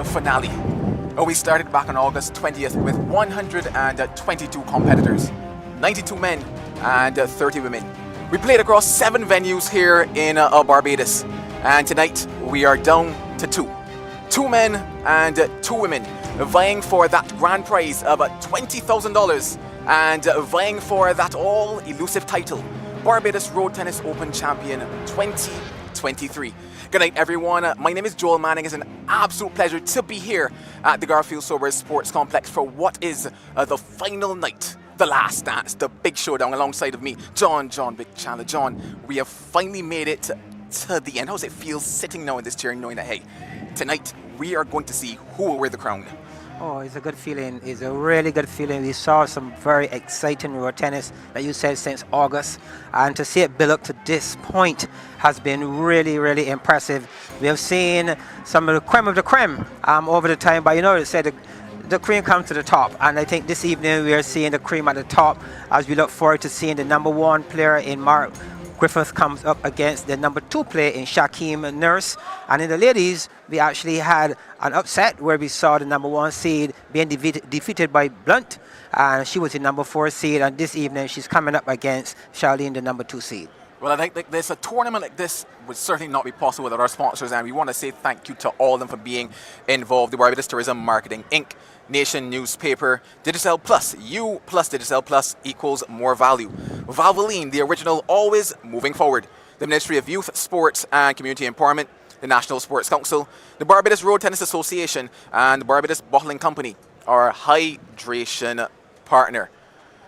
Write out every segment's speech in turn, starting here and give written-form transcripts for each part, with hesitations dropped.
finale. We started back on August 20th with 122 competitors, 92 men and 30 women. We played across 7 venues here in Barbados, and tonight we are down to 2. 2 men and 2 women vying for that grand prize of $20,000 and vying for that all-elusive title, Barbados Road Tennis Open Champion 2023. Good night, everyone. My name is Joel Manning. It's an absolute pleasure to be here at the Garfield Sobers Sports Complex for what is the final night, the last dance, the big showdown alongside of me, John Big Chandler. John, we have finally made it to the end. How does it feel sitting now in this chair knowing that, hey, tonight we are going to see who will wear the crown? Oh, it's a good feeling. It's a really good feeling. We saw some very exciting road tennis, like you said, since August. And to see it build up to this point has been really, really impressive. We have seen some of the creme over the time, but you know, it said the cream comes to the top. And I think this evening we are seeing the cream at the top as we look forward to seeing the #1 player in Griffith comes up against the #2 player in Shakeem Nurse. And in the ladies, we actually had an upset where we saw the #1 seed being defeated by Blunt. And she was the #4 seed, and this evening she's coming up against Sheldene, the #2 seed. Well, I think a tournament like this would certainly not be possible without our sponsors, and we want to say thank you to all of them for being involved. The Barbados Tourism Marketing Inc., Nation Newspaper, Digicel Plus. You plus Digicel Plus equals more value. Valvoline, the original, always moving forward. The Ministry of Youth, Sports and Community Empowerment, the National Sports Council, the Barbados Road Tennis Association, and the Barbados Bottling Company, our hydration partner.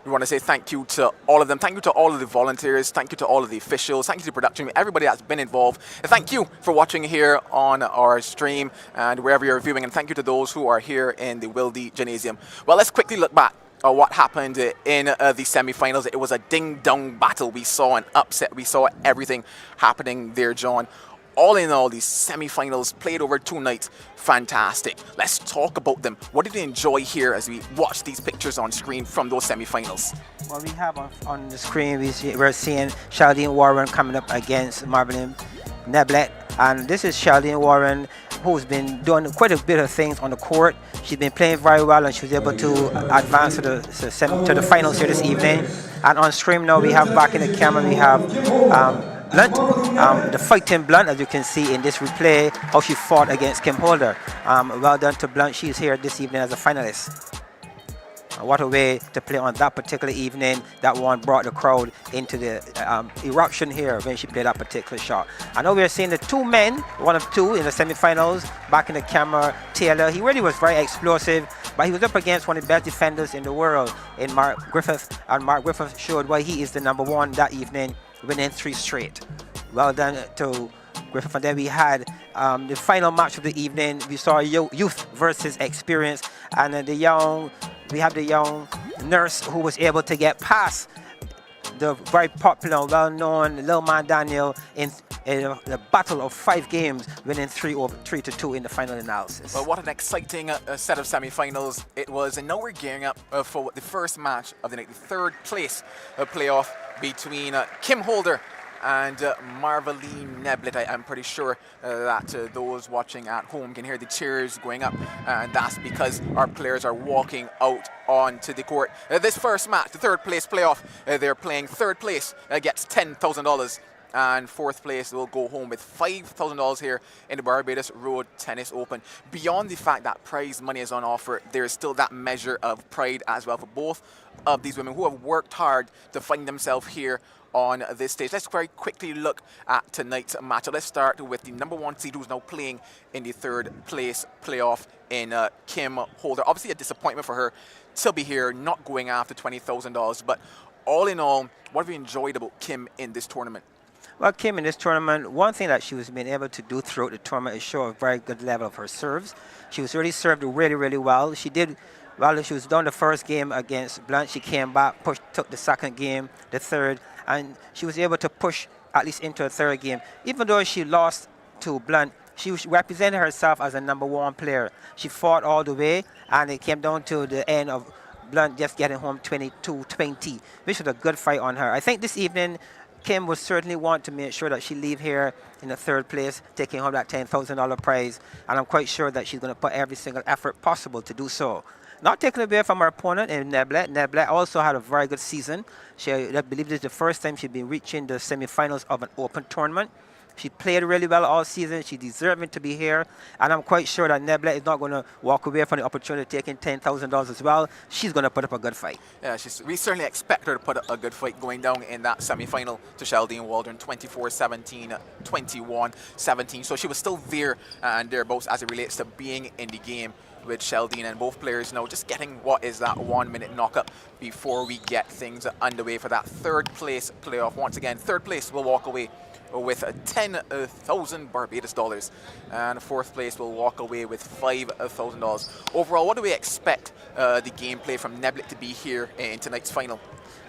We want to say thank you to all of them. Thank you to all of the volunteers. Thank you to all of the officials. Thank you to production, everybody that's been involved. And thank you for watching here on our stream and wherever you're viewing. And thank you to those who are here in the Wilde Gymnasium. Well, let's quickly look back at what happened in the semi-finals. It was a ding-dong battle. We saw an upset. We saw everything happening there, John. All in all, these semi-finals played over 2 nights. Fantastic. Let's talk about them. What did you enjoy here as we watch these pictures on screen from those semi-finals? Well, we have on the screen, we're seeing Sheldene Warren coming up against Maudlyn Neblet. And this is Sheldene Warren, who's been doing quite a bit of things on the court. She's been playing very well, and she was able to advance to the finals here this evening. And on stream now, we have back in the camera, we have Blunt, the fighting Blunt, as you can see in this replay, how she fought against Kim Holder. Well done to Blunt. She's here this evening as a finalist. What a way to play on that particular evening. That one brought the crowd into the eruption here when she played that particular shot. I know we're seeing the 2 men, 1 of 2 in the semifinals. Back in the camera, Taylor. He really was very explosive, but he was up against one of the best defenders in the world in Mark Griffith. And Mark Griffith showed why he is the #1 that evening, winning 3 straight. Well done to Griffith. And then we had the final match of the evening. We saw youth versus experience, and we have the young nurse who was able to get past the very popular, well-known Lil Man Daniel in the battle of 5 games, winning 3-2 in the final analysis. Well, what an exciting set of semi-finals it was, and now we're gearing up for the first match of the night, the 3rd place playoff between Kim Holder and Maudlyn Neblet. I'm pretty sure that those watching at home can hear the cheers going up, and that's because our players are walking out onto the court. This first match, the 3rd place playoff, they're playing 3rd place gets $10,000. And 4th place will go home with $5,000 here in the Barbados Road Tennis Open. Beyond the fact that prize money is on offer, there is still that measure of pride as well for both of these women who have worked hard to find themselves here on this stage. Let's very quickly look at tonight's matchup. Let's start with the #1 seed who's now playing in the 3rd place playoff in Kim Holder. Obviously a disappointment for her to be here, not going after $20,000. But all in all, what have you enjoyed about Kim in this tournament? Well, Kim in this tournament, one thing that she was being able to do throughout the tournament is show a very good level of her serves. She was really served really, really well. She did well. She was done the first game against Blunt. She came back, took the 2nd game, the 3rd, and she was able to push at least into a 3rd game. Even though she lost to Blunt, she represented herself as a #1 player. She fought all the way, and it came down to the end of Blunt just getting home 22-20, which was a good fight on her. I think this evening Kim would certainly want to make sure that she leave here in the third place, taking home that $10,000 prize. And I'm quite sure that she's going to put every single effort possible to do so. Not taking away from her opponent in Neblet. Neblet also had a very good season. I believe this is the first time she's been reaching the semifinals of an open tournament. She played really well all season. She's deserving to be here. And I'm quite sure that Neblet is not going to walk away from the opportunity of taking $10,000 as well. She's going to put up a good fight. Yeah, we certainly expect her to put up a good fight going down in that semi-final to Sheldene Walrond, 24-17, 21-17. So she was still there and thereabouts as it relates to being in the game with Sheldene, and both players now just getting what is that 1 minute knockup before we get things underway for that third place playoff. Once again, third place will walk away with 10,000 Barbados dollars, and fourth place will walk away with $5,000. Overall, what do we expect the gameplay from Neblet to be here in tonight's final?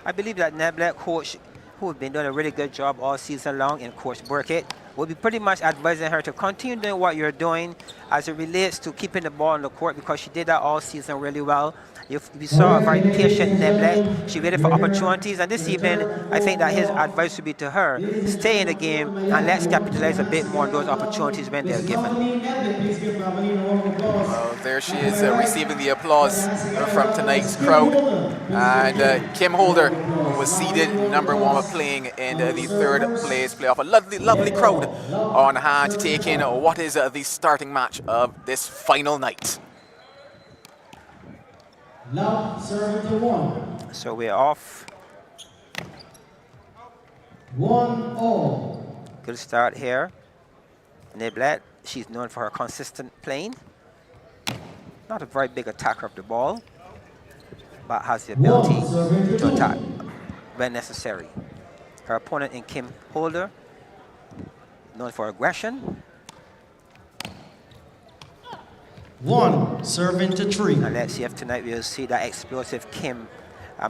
I believe that Neblet coach, who has been doing a really good job all season long, in Coach Burkett, will be pretty much advising her to continue doing what you're doing as it relates to keeping the ball on the court, because she did that all season really well. We saw a very patient Neblet. She waited for opportunities, and this evening, I think that his advice would be to her, stay in the game and let's capitalize a bit more on those opportunities when they're given. Well, there she is receiving the applause from tonight's crowd. And Kim Holder, who was seeded #1 playing in the third place playoff. A lovely crowd on hand to take in what is the starting match of this final night. Love serving to 1. So we're off. 1-all. Good start here. Neblet, she's known for her consistent playing. Not a very big attacker of the ball, but has the ability to attack when necessary. Her opponent in Kim Holder, known for aggression. 1 serving to 3. And let's see if tonight we'll see that explosive Kim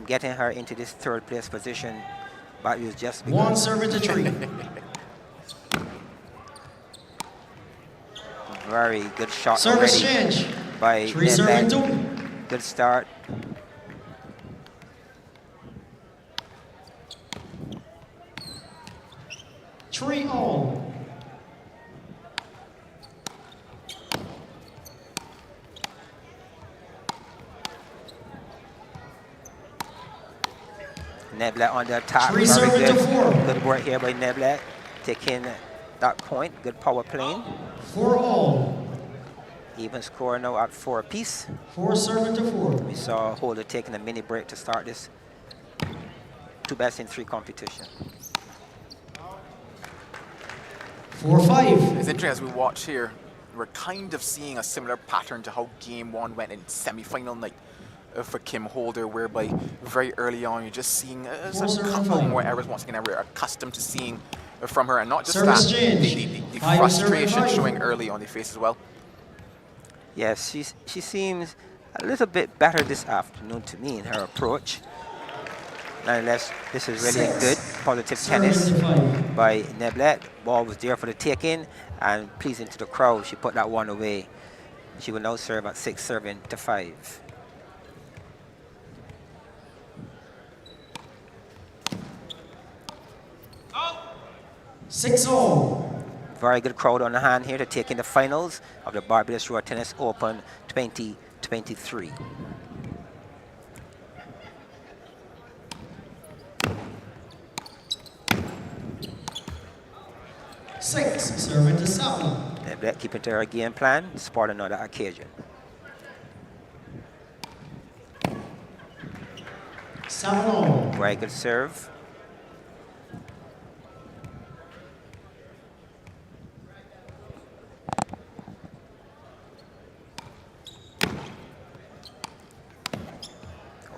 getting her into this third place position. But it was just 1 serving to 3. Very good shot Service already change. by 3 serving Neblet. 2. Good start. Three all. Neblet on the attack. 3 Very serving to good. 4. Good work here by Neblet, taking that point. Good power playing. 4 all. Even score now at 4 apiece. 4 serving to 4. We saw Holder taking a mini break to start this 2 best in 3 competition. 4-5. It's interesting as we watch here, we're kind of seeing a similar pattern to how game 1 went in semi-final night for Kim Holder, whereby very early on you're just seeing a couple more errors once again we're accustomed to seeing from her, and not just Service that, change. the 5 frustration serving 5. showing early on the face as well. Yes, she seems a little bit better this afternoon to me in her approach. Nonetheless, this is really 6. good, positive tennis by Neblet. Ball was there for the taking, and pleasing to the crowd, she put that one away. She will now serve at 6 serving to 5. Six all. Very good crowd on the hand here to take in the finals of the Barbados Road Tennis Open 2023. Six serving to 7. Neblet keeping to her game plan, sport another occasion. 7 all. Very good serve.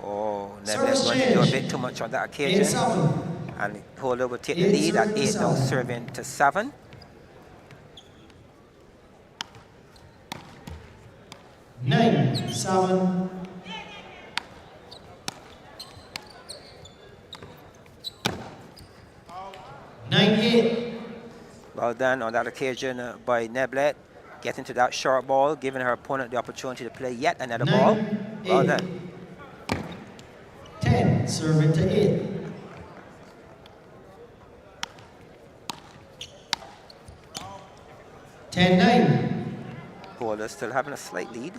Oh, Neblet's going to do a bit too much on that occasion. 8-7. And Holder will take the lead at 8 now, serving to 7. 9-7. 9-8. Well done on that occasion by Neblet, getting to that short ball, giving her opponent the opportunity to play yet another ball. Well done. 10 serving to 8. 10-9. Holder still having a slight lead.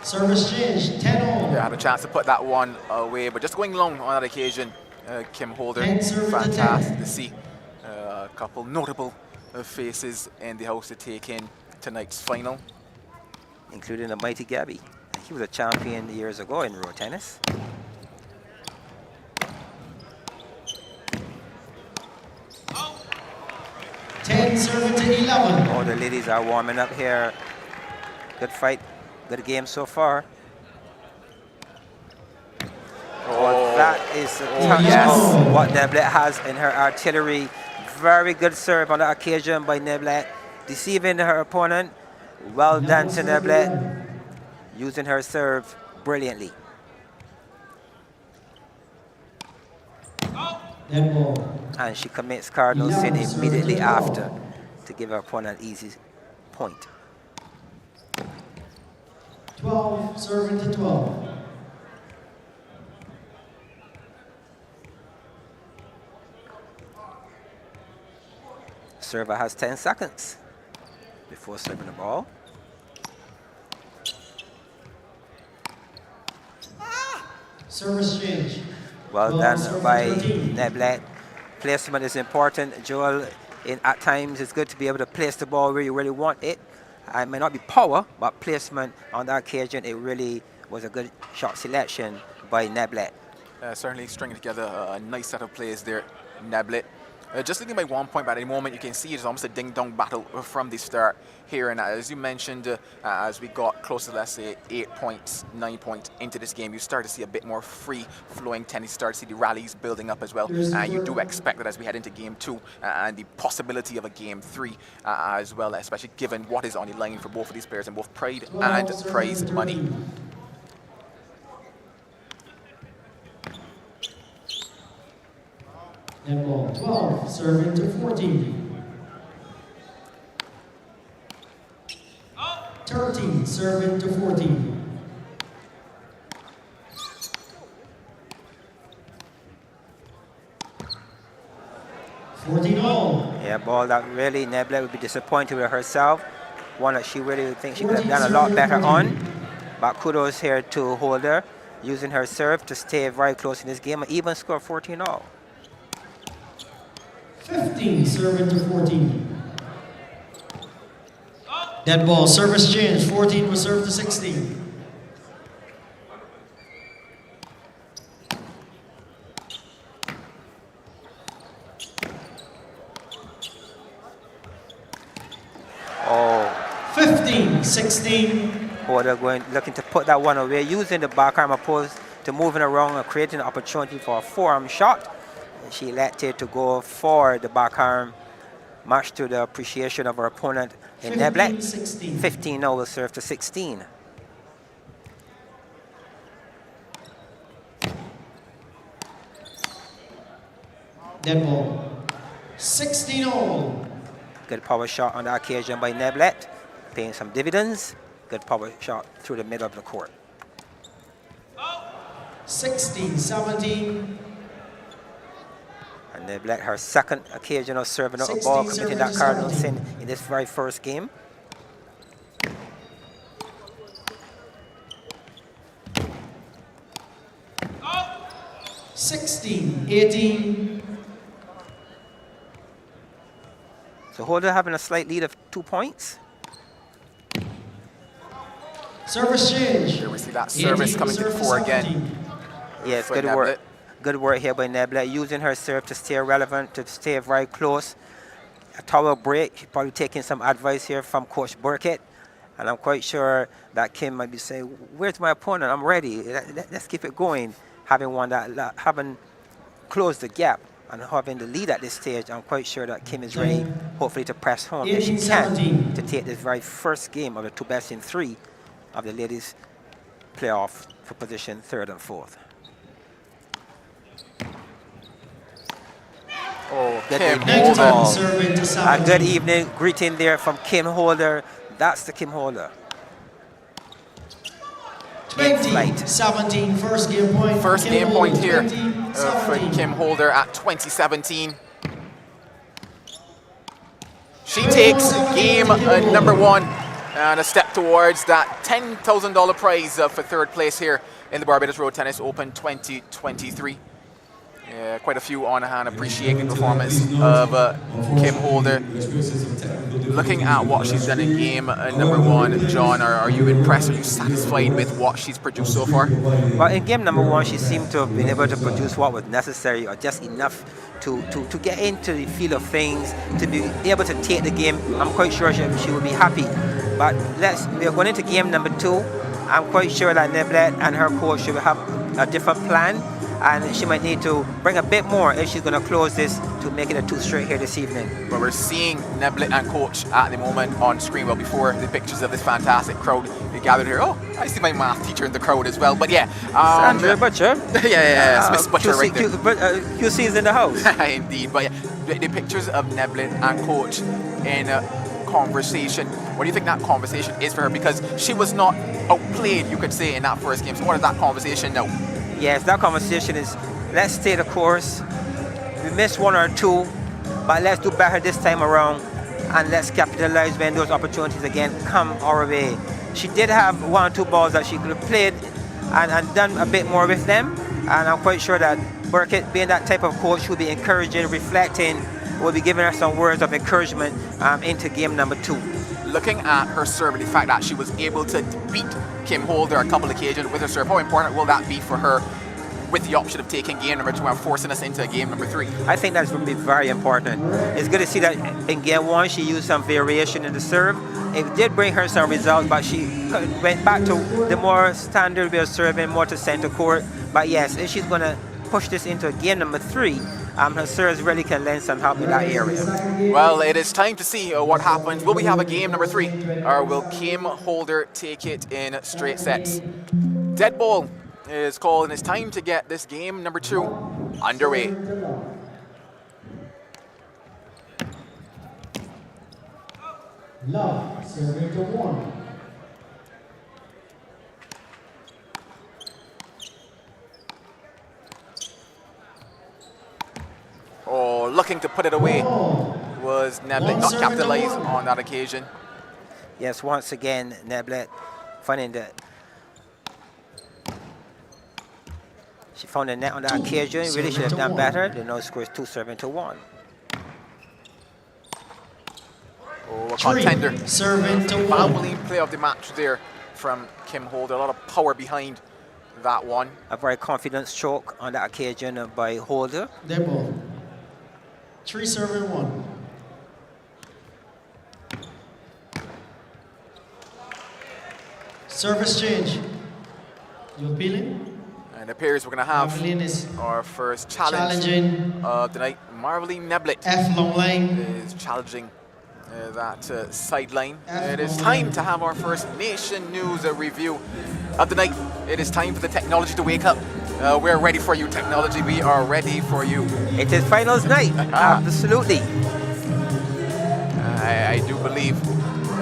Service change, 10-all. Yeah, had a chance to put that one away, but just going long on that occasion. Kim Holder, 10 serve to 10. fantastic to see a couple notable faces in the house to take in tonight's final. Including the mighty Gabby. He was a champion years ago in road tennis. Ten serving to 11. All the ladies are warming up here. Good fight, good game so far. Oh, that is a touch yes. of what Neblett has in her artillery. Very good serve on the occasion by Neblett, deceiving her opponent. Well done to Neblett, using her serve brilliantly. Dead ball. And she commits cardinal sin immediately after to give her opponent an easy point. 12 serving to 12. Server has 10 seconds before serving the ball. Service change. Well Ball done serve by 13. Neblett. Placement is important, Joel. At times, it's good to be able to place the ball where you really want it. It may not be power, but placement on that occasion, it really was a good shot selection by Neblett. Certainly stringing together a nice set of plays there, Neblett. Just looking by 1 point, but at the moment you can see it's almost a ding-dong battle from the start here. And as you mentioned, as we got close to, let's say, 8 points, 9 points into this game, you start to see a bit more free-flowing tennis. Start to see the rallies building up as well. And you do expect that as we head into game 2 and the possibility of a game 3 as well, especially given what is on the line for both of these players in both pride and prize money. Dead ball, 12 serving to 14. 13 serving to 14. All. Yeah, ball that really Neblett would be disappointed with herself. One that she really would think she could have done a lot better on. But kudos here to Holder, using her serve to stay very close in this game and even score 14 all. 15 serving to 14. Dead ball, service change. 14 was served to 16. Oh. 15, 16. Holder looking to put that one away, using the backarm opposed to moving around and creating an opportunity for a forearm shot. She elected to go for the backarm, much to the appreciation of her opponent in Neblett. 15 now will serve to 16. Dead ball. 16 all. Good power shot on the occasion by Neblett, paying some dividends. Good power shot through the middle of the court. 16, 17. And Neblett, her second occasion of serving up a ball, committing that cardinal sin in this very first game. Oh. 16, 18. So Holder having a slight lead of 2 points. Service change. Here we see that service coming to the fore again. Yes, for good Neblett. work. Good work here by Neblett, using her serve to stay relevant, to stay very close. A tower break, she's probably taking some advice here from Coach Burkett. And I'm quite sure that Kim might be saying, where's my opponent? I'm ready. Let's keep it going. Having closed the gap and having the lead at this stage, I'm quite sure that Kim is ready, hopefully, to press home if she can, to take this very first game of the 2 best in 3 of the ladies' playoff for position 3rd and 4th. Oh, Good Kim evening. Holder. A good evening greeting there from Kim Holder. That's the Kim Holder. 20, 17, first game point. First game point here 20, for Kim Holder at 2017. She takes game number 1 and a step towards that $10,000 prize for 3rd place here in the Barbados Road Tennis Open 2023. Quite a few on hand appreciate the performance of Kim Holder. Looking at what she's done in game number 1, John, are you impressed? Are you satisfied with what she's produced so far? Well, in game number 1, she seemed to have been able to produce what was necessary, or just enough to get into the feel of things, to be able to take the game. I'm quite sure she will be happy. But we are going into game number 2. I'm quite sure that Neblett and her coach will have a different plan, and she might need to bring a bit more if she's going to close this to make it a 2 straight here this evening. But we're seeing Neblett and coach at the moment on screen. Well, before the pictures of this fantastic crowd they gathered here. Oh, I see my math teacher in the crowd as well. But yeah, Sandra Butcher. yeah, Miss Butcher right there. QC is in the house. Indeed, but yeah, the pictures of Neblett and coach in conversation. What do you think that conversation is for her? Because she was not outplayed, you could say, in that first game. So what is that conversation now? Yes, that conversation is, let's stay the course. We missed 1 or 2, but let's do better this time around, and let's capitalize when those opportunities again come our way. She did have 1 or 2 balls that she could have played and done a bit more with them, and I'm quite sure that Burkett, being that type of coach, will be encouraging, reflecting, will be giving her some words of encouragement into game number 2. Looking at her serve and the fact that she was able to beat Kim Holder a couple of occasions with her serve, how important will that be for her with the option of taking game number 2 and forcing us into game number 3? I think that's going to be very important. It's good to see that in game 1 she used some variation in the serve. It did bring her some results, but she went back to the more standard way of serving, more to center court. But yes, if she's going to push this into game number 3, her serves really can lend some help in that area. Well, it is time to see what happens. Will we have a game number 3, or will Kim Holder take it in straight sets? Dead ball is called, and it's time to get this game number 2 underway. Love, serving to 1. Oh, looking to put it away was Neblett, not capitalized on that occasion. Yes, once again, Neblett finding that she found the net on that occasion. Really should have done better. The no score is 2 serving to 1. Oh, a contender. Serving to 1. Maudlyn play of the match there from Kim Holder. A lot of power behind that one. A very confident stroke on that occasion by Holder. Dead ball. 3 serving 1. Service change. You appealing? And it appears we're going to have our first challenge of the night. Maudlyn Neblett F long line is challenging that sideline. It is time to have our first Nation News review of the night. It is time for the technology to wake up. We're ready for you, technology. We are ready for you. It is finals night. Absolutely. I do believe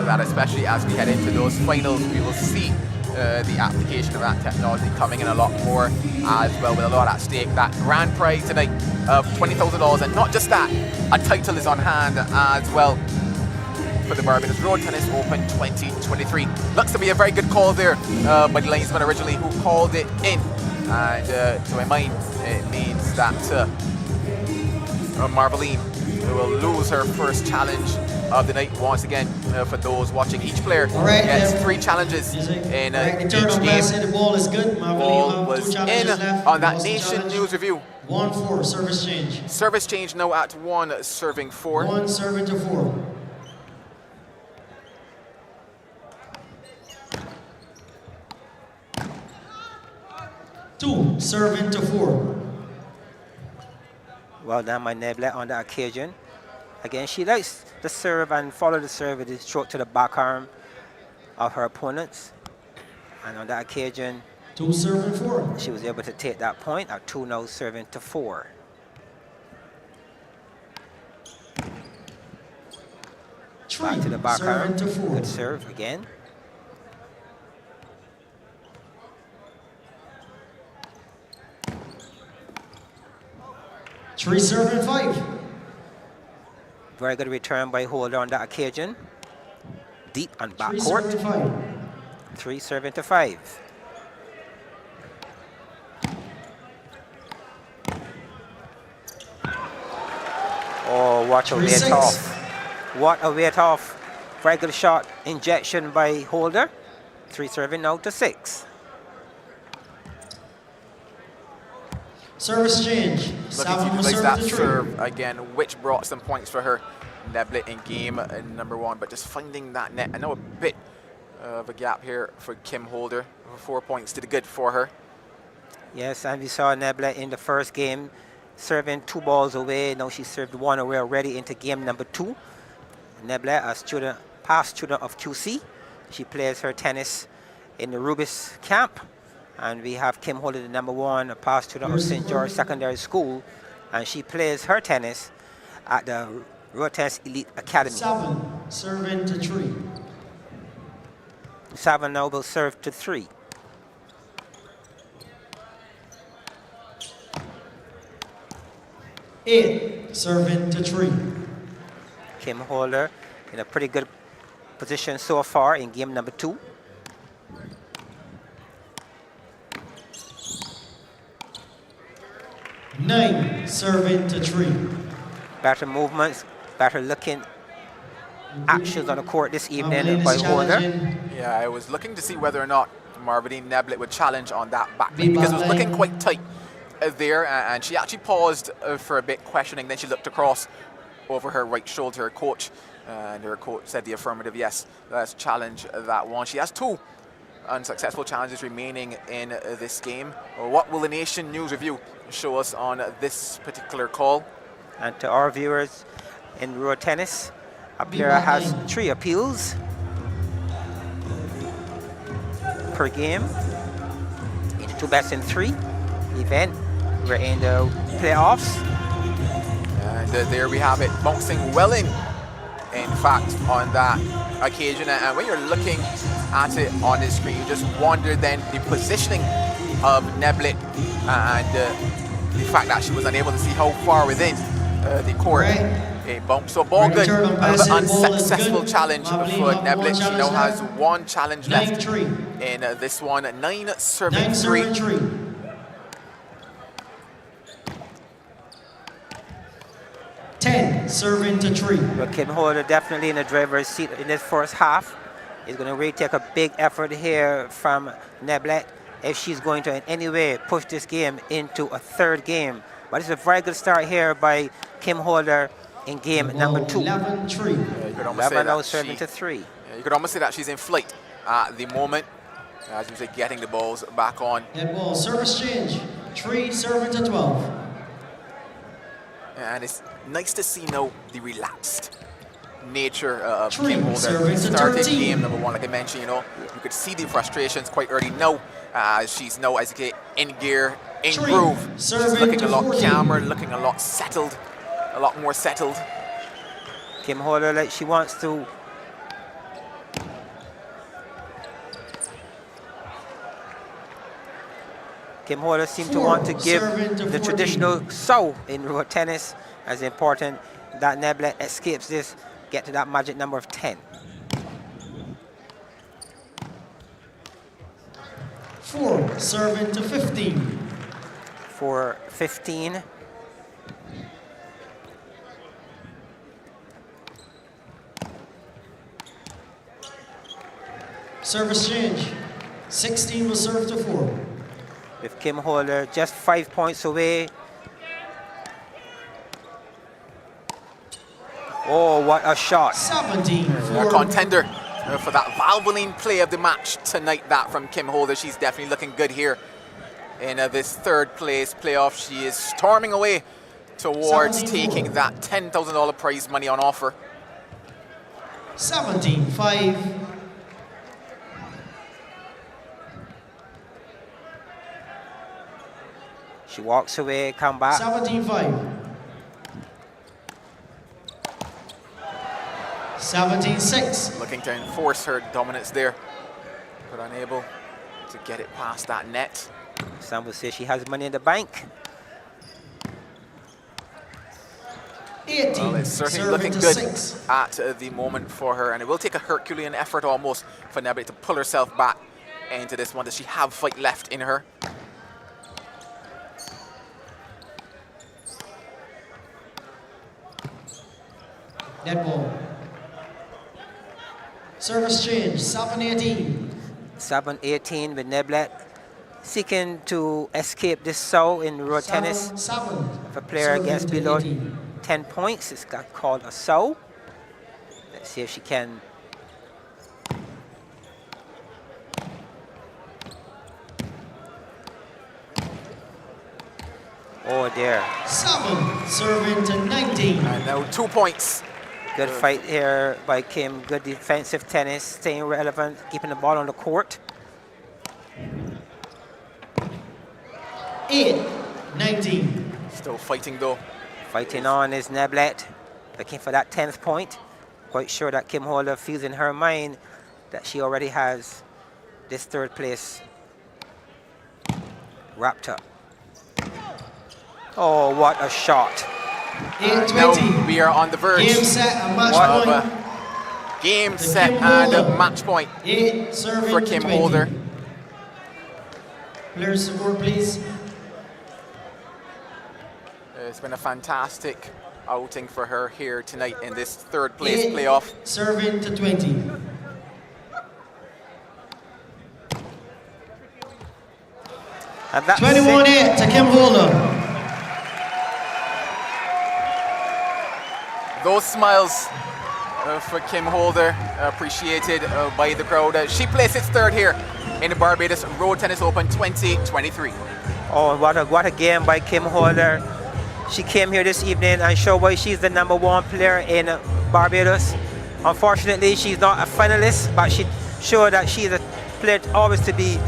that especially as we head into those finals, we will see the application of that technology coming in a lot more as well, with a lot at stake. That grand prize tonight of $20,000, and not just that, a title is on hand as well for the Barbados Road Tennis Open 2023. Looks to be a very good call there by the linesman originally who called it in. And to my mind, it means that Maudlyn will lose her first challenge of the night once again. For those watching, each player gets 3 challenges in each game. The ball is good. Ball was in on that Nation News review. 1-4 service change. Service change now at 1 serving 4. 1 serving to 4. Two serving to 4. Well done, my Neblett on that occasion. Again, she likes to serve and follow the serve with the stroke to the back arm of her opponents. And on that occasion, 2 serving 4. she was able to take that point at 2 now serving to 4. Back to the back arm. To 4. Good serve again. Three serving 5. Very good return by Holder on that occasion. Deep and 3 backcourt. serving to 5. 3 serving to 5. Oh, what a 3-6. weight off. What a weight off. Very good shot. Injection by Holder. 3 serving now to 6. Service change. Looking to 7 will utilize serve that to 3. serve again, which brought some points for her. Neblett in game number 1, but just finding that net. I know a bit of a gap here for Kim Holder. 4 points to the good for her. Yes, and we saw Neblett in the first game serving 2 balls away. Now she served 1 away already into game number 2. Neblett, a past student of QC. She plays her tennis in the Rubis camp. And we have Kim Holder, the number 1, a past student of St. George Secondary School. And she plays her tennis at the Road Tennis Elite Academy. 7 serving to 3. 7 now will serve to 3. Eight serving to 3. Kim Holder in a pretty good position so far in game number 2. Nine serving to 3. Better movements, better looking actions on the court this evening Maudlyn by is Holder. challenging. Yeah, I was looking to see whether or not Marvadine Neblett would challenge on that back Be because it was looking Maudlyn. quite tight there, and she actually paused for a bit questioning. Then she looked across over her right shoulder to her coach, and her coach said the affirmative, yes, let's challenge that one. She has 2 unsuccessful challenges remaining in this game. What will the Nation News Review show us on this particular call? And to our viewers in road tennis, a player has 3 appeals per game. In the 2 best in 3 event. We're in the playoffs. And there we have it, bouncing well in fact, on that occasion. And when you're looking at it on the screen, you just wonder then the positioning of Neblett and the fact that she was unable to see how far within the court it bumped. So ball good, an unsuccessful challenge for Neblett. She now has 1 challenge left in this one. 9 serving 3. 10 serving to 3. But Kim Holder definitely in the driver's seat in this first half. Is going to really take a big effort here from Neblett if she's going to in any way push this game into a 3rd game. But it's a very good start here by Kim Holder in game number 2. 11-3. Yeah, you could almost say 11 now that serving to 3. you could almost say that she's in flight at the moment, as you say, getting the balls back on. Net ball service change. 3 serving to 12. And it's nice to see now the relaxed nature of 3 Kim Holder. serving to Started 13. game number 1, like I mentioned, you could see the frustrations quite early now. She's now, as you say, in gear, in 3 groove. She's serving looking to a lot 14. calmer, looking a lot settled, a lot more settled. Kim Holder, like she wants to Kim Holder seems to 4 want to give serving to the 14. traditional sow in road tennis as important that Neblett escapes this, get to that magic number of 10. 4 serving to 15. For 15. Service change. 16 will serve to 4. With Kim Holder just 5 points away. Oh, what a shot. 17 A 4. contender for that Valvoline play of the match tonight, that from Kim Holder. She's definitely looking good here in this 3rd place playoff. She is storming away towards 17-4. taking that $10,000 prize money on offer. 17-5. She walks away, come back. 17-5. 17-6. Looking to enforce her dominance there, but unable to get it past that net. Some will say she has money in the bank. 18. Well, it's certainly Serving looking to good 6. at the moment for her, and it will take a Herculean effort almost for Neblet to pull herself back into this one. Does she have fight left in her? Net ball. Service change, 7-18. 7-18 with Neblet seeking to escape this sow in road tennis. 7. If a player gets below 10 points, it's got called a sow. Let's see if she can. Oh dear. 7. Serving to 19. And now 2 points. Good fight here by Kim. Good defensive tennis, staying relevant, keeping the ball on the court. 8-19. Still fighting though. Fighting on is Neblet, looking for that 10th point. Quite sure that Kim Holder feels in her mind that she already has this 3rd place wrapped up. Oh, what a shot. 8-20. Now we are on the verge. Game set and match of point. a game To set Kim and a Holder. match point 8 serving for to Kim 20. Holder. Players support, please. It's been a fantastic outing for her here tonight in this 3rd place playoff. Serving to 20. And that's 21-8 to Kim Holder. Those smiles for Kim Holder appreciated by the crowd. She places 3rd here in the Barbados Road Tennis Open 2023. Oh, what a game by Kim Holder. She came here this evening and showed why she's the #1 player in Barbados. Unfortunately, she's not a finalist, but she showed that she's a player always to be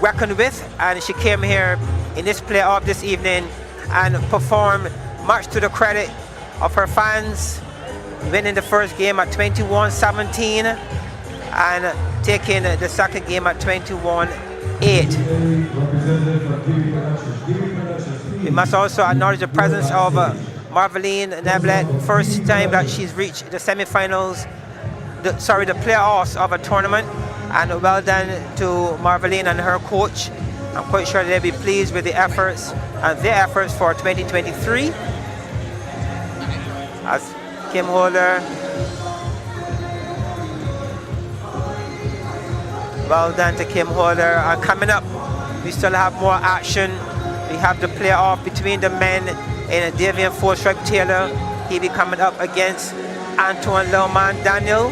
reckoned with, and she came here in this playoff this evening and performed much to the credit of her fans, winning the first game at 21-17 and taking the second game at 21-8. We must also acknowledge the presence of Maudlyn Neblet, first time that she's reached the semi-finals, the playoffs of a tournament, and well done to Maudlyn and her coach. I'm quite sure they'll be pleased with the efforts and their efforts for 2023. As Kim Holder, well done to Kim Holder. And coming up, we still have more action. We have the playoff between the men in Davian Four-Stripe Taylor. He'll be coming up against Antoine Lilman Daniel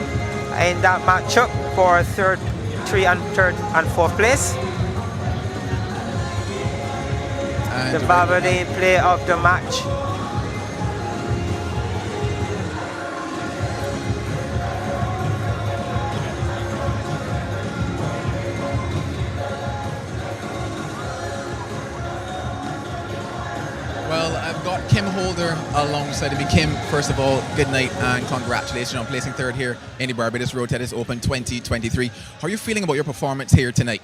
in that matchup for 3rd and 4th place. And The Barbados player of the match. Well, I've got Kim Holder alongside me. Kim, first of all, good night and congratulations on placing 3rd here in the Barbados Road Tennis Open 2023. How are you feeling about your performance here tonight?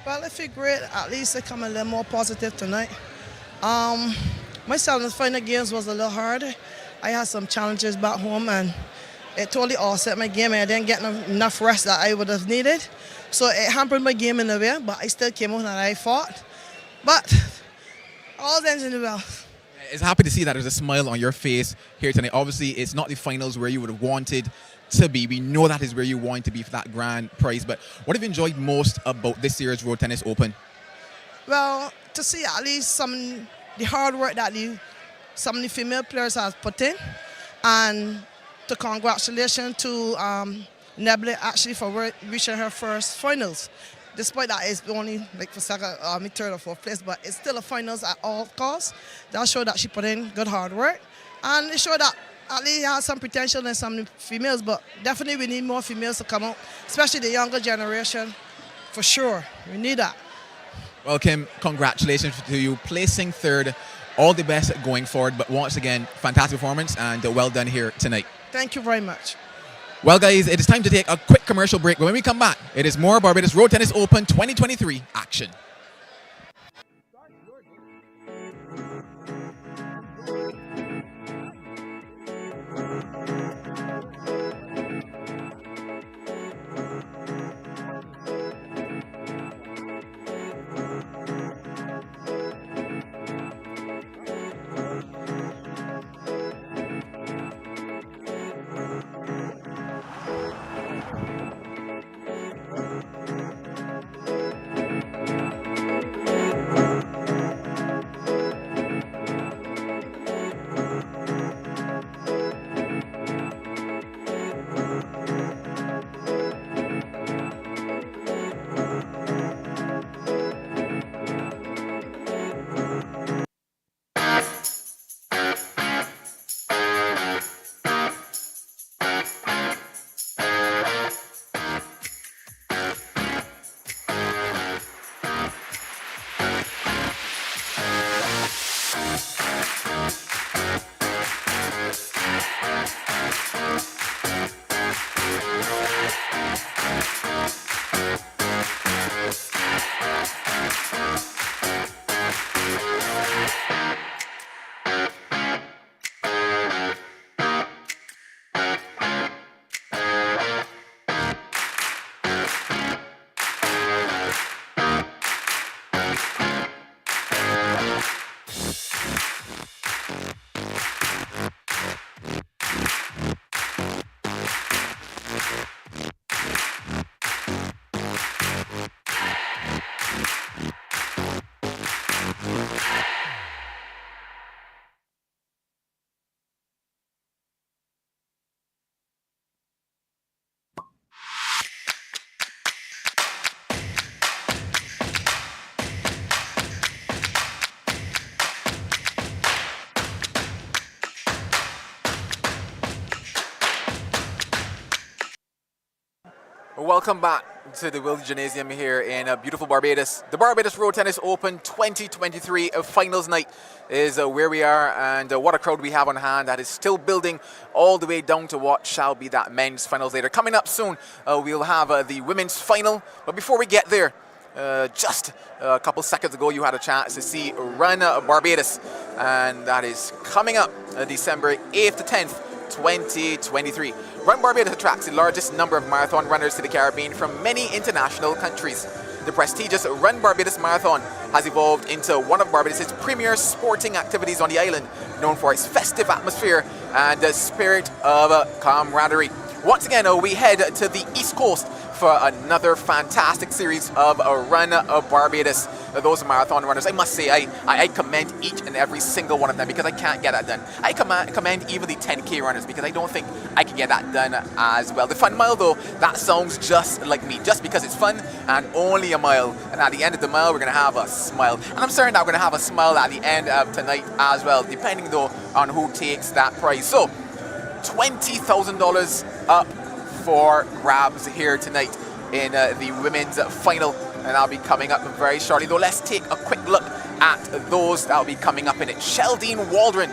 Well, I feel great. At least I come a little more positive tonight. Myself in the final games was a little hard. I had some challenges back home and it totally offset my game and I didn't get enough rest that I would have needed. So it hampered my game in a way, but I still came out and I fought. But all ends in the well. It's happy to see that there's a smile on your face here tonight. Obviously, it's not the finals where you would have wanted to be. We know that is where you want to be for that grand prize. But what have you enjoyed most about this year's Road Tennis Open? Well, to see at least the hard work that some of the female players have put in, and to congratulations to Neblet actually for reaching her first finals. Despite that, it's only like for 3rd or 4th place, but it's still a finals at all costs. That showed that she put in good hard work, and it showed that at least has some potential in some females, but definitely we need more females to come out, especially the younger generation, for sure. We need that. Well, Kim, congratulations to you placing 3rd. All the best going forward, but once again, fantastic performance and well done here tonight. Thank you very much. Well, guys, it is time to take a quick commercial break. But when we come back, it is more Barbados Road Tennis Open 2023 action. Welcome back to the Wilde Gymnasium here in beautiful Barbados. The Barbados Road Tennis Open 2023 finals night is where we are, and what a crowd we have on hand that is still building all the way down to what shall be that men's finals later. Coming up soon, we'll have the women's final, but before we get there, just a couple seconds ago you had a chance to see Run Barbados, and that is coming up December 8th to 10th, 2023. Run Barbados attracts the largest number of marathon runners to the Caribbean from many international countries. The prestigious Run Barbados Marathon has evolved into one of Barbados' premier sporting activities on the island, known for its festive atmosphere and the spirit of camaraderie. Once again, we head to the East Coast for another fantastic series of Run Barbados. Those marathon runners, I must say, I commend each and every single one of them because I can't get that done. I commend even the 10K runners because I don't think I can get that done as well. The fun mile though, that sounds just like me, just because it's fun and only a mile. And at the end of the mile, we're gonna have a smile. And I'm certain that we're gonna have a smile at the end of tonight as well, depending though on who takes that prize. So, $20,000 up for grabs here tonight in the women's final, and that'll be coming up very shortly. Though let's take a quick look at those that'll be coming up in it. Sheldene Walrond,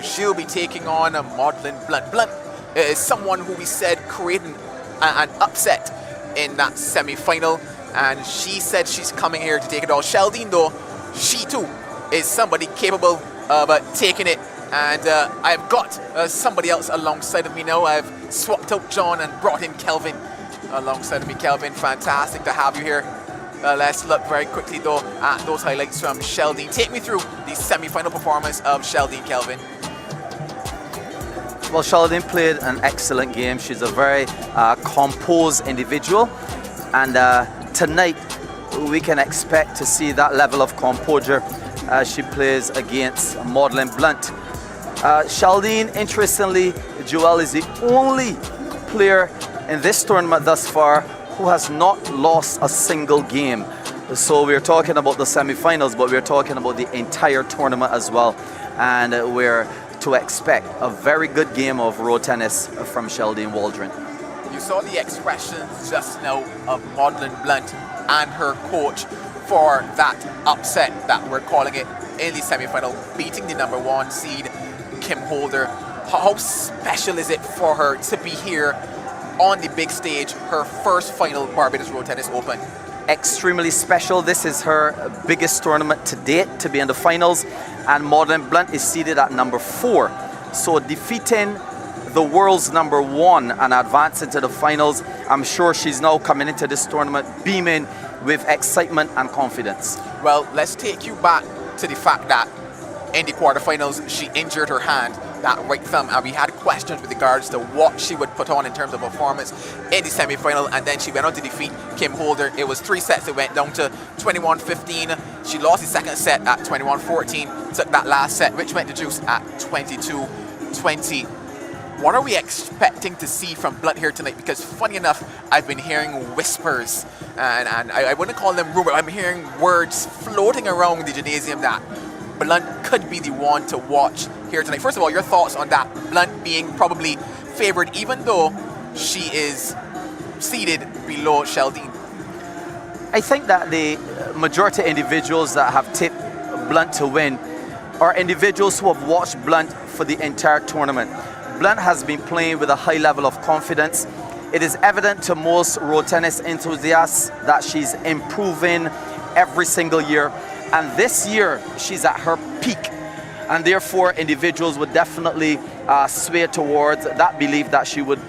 she'll be taking on Maudlyn. Blunt is someone who we said created an upset in that semi-final, and she said she's coming here to take it all. Sheldene though, she too is somebody capable of taking it. And I've got somebody else alongside of me now. I've swapped out John and brought in Kelvin alongside of me. Kelvin, fantastic to have you here. Let's look very quickly though at those highlights from Sheldene. Take me through the semi-final performance of Sheldene, Kelvin. Well, Sheldene played an excellent game. She's a very composed individual, and tonight we can expect to see that level of composure as she plays against Maudlyn Blunt. Sheldene, interestingly, Joel, is the only player in this tournament thus far who has not lost a single game. So we're talking about the semi-finals, but we're talking about the entire tournament as well. And we're to expect a very good game of road tennis from Sheldene Walrond. You saw the expressions just now of Maudlyn Blunt and her coach for that upset that we're calling it in the semi-final, beating the #1 seed Kim Holder. How special is it for her to be here on the big stage, her first final Barbados Road Tennis Open? Extremely special. This is her biggest tournament to date to be in the finals, and Maudlyn Blunt is seated at #4. So defeating the world's #1 and advancing to the finals, I'm sure she's now coming into this tournament beaming with excitement and confidence. Well, let's take you back to the fact that in the quarterfinals, she injured her hand, that right thumb, and we had questions with regards to what she would put on in terms of performance in the semi-final, and then she went on to defeat Kim Holder. It was 3 sets. It went down to 21-15. She lost the second set at 21-14, took that last set, which went to juice at 22-20. What are we expecting to see from Blunt here tonight? Because funny enough, I've been hearing whispers, and I wouldn't call them rumors. I'm hearing words floating around the gymnasium that Blunt could be the one to watch here tonight. First of all, your thoughts on that, Blunt being probably favored even though she is seated below Sheldene? I think that the majority of individuals that have tipped Blunt to win are individuals who have watched Blunt for the entire tournament. Blunt has been playing with a high level of confidence. It is evident to most road tennis enthusiasts that she's improving every single year. And this year, she's at her peak. And therefore, individuals would definitely sway towards that belief that she would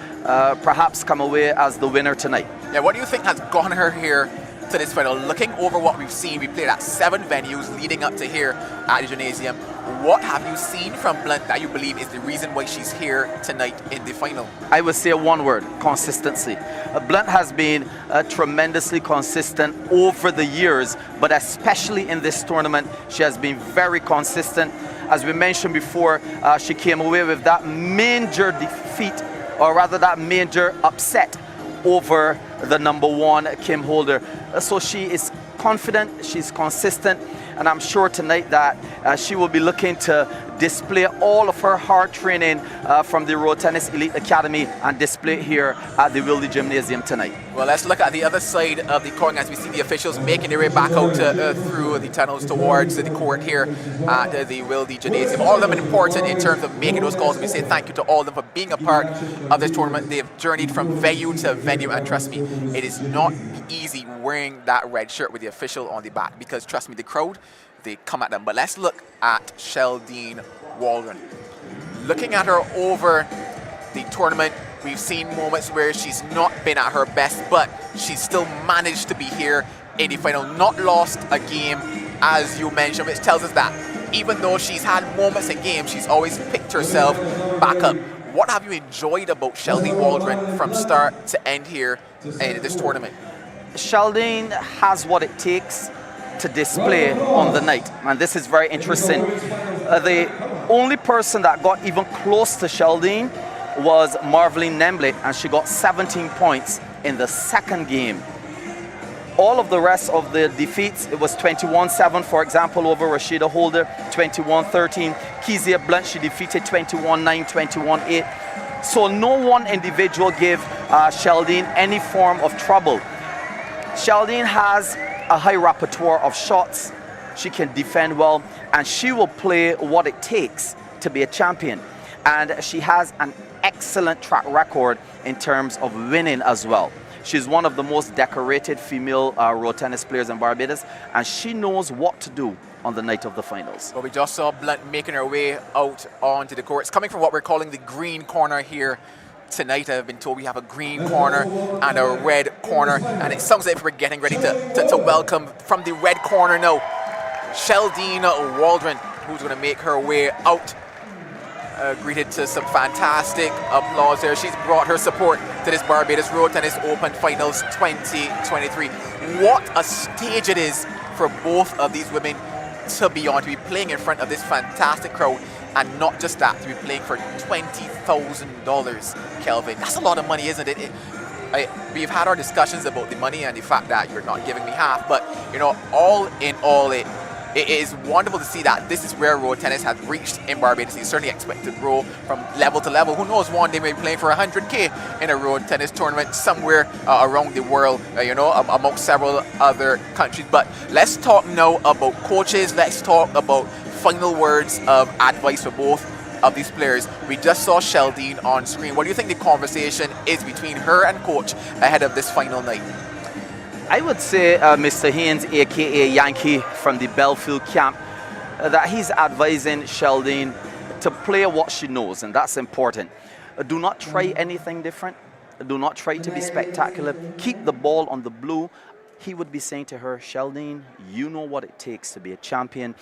perhaps come away as the winner tonight. Yeah, what do you think has gotten her here to this final? Looking over what we've seen, we played at 7 venues leading up to here at the gymnasium. What have you seen from Blunt that you believe is the reason why she's here tonight in the final? I would say one word: consistency. Blunt has been tremendously consistent over the years, but especially in this tournament, she has been very consistent. As we mentioned before, she came away with that major defeat, or rather that major upset over the #1 Kim Holder. So she is confident, she's consistent, and I'm sure tonight that she will be looking to display all of her hard training from the Road Tennis Elite Academy and display it here at the Wilde Gymnasium tonight. Well, let's look at the other side of the court as we see the officials making their way back out through the tunnels towards the court here at the Wilde Gymnasium. All of them important in terms of making those calls. We say thank you to all of them for being a part of this tournament. They've journeyed from venue to venue, and trust me, it is not easy wearing that red shirt with the official on the back, because trust me, the crowd, they come at them. But let's look at Sheldene Walrond. Looking at her over the tournament, we've seen moments where she's not been at her best, but she's still managed to be here in the final, not lost a game, as you mentioned, which tells us that even though she's had moments in games, she's always picked herself back up. What have you enjoyed about Sheldene Walrond from start to end here in this tournament? Sheldene has what it takes to display on the night, and this is very interesting. The only person that got even close to Sheldene was Maudlyn, and she got 17 points in the second game. All of the rest of the defeats, it was 21-7, for example, over Rashida Holder, 21-13. Kezia Blunt, she defeated 21-9, 21-8. So no one individual gave Sheldene any form of trouble. Sheldene has a high repertoire of shots. She can defend well, and she will play what it takes to be a champion. And she has an excellent track record in terms of winning as well. She's one of the most decorated female road tennis players in Barbados, and she knows what to do on the night of the finals. Well, we just saw Blunt making her way out onto the court. It's coming from what we're calling the green corner here tonight. I've been told we have a green corner and a red corner, and it sounds like we're getting ready to welcome from the red corner now Sheldene Walrond, who's going to make her way out. Greeted to some fantastic applause there. She's brought her support to this Barbados Road Tennis Open Finals 2023. What a stage it is for both of these women to be on, to be playing in front of this fantastic crowd, and not just that, to be playing for $20,000, Kelvin. That's a lot of money, isn't it? We've had our discussions about the money and the fact that you're not giving me half, but you know, all in all, it is wonderful to see that this is where road tennis has reached in Barbados. You certainly expect to grow from level to level. Who knows, one day maybe playing for 100K in a road tennis tournament somewhere around the world, you know, amongst several other countries. But let's talk now about coaches. Let's talk about final words of advice for both of these players. We just saw Sheldene on screen. What do you think the conversation is between her and coach ahead of this final night? I would say Mr. Haynes, aka Yankee from the Belfield camp, that he's advising Sheldene to play what she knows, and that's important. Do not try anything different. Do not try to be spectacular. Keep the ball on the blue. He would be saying to her, Sheldene, you know what it takes to be a champion.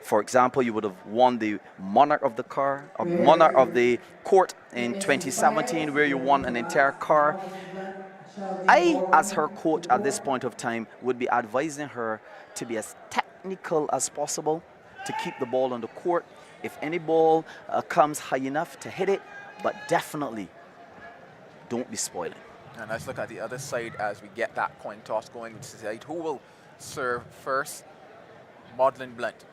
For example, you would have won the Monarch of the Court in 2017, where you won an entire car. I, as her coach at this point of time, would be advising her to be as technical as possible, to keep the ball on the court. If any ball comes high enough, to hit it, but definitely don't be spoiling. And let's look at the other side as we get that coin toss going to decide who will serve first. Maudlyn Blunt,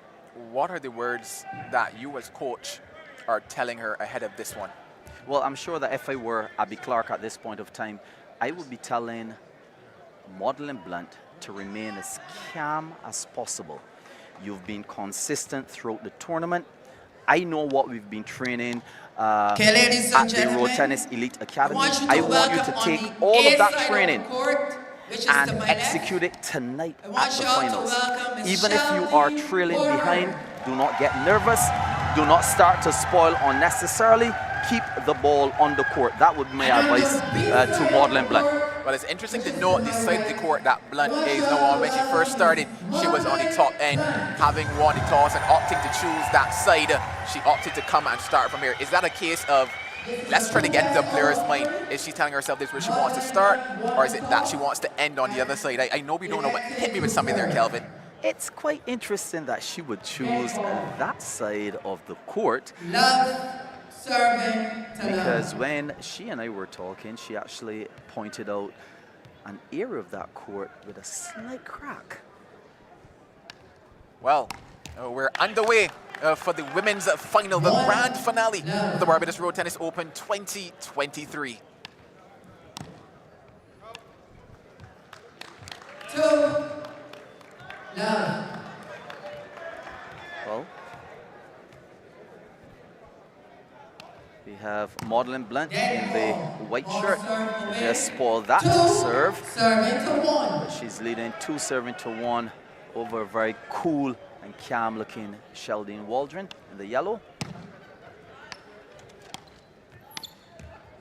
what are the words that you as coach are telling her ahead of this one? Well, I'm sure that if I were Abby Clark at this point of time, I would be telling Maudlyn Blunt to remain as calm as possible. You've been consistent throughout the tournament. I know what we've been training at the Road Tennis Elite Academy. I want you to take all of that training and execute it tonight at the finals. Even if you are trailing behind, do not get nervous. Do not start to spoil unnecessarily. Keep the ball on the court. That would be my advice to Maudlyn Blunt. Well, it's interesting to note the side of the court that Blunt is now on. When she first started, she was on the top end, having won the toss and opting to choose that side. She opted to come and start from here. Is that a case of, let's try to get into the player's mind? Is she telling herself this where she wants to start, or is it that she wants to end on the other side? I know we don't know, but hit me with something there, Kelvin. It's quite interesting that she would choose that side of the court. Because when she and I were talking, she actually pointed out an area of that court with a slight crack. Well, we're underway for the women's final, the grand finale of the Barbados Road Tennis Open 2023. 2, love. Well, we have Maudlyn Blunt in the white shirt. Just spoiled that serve. Serving to 1. She's leading 2-1 over a very cool and calm looking Sheldene Waldron in the yellow.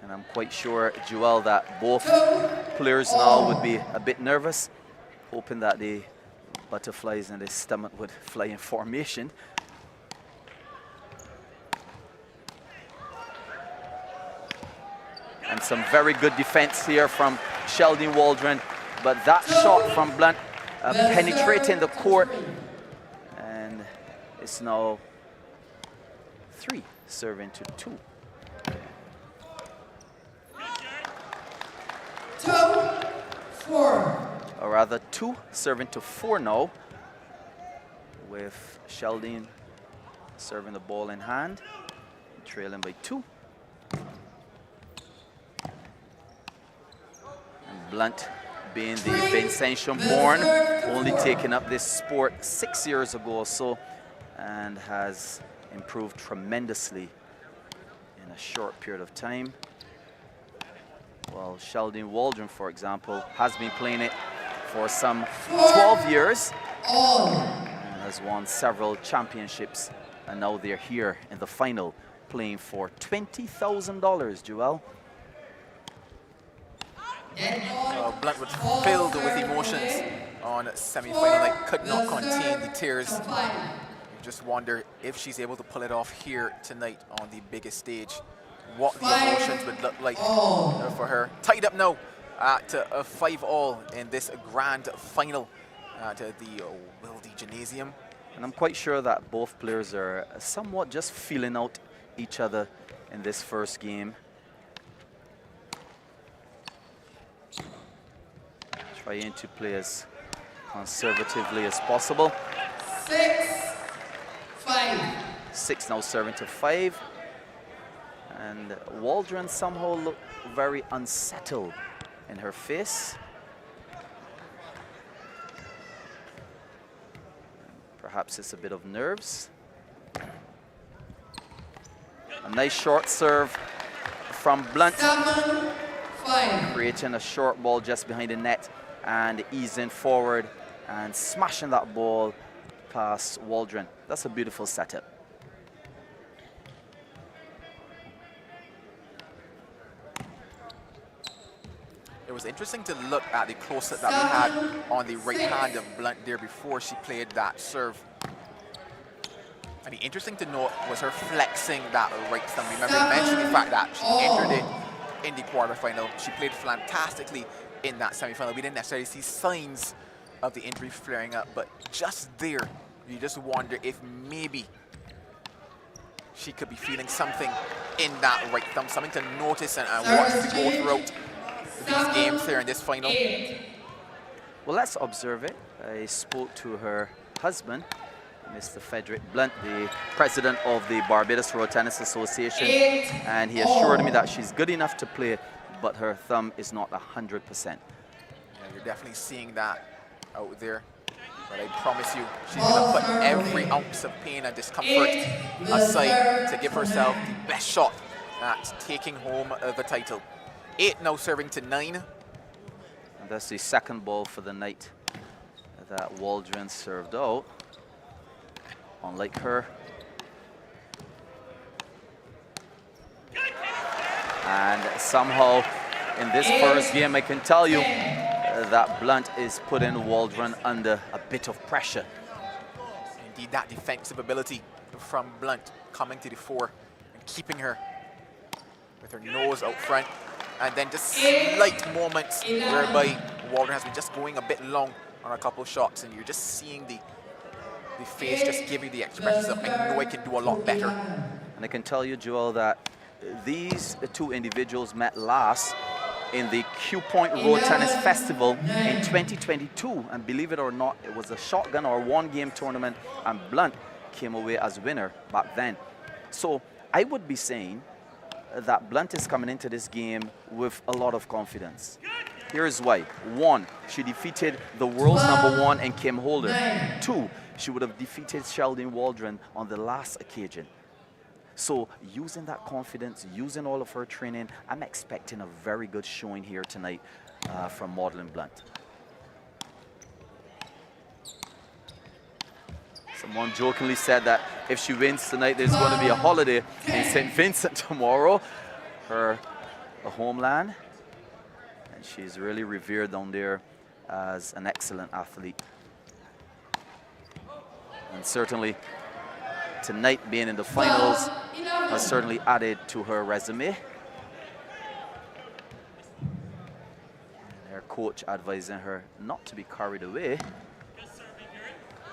And I'm quite sure, Joel, that both players now would be a bit nervous, hoping that the butterflies in the stomach would fly in formation. And some very good defense here from Sheldene Waldron, but that shot from Blunt penetrating the court, and it's now 3 serving to 2. 2, 4. Or rather 2 serving to 4 now, with Sheldene serving the ball in hand, trailing by 2. And Blunt, being the Vincentian born, only taking up this sport 6 years ago or so, and has improved tremendously in a short period of time. Well, Sheldene Waldron, for example, has been playing it for some 12 years and has won several championships, and now they're here in the final playing for $20,000, Joel. Blunt was filled with emotions on semi-final night, could not contain the tears. You just wonder if she's able to pull it off here tonight on the biggest stage, what the emotions would look like for her. Tied up now at 5-all in this grand final at the Wildy Gymnasium. And I'm quite sure that both players are somewhat just feeling out each other in this first game. Trying to play as conservatively as possible. 6, 5. 6 now serving to 5. And Waldron somehow looked very unsettled in her face. Perhaps it's a bit of nerves. A nice short serve from Blunt, 7, 5. creating a short ball just behind the net and easing forward and smashing that ball past Waldron. That's a beautiful setup. It was interesting to look at the close-up that we had on the right hand of Blunt there before she played that serve. And the interesting to note was her flexing that right thumb. Remember, I mentioned the fact that she entered it in the quarterfinal. She played fantastically in that semi-final. We didn't necessarily see signs of the injury flaring up, but just there, you just wonder if maybe she could be feeling something in that right thumb, something to notice and watch to go throughout these games here in this final. Well, let's observe it. I spoke to her husband, Mr. Frederick Blunt, the president of the Barbados Road Tennis Association, and he assured me that she's good enough to play, but her thumb is not 100%. Yeah, you're definitely seeing that out there. But I promise you, she's going to put every ounce of pain and discomfort aside to give herself the best shot at taking home the title. 8 now serving to 9. And that's the second ball for the night that Waldron served out. Unlike her. And somehow in this first game, I can tell you that Blunt is putting Waldron under a bit of pressure. Indeed, that defensive ability from Blunt coming to the fore and keeping her with her nose out front. And then just slight moments whereby Walrond has been just going a bit long on a couple of shots, and you're just seeing the face just give you the expressions of, I know I can do a lot better. And I can tell you, Joel, that these two individuals met last in the Q Point Road Tennis Festival in 2022. And believe it or not, it was a shotgun or one-game tournament, and Blunt came away as winner back then. So I would be saying that Blunt is coming into this game with a lot of confidence. Here's why. 1, she defeated the world's #1 and Kim Holder. 2, she would have defeated Sheldene Waldron on the last occasion. So using that confidence, using all of her training, I'm expecting a very good showing here tonight from Maudlyn Blunt. Someone jokingly said that if she wins tonight, there's going to be a holiday in St. Vincent tomorrow, her homeland. And she's really revered down there as an excellent athlete. And certainly tonight being in the finals has certainly added to her resume. And her coach advising her not to be carried away.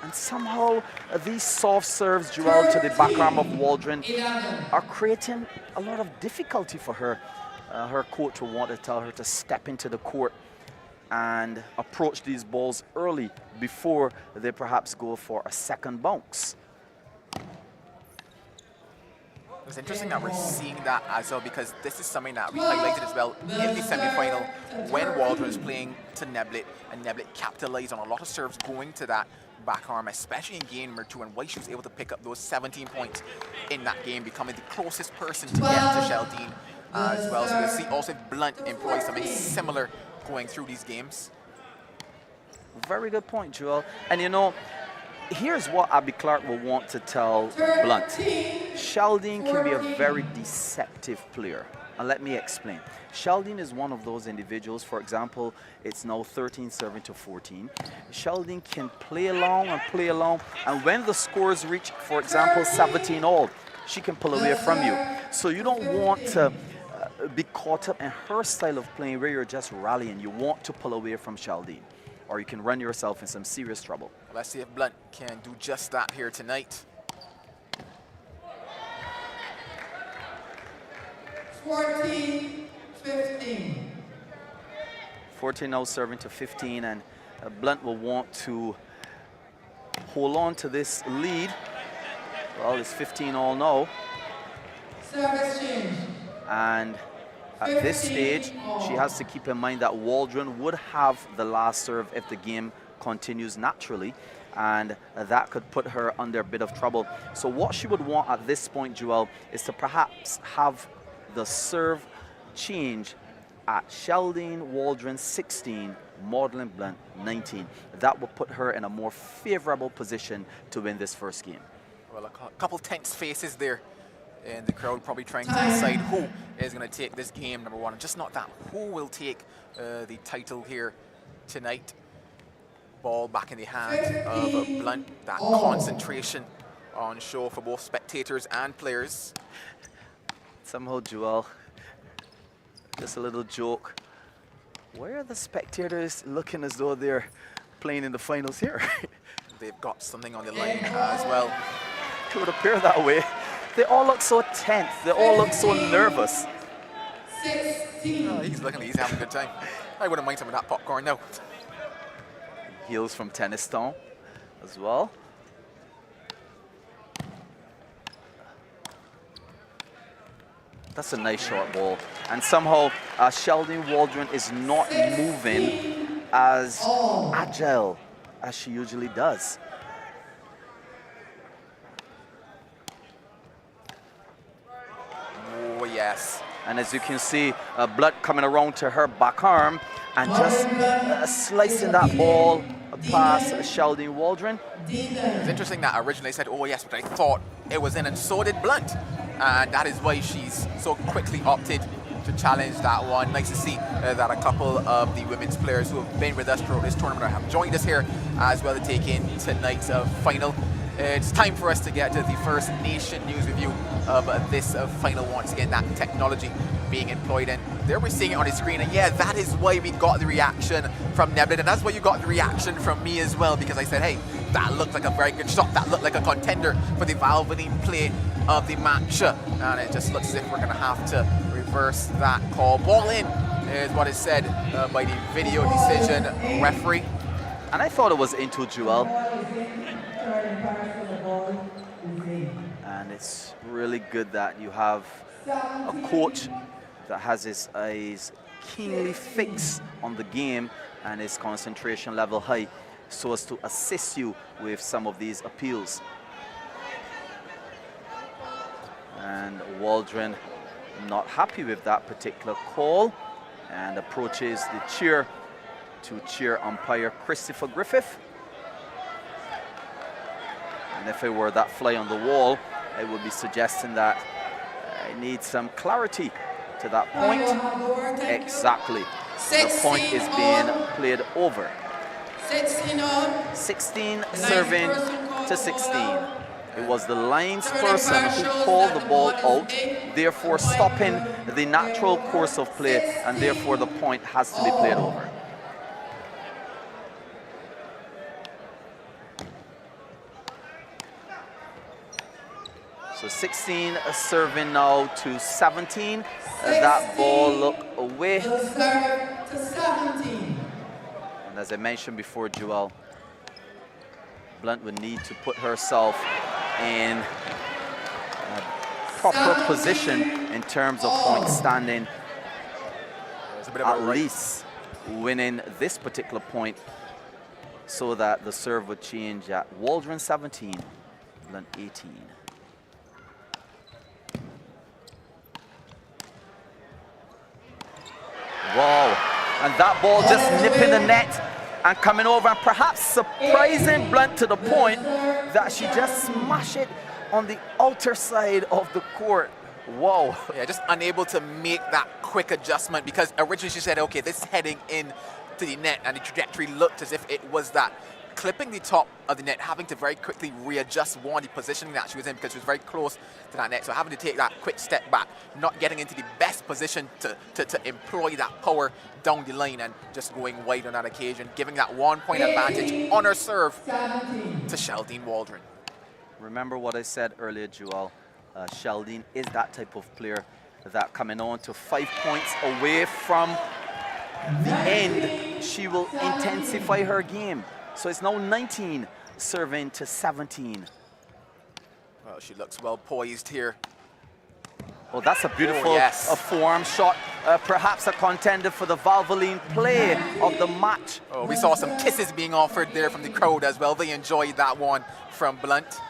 And somehow these soft serves, Joel, to the back arm of Waldron are creating a lot of difficulty for her. Her coach will want to tell her to step into the court and approach these balls early before they perhaps go for a second bounce. It's interesting that we're seeing that as well, because this is something that we highlighted as well in the semi-final when Waldron was playing to Neblett, and Neblett capitalized on a lot of serves going to that back arm, especially in game number 2, and why she was able to pick up those 17 points in that game, becoming the closest person to get to Sheldene as well. So we'll see also if Blunt employs something similar going through these games. Very good point, Joel. And you know, here's what Abby Clark will want to tell Blunt. Sheldene can be a very deceptive player. And let me explain. Sheldene is one of those individuals, for example, it's now 13 serving to 14. Sheldene can play along, and when the scores reach, for example, 17 all, she can pull away from you. So you don't want to be caught up in her style of playing where you're just rallying. You want to pull away from Sheldene, or you can run yourself in some serious trouble. Let's see if Blunt can do just that here tonight. 14-15. 14 now serving to 15, and Blunt will want to hold on to this lead. Well, it's 15 all now. Service change. And at this stage, she has to keep in mind that Waldron would have the last serve if the game continues naturally, and that could put her under a bit of trouble. So what she would want at this point, Joel, is to perhaps have the serve change at Sheldene Waldron 16, Maudlyn Blunt 19. That will put her in a more favorable position to win this first game. Well, a couple tense faces there in the crowd, probably trying to decide who is going to take this game number 1. And just not that, who will take the title here tonight. Ball back in the hand of Blunt. That concentration on show for both spectators and players. Somehow, Joel, just a little joke. Why are the spectators looking as though they're playing in the finals here? They've got something on the line as well. It would appear that way. They all look so tense. They all look so nervous. 16. Oh, he's looking like he's having a good time. I wouldn't mind some of that popcorn now. Heels from Tennis Town as well. That's a nice short ball. And somehow Sheldene Waldron is not moving as agile as she usually does. Oh, yes. And as you can see, Blood coming around to her back arm and just slicing that ball past Sheldene Waldron. It's interesting that originally I said, oh yes, but I thought it was in, and so did Blunt. And that is why she's so quickly opted to challenge that one. Nice to see that a couple of the women's players who have been with us throughout this tournament have joined us here as well to take in tonight's final. It's time for us to get to the first Nation News review of this final. Once again, that technology being employed, and there we're seeing it on the screen, and yeah, that is why we got the reaction from Neblett, and that's why you got the reaction from me as well, because I said, hey, that looked like a very good shot, that looked like a contender for the Valvoline play of the match, and it just looks as if we're going to have to reverse that call. Ball in is what is said by the video decision referee. And I thought it was into Joel. And it's really good that you have a coach that has his eyes keenly fixed on the game and his concentration level high so as to assist you with some of these appeals. And Waldron not happy with that particular call and approaches the chair to chair umpire Christopher Griffith. And if it were that fly on the wall, it would be suggesting that I need some clarity to that point. Exactly. The point is being played over. 16 serving to 16. It was the line's person who called the ball out, therefore stopping the natural course of play, and therefore the point has to be played over. So 16 serving now to 17. That ball look away. And as I mentioned before, Joel, Blunt would need to put herself in a proper position in terms of point standing, at least winning this particular point so that the serve would change at Waldron 17, Blunt 18. Wow, and that ball just nipping the net and coming over and perhaps surprising Blunt to the point that she just smashed it on the outer side of the court. Wow. Yeah, just unable to make that quick adjustment because originally she said, okay, this is heading in to the net, and the trajectory looked as if it was that. Clipping the top of the net, having to very quickly readjust the positioning that she was in because she was very close to that net. So having to take that quick step back, not getting into the best position to employ that power down the line and just going wide on that occasion, giving that 1 point advantage on her serve to Sheldene Waldron. Remember what I said earlier, Joel. Sheldene is that type of player that coming on to 5 points away from the end, she will intensify her game. So it's now 19 serving to 17. Well, she looks well poised here. Well, that's a beautiful form shot. Perhaps a contender for the Valvoline play of the match. Oh, we saw some kisses being offered there from the crowd as well. They enjoyed that one from Blunt.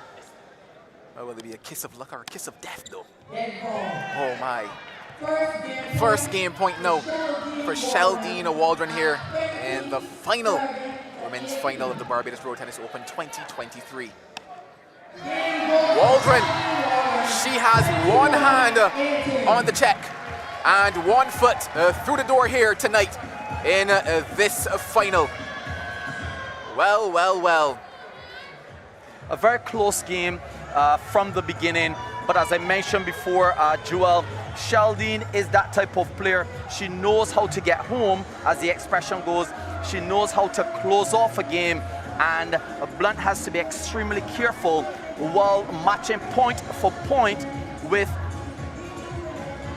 Oh, will it be a kiss of luck or a kiss of death, though? Oh, my. First game point now for Sheldene Waldron here in the final, women's final of the Barbados Road Tennis Open 2023. Waldron, she has one hand on the check and 1 foot through the door here tonight in this final. Well, well, well. A very close game from the beginning, but as I mentioned before, Joel, Sheldene is that type of player. She knows how to get home, as the expression goes. She knows how to close off a game, and Blunt has to be extremely careful while matching point for point with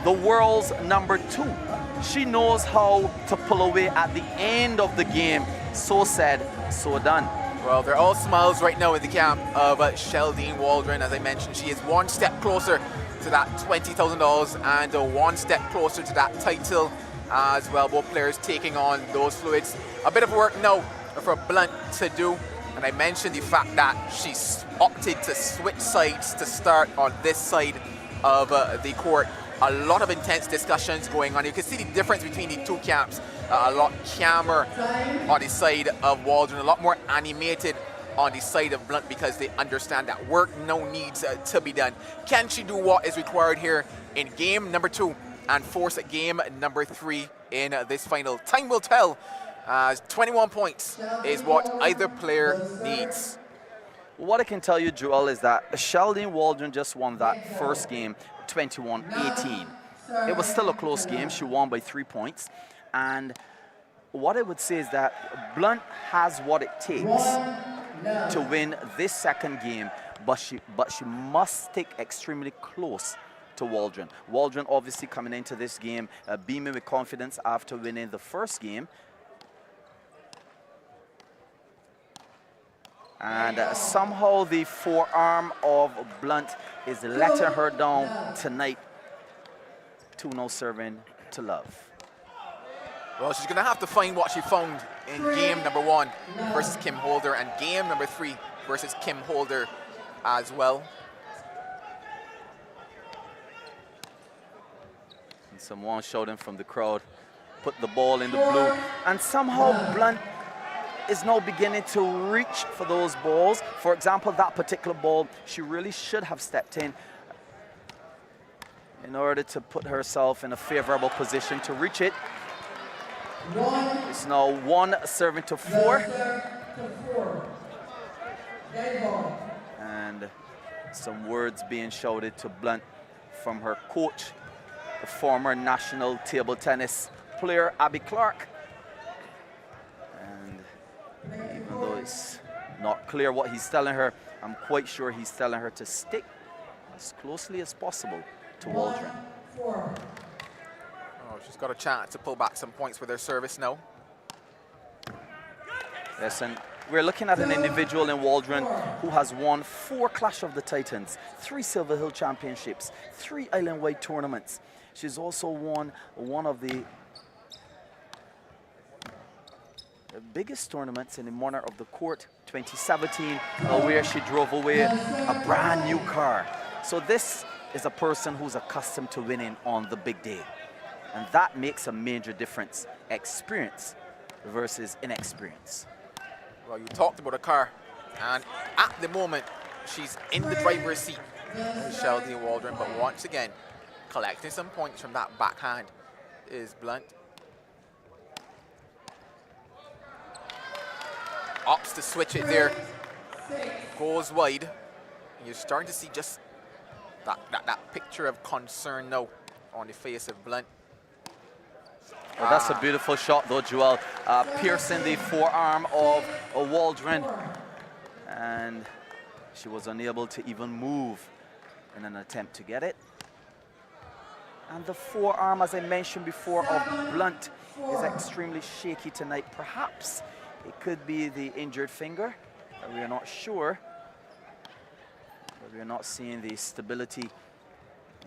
the world's #2. She knows how to pull away at the end of the game. So said, so done. Well, they're all smiles right now in the camp of Sheldene Waldron. As I mentioned, she is 1 step closer to that $20,000 and 1 step closer to that title as well. Both players taking on those fluids. A bit of work now for Blunt to do. And I mentioned the fact that she opted to switch sides to start on this side of the court. A lot of intense discussions going on. You can see the difference between the two camps. A lot calmer on the side of Waldron, a lot more animated on the side of Blunt because they understand that work now needs to be done. Can she do what is required here in game #2 and force game #3 in this final? Time will tell, as 21 points is what either player needs. What I can tell you, Joel, is that Sheldene Waldron just won that first game 21-18. It was still a close game. She won by 3 points. And what I would say is that Blunt has what it takes to win this second game, but she must stick extremely close to Waldron. Waldron obviously coming into this game beaming with confidence after winning the first game. And somehow the forearm of Blunt is letting her down tonight. 2-0 serving to Love. Well, she's going to have to find what she found in game number 1 versus Kim Holder and game number 3 versus Kim Holder as well. And someone shouting from the crowd, put the ball in the blue. And somehow Blunt is now beginning to reach for those balls. For example, that particular ball, she really should have stepped in order to put herself in a favorable position to reach it. It's now 1 serving to 4. And some words being shouted to Blunt from her coach, the former national table tennis player, Abby Clark. And even though it's not clear what he's telling her, I'm quite sure he's telling her to stick as closely as possible to Waldron. Oh, she's got a chance to pull back some points with her service now. Yes, and we're looking at an individual in Waldron who has won 4 Clash of the Titans, 3 Silver Hill Championships, 3 island-wide tournaments. She's also won one of the biggest tournaments in the Monarch of the Court, 2017, where she drove away a brand new car. So this is a person who's accustomed to winning on the big day. And that makes a major difference, experience versus inexperience. Well, you talked about a car, and at the moment, she's in the driver's seat, Sheldene Waldron, but once again, collecting some points from that backhand is Blunt. Opts to switch it there, goes wide, and you're starting to see just that picture of concern now on the face of Blunt. Well, that's a beautiful shot though, Joel. Piercing the forearm of Waldron. And she was unable to even move in an attempt to get it. And the forearm, as I mentioned before, of Blunt is extremely shaky tonight. Perhaps it could be the injured finger. We are not sure. But we are not seeing the stability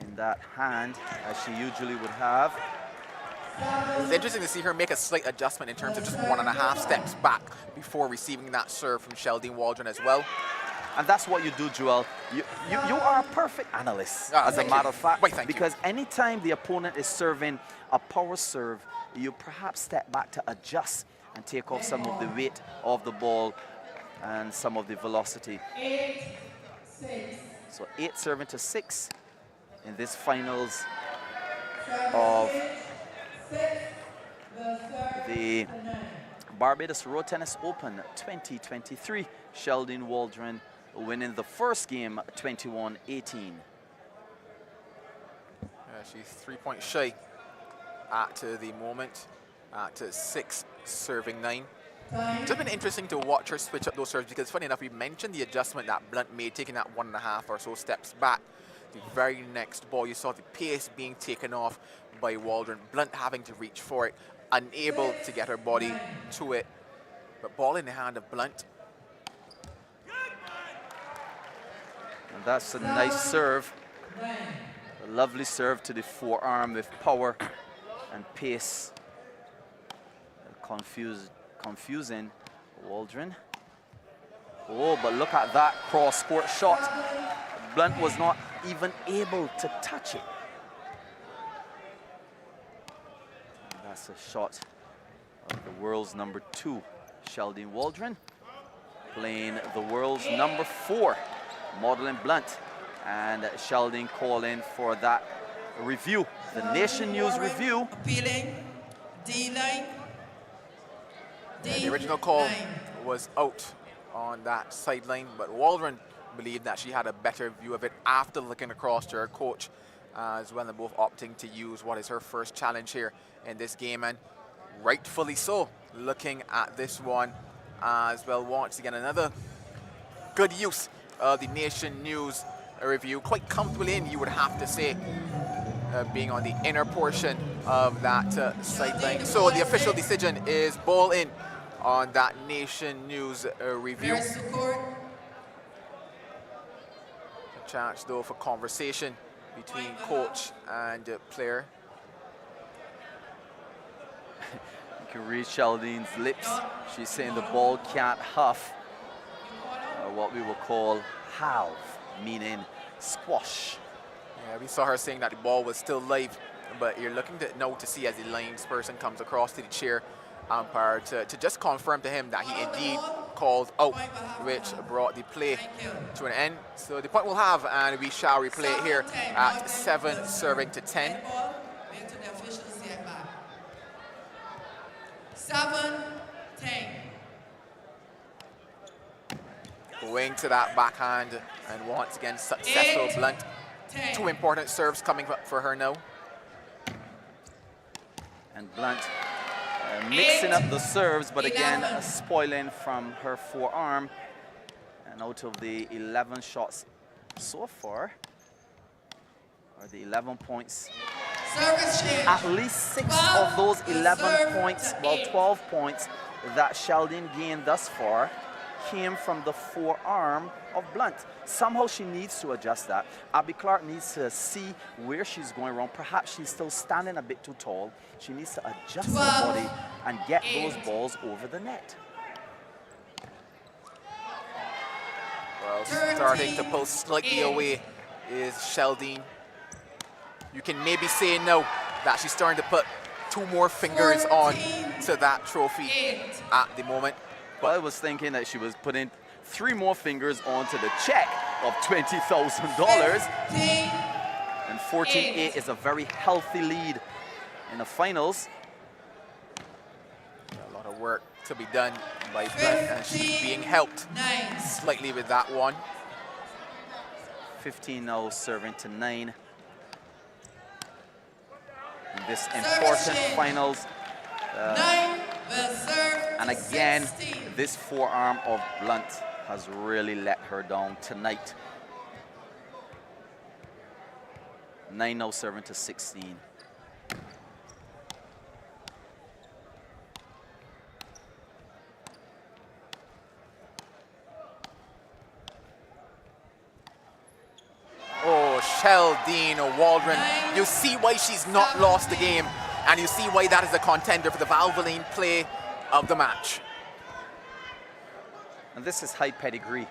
in that hand as she usually would have. It's interesting to see her make a slight adjustment in terms of just 1.5 steps back before receiving that serve from Sheldene Waldron as well. And that's what you do, Joel. You are a perfect analyst, as a matter of fact, because anytime the opponent is serving a power serve, you perhaps step back to adjust and take off some of the weight of the ball and some of the velocity. 8-6. So 8 serving to 6 in this finals of the Barbados Road Tennis Open 2023. Sheldene Waldron winning the first game 21-18. She's 3 points shy at the moment, at 6 serving 9. It's been interesting to watch her switch up those serves because, funny enough, we mentioned the adjustment that Blunt made, taking that 1.5 or so steps back. The very next ball, you saw the pace being taken off by Waldron, Blunt having to reach for it, unable to get her body to it. But ball in the hand of Blunt. And that's a nice serve. A lovely serve to the forearm with power and pace. Confusing Waldron. Oh, but look at that cross-court shot. Blunt was not even able to touch it. And that's a shot of the world's number 2, Sheldene Waldron, playing the world's number 4, Maudlyn Blunt. And Sheldene calling for that review, the Nation News review. Appealing D9. The original call was out on that sideline, but Waldron believed that she had a better view of it after looking across to her coach as well, and both opting to use what is her first challenge here in this game, and rightfully so, looking at this one as well. Once again, another good use of the Nation News review, quite comfortably in, you would have to say, being on the inner portion of that sideline. So the official decision is ball in on that Nation News review. A chance though for conversation between coach and player. can read Sheldene's lips. She's saying the ball can't huff, or what we will call halve, meaning squash. Yeah, we saw her saying that the ball was still live, but you're looking to now to see as the lines person comes across to the chair umpire to just confirm to him that he indeed called out, which brought the play to an end. So the point we'll have, and we shall replay it here at 7 serving to 10. 7-10. Going to that backhand, and once again successful blunt. 2 important serves coming up for her now. And Blunt mixing up the serves, but again spoiling from her forearm. And out of the 11 shots so far, or the 11 points, Service change. at least 6 of those 11 points, well 12 points that Sheldene gained thus far came from the forearm of Blunt. Somehow she needs to adjust that. Abby Clark needs to see where she's going wrong. Perhaps she's still standing a bit too tall. She needs to adjust her body and get those balls over the net. Well, starting to pull slightly away is Sheldene. You can maybe say now that she's starting to put 2 more fingers on to that trophy at the moment. Well, I was thinking that she was putting 3 more fingers onto the check of $20,000. And 14-8 is a very healthy lead in the finals. A lot of work to be done by Blunt, and she's being helped slightly with that one. 15 now serving to 9. In this important finals. And again, this forearm of Blunt has really let her down tonight. 9 now serving to 16. Oh, Sheldene Walrond. You see why she's not lost the game, and you see why that is a contender for the Valvoline play of the match. And this is high pedigree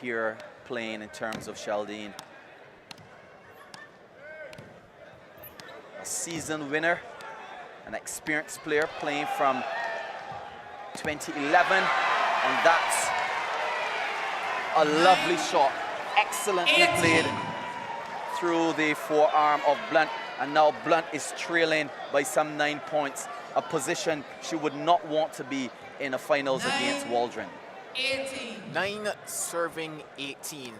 here playing in terms of Sheldene. A seasoned winner, an experienced player playing from 2011, and that's a lovely shot. Excellently played through the forearm of Blunt, and now Blunt is trailing by some 9 points, a position she would not want to be in the finals against Walrond. 9 serving 18.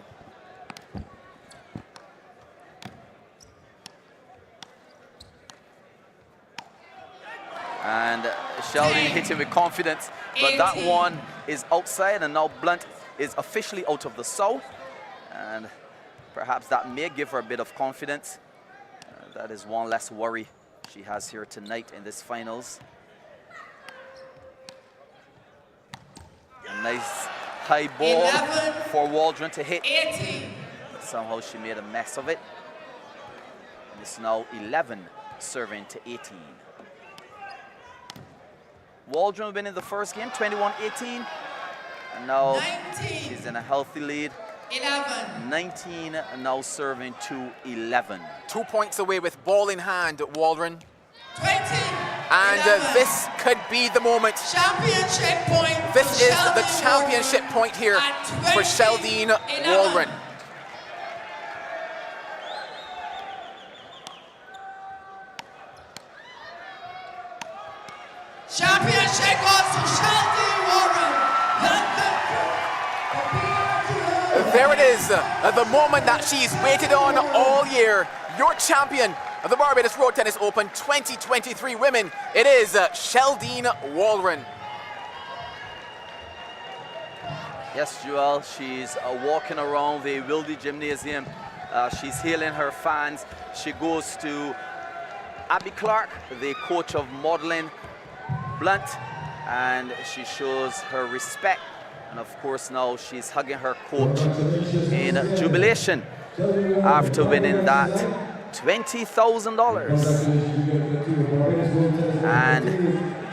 And Sheldene hitting with confidence, but that one is outside, and now Blunt is officially out of the sow. And perhaps that may give her a bit of confidence. That is one less worry she has here tonight in this finals. A nice high ball for Walrond to hit. But somehow she made a mess of it. And it's now 11 serving to 18. Walrond winning the first game, 21-18. And now she's in a healthy lead. 19 now serving to 11. 2 points away with ball in hand, Walrond. 20. And this could be the moment. Championship point. This is the championship point here for Sheldene Walrond. Championship goes to Sheldene Walrond. There it is, the moment that she's waited on all year. Your champion of the Barbados Road Tennis Open 2023 women. It is Sheldene Walrond. Yes, Joel, she's walking around the Wildy Gymnasium. She's hailing her fans. She goes to Abby Clark, the coach of Maudlyn, Blunt, and she shows her respect. And of course now she's hugging her coach in jubilation after winning that $20,000. And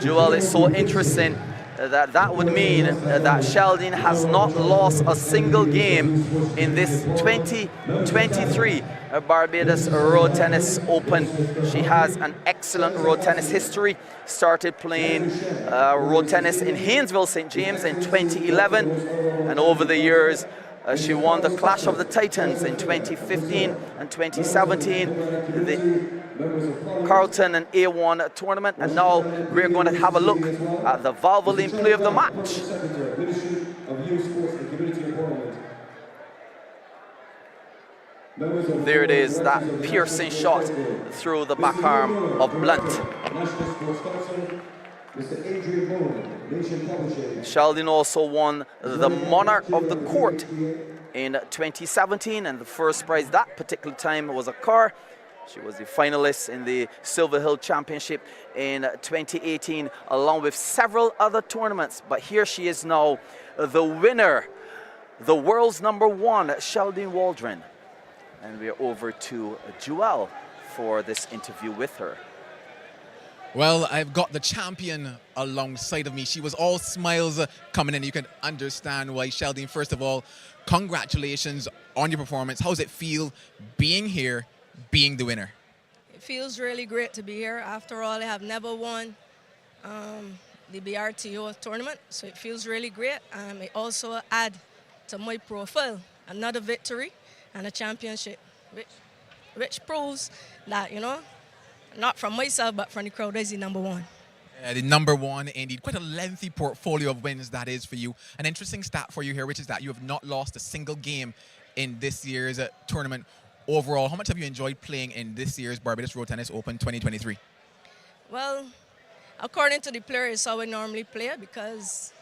Joel, it's so interesting that would mean that Sheldene has not lost a single game in this 2023 Barbados Road Tennis Open. She has an excellent road tennis history. Started playing road tennis in Haynesville, St. James in 2011, and over the years she won the Clash of the Titans in 2015 and 2017, the Carlton and A1 tournament, and now we're going to have a look at the Valvoline play of the match. There it is, that piercing shot through the back arm of Blunt. Sheldene also won the Monarch of the Court in 2017, and the first prize that particular time was a car. She was the finalist in the Silver Hill Championship in 2018, along with several other tournaments. But here she is now, the winner, the world's #1, Sheldene Waldron. And we're over to Joelle for this interview with her. Well, I've got the champion alongside of me. She was all smiles coming in. You can understand why. Sheldene, first of all, congratulations on your performance. How does it feel being here, being the winner? It feels really great to be here. After all, I have never won the BRTO tournament, so it feels really great. It also add to my profile another victory and a championship, which proves that, you know, not from myself, but from the crowd, is the #1. The #1, indeed. Quite a lengthy portfolio of wins that is for you. An interesting stat for you here, which is that you have not lost a single game in this year's tournament overall. How much have you enjoyed playing in this year's Barbados Road Tennis Open 2023? Well, according to the player, it's how I normally play, because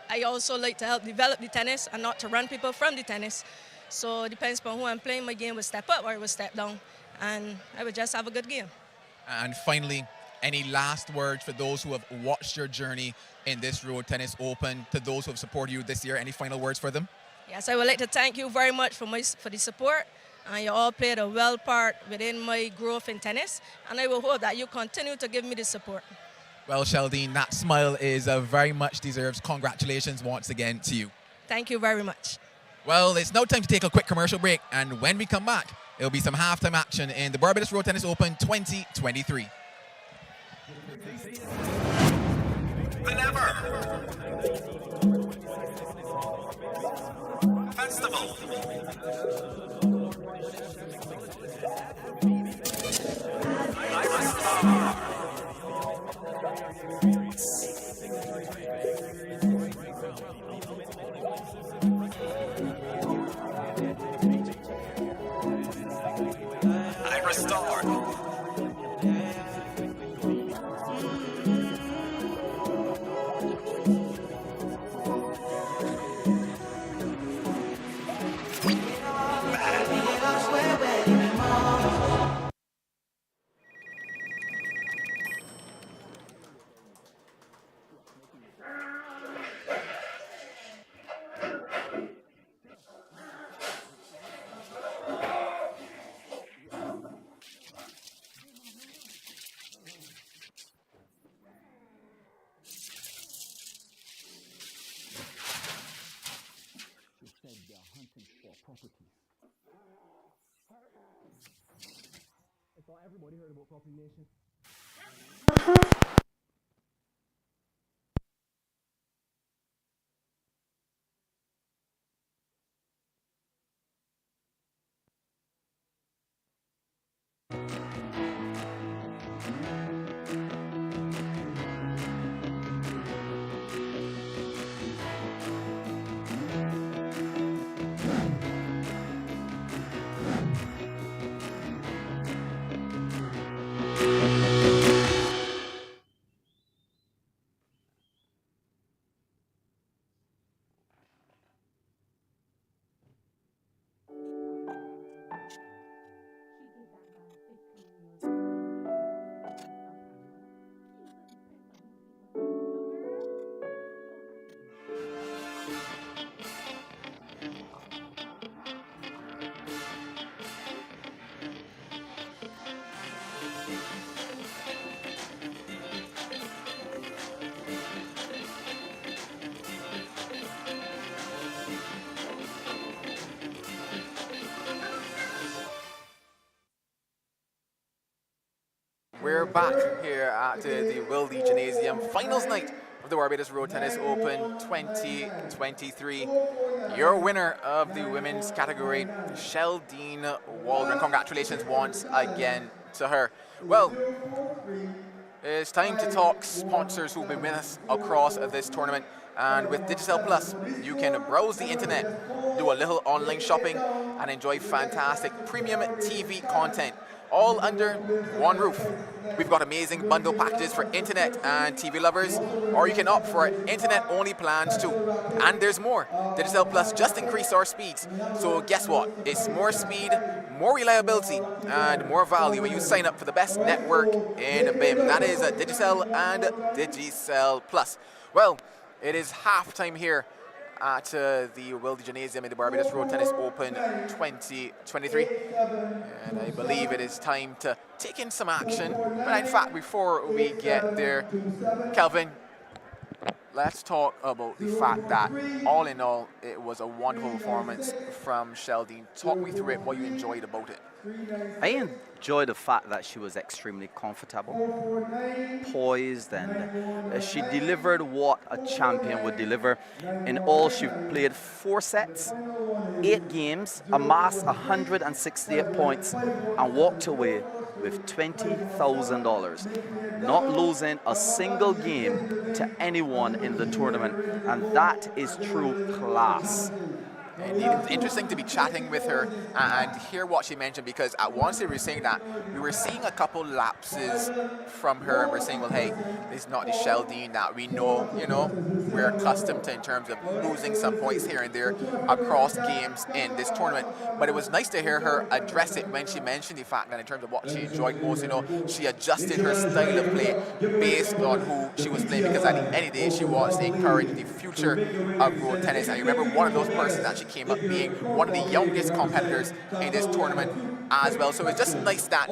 I also like to help develop the tennis and not to run people from the tennis. So it depends upon who I'm playing. My game will step up or it will step down, and I would just have a good game. And finally, any last words for those who have watched your journey in this Road Tennis Open, to those who have supported you this year? Any final words for them? Yes, I would like to thank you very much for the support. And you all played a well part within my growth in tennis, and I will hope that you continue to give me the support. Well, Sheldene, that smile is very much deserves. Congratulations once again to you. Thank you very much. Well, it's now time to take a quick commercial break, and when we come back, it'll be some halftime action in the Barbados Road Tennis Open 2023. Than ever. Festival. Everybody heard about Property Nation? We're back here at the Wildy Gymnasium finals night of the Barbados Road Tennis Open 2023. Your winner of the women's category, Sheldene Walrond. Congratulations once again to her. Well, it's time to talk sponsors who've been with us across this tournament. And with Digicel Plus, you can browse the internet, do a little online shopping, and enjoy fantastic premium TV content, all under one roof. We've got amazing bundle packages for internet and TV lovers, or you can opt for internet-only plans too. And there's more. Digicel Plus just increased our speeds. So guess what? It's more speed, more reliability, and more value when you sign up for the best network in BIM. That is Digicel and Digicel Plus. Well, it is halftime here at the Wildy Gymnasium in the Barbados Road Tennis Open 2023. And I believe it is time to take in some action. But in fact, before we get there, Kelvin, let's talk about the fact that all in all, it was a wonderful performance from Sheldene. Talk me through it, what you enjoyed about it. I enjoy the fact that she was extremely comfortable, poised, and she delivered what a champion would deliver. In all, she played 4 sets, 8 games, amassed 168 points, and walked away with $20,000, not losing a single game to anyone in the tournament, and that is true class. Indeed, it was interesting to be chatting with her and hear what she mentioned, because at once they were saying that we were seeing a couple lapses from her, and we're saying, well, hey, this is not the Sheldene that we know, we're accustomed to in terms of losing some points here and there across games in this tournament. But it was nice to hear her address it when she mentioned the fact that in terms of what she enjoyed most, she adjusted her style of play based on who she was playing, because at the end of the day, she wants to encourage the future of road tennis. And you remember one of those persons that she came up being one of the youngest competitors in this tournament as well. So it's just nice that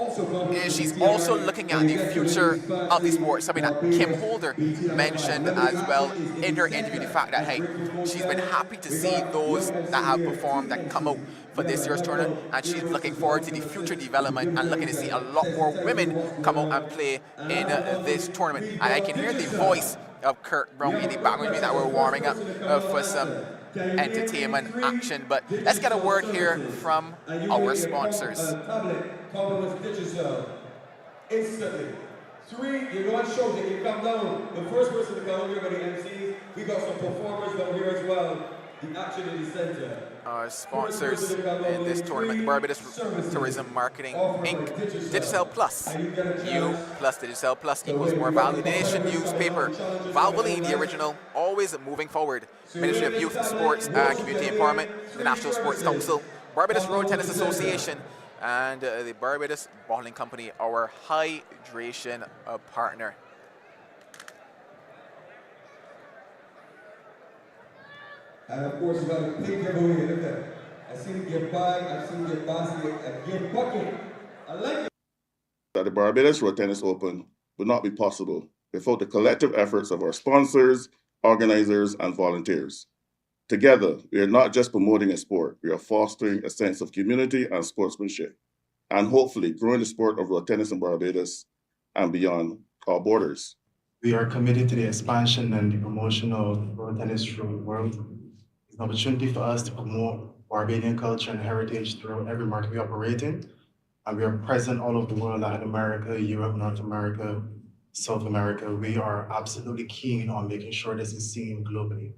she's also looking at the future of the sport, something that Kim Holder mentioned as well in her interview, the fact that, hey, she's been happy to see those that have performed that come out for this year's tournament, and she's looking forward to the future development and looking to see a lot more women come out and play in this tournament. And I can hear the voice of Kurt Brown in the background that we're warming up for some entertainment action. But let's get a word here from our sponsors. Compliments Digicel. Instantly. 3, you go on show that you come down. The first person to come here by the MCs. We got some performers down here as well. The action in the center. Our sponsors in this tournament, Barbados Tourism Marketing Inc., Digicel Plus. You plus Digicel Plus equals more value. The Nation newspaper, Valvoline, the original, always moving forward. Ministry of Youth, Sports and Community Empowerment, the National Sports Council, Barbados Road Tennis Association, and the Barbados Bottling Company, our hydration partner. And of course, we got a big giveaway. Look at that. I see the gift bag, I see the gift basket, a gift bucket. I like it. That the Barbados Road Tennis Open would not be possible without the collective efforts of our sponsors, organizers, and volunteers. Together, we are not just promoting a sport, we are fostering a sense of community and sportsmanship, and hopefully growing the sport of road tennis in Barbados and beyond our borders. We are committed to the expansion and the promotion of road tennis throughout the world. It's an opportunity for us to promote Barbadian culture and heritage throughout every market we operate in. And we are present all over the world, Latin America, Europe, North America, South America. We are absolutely keen on making sure this is seen globally.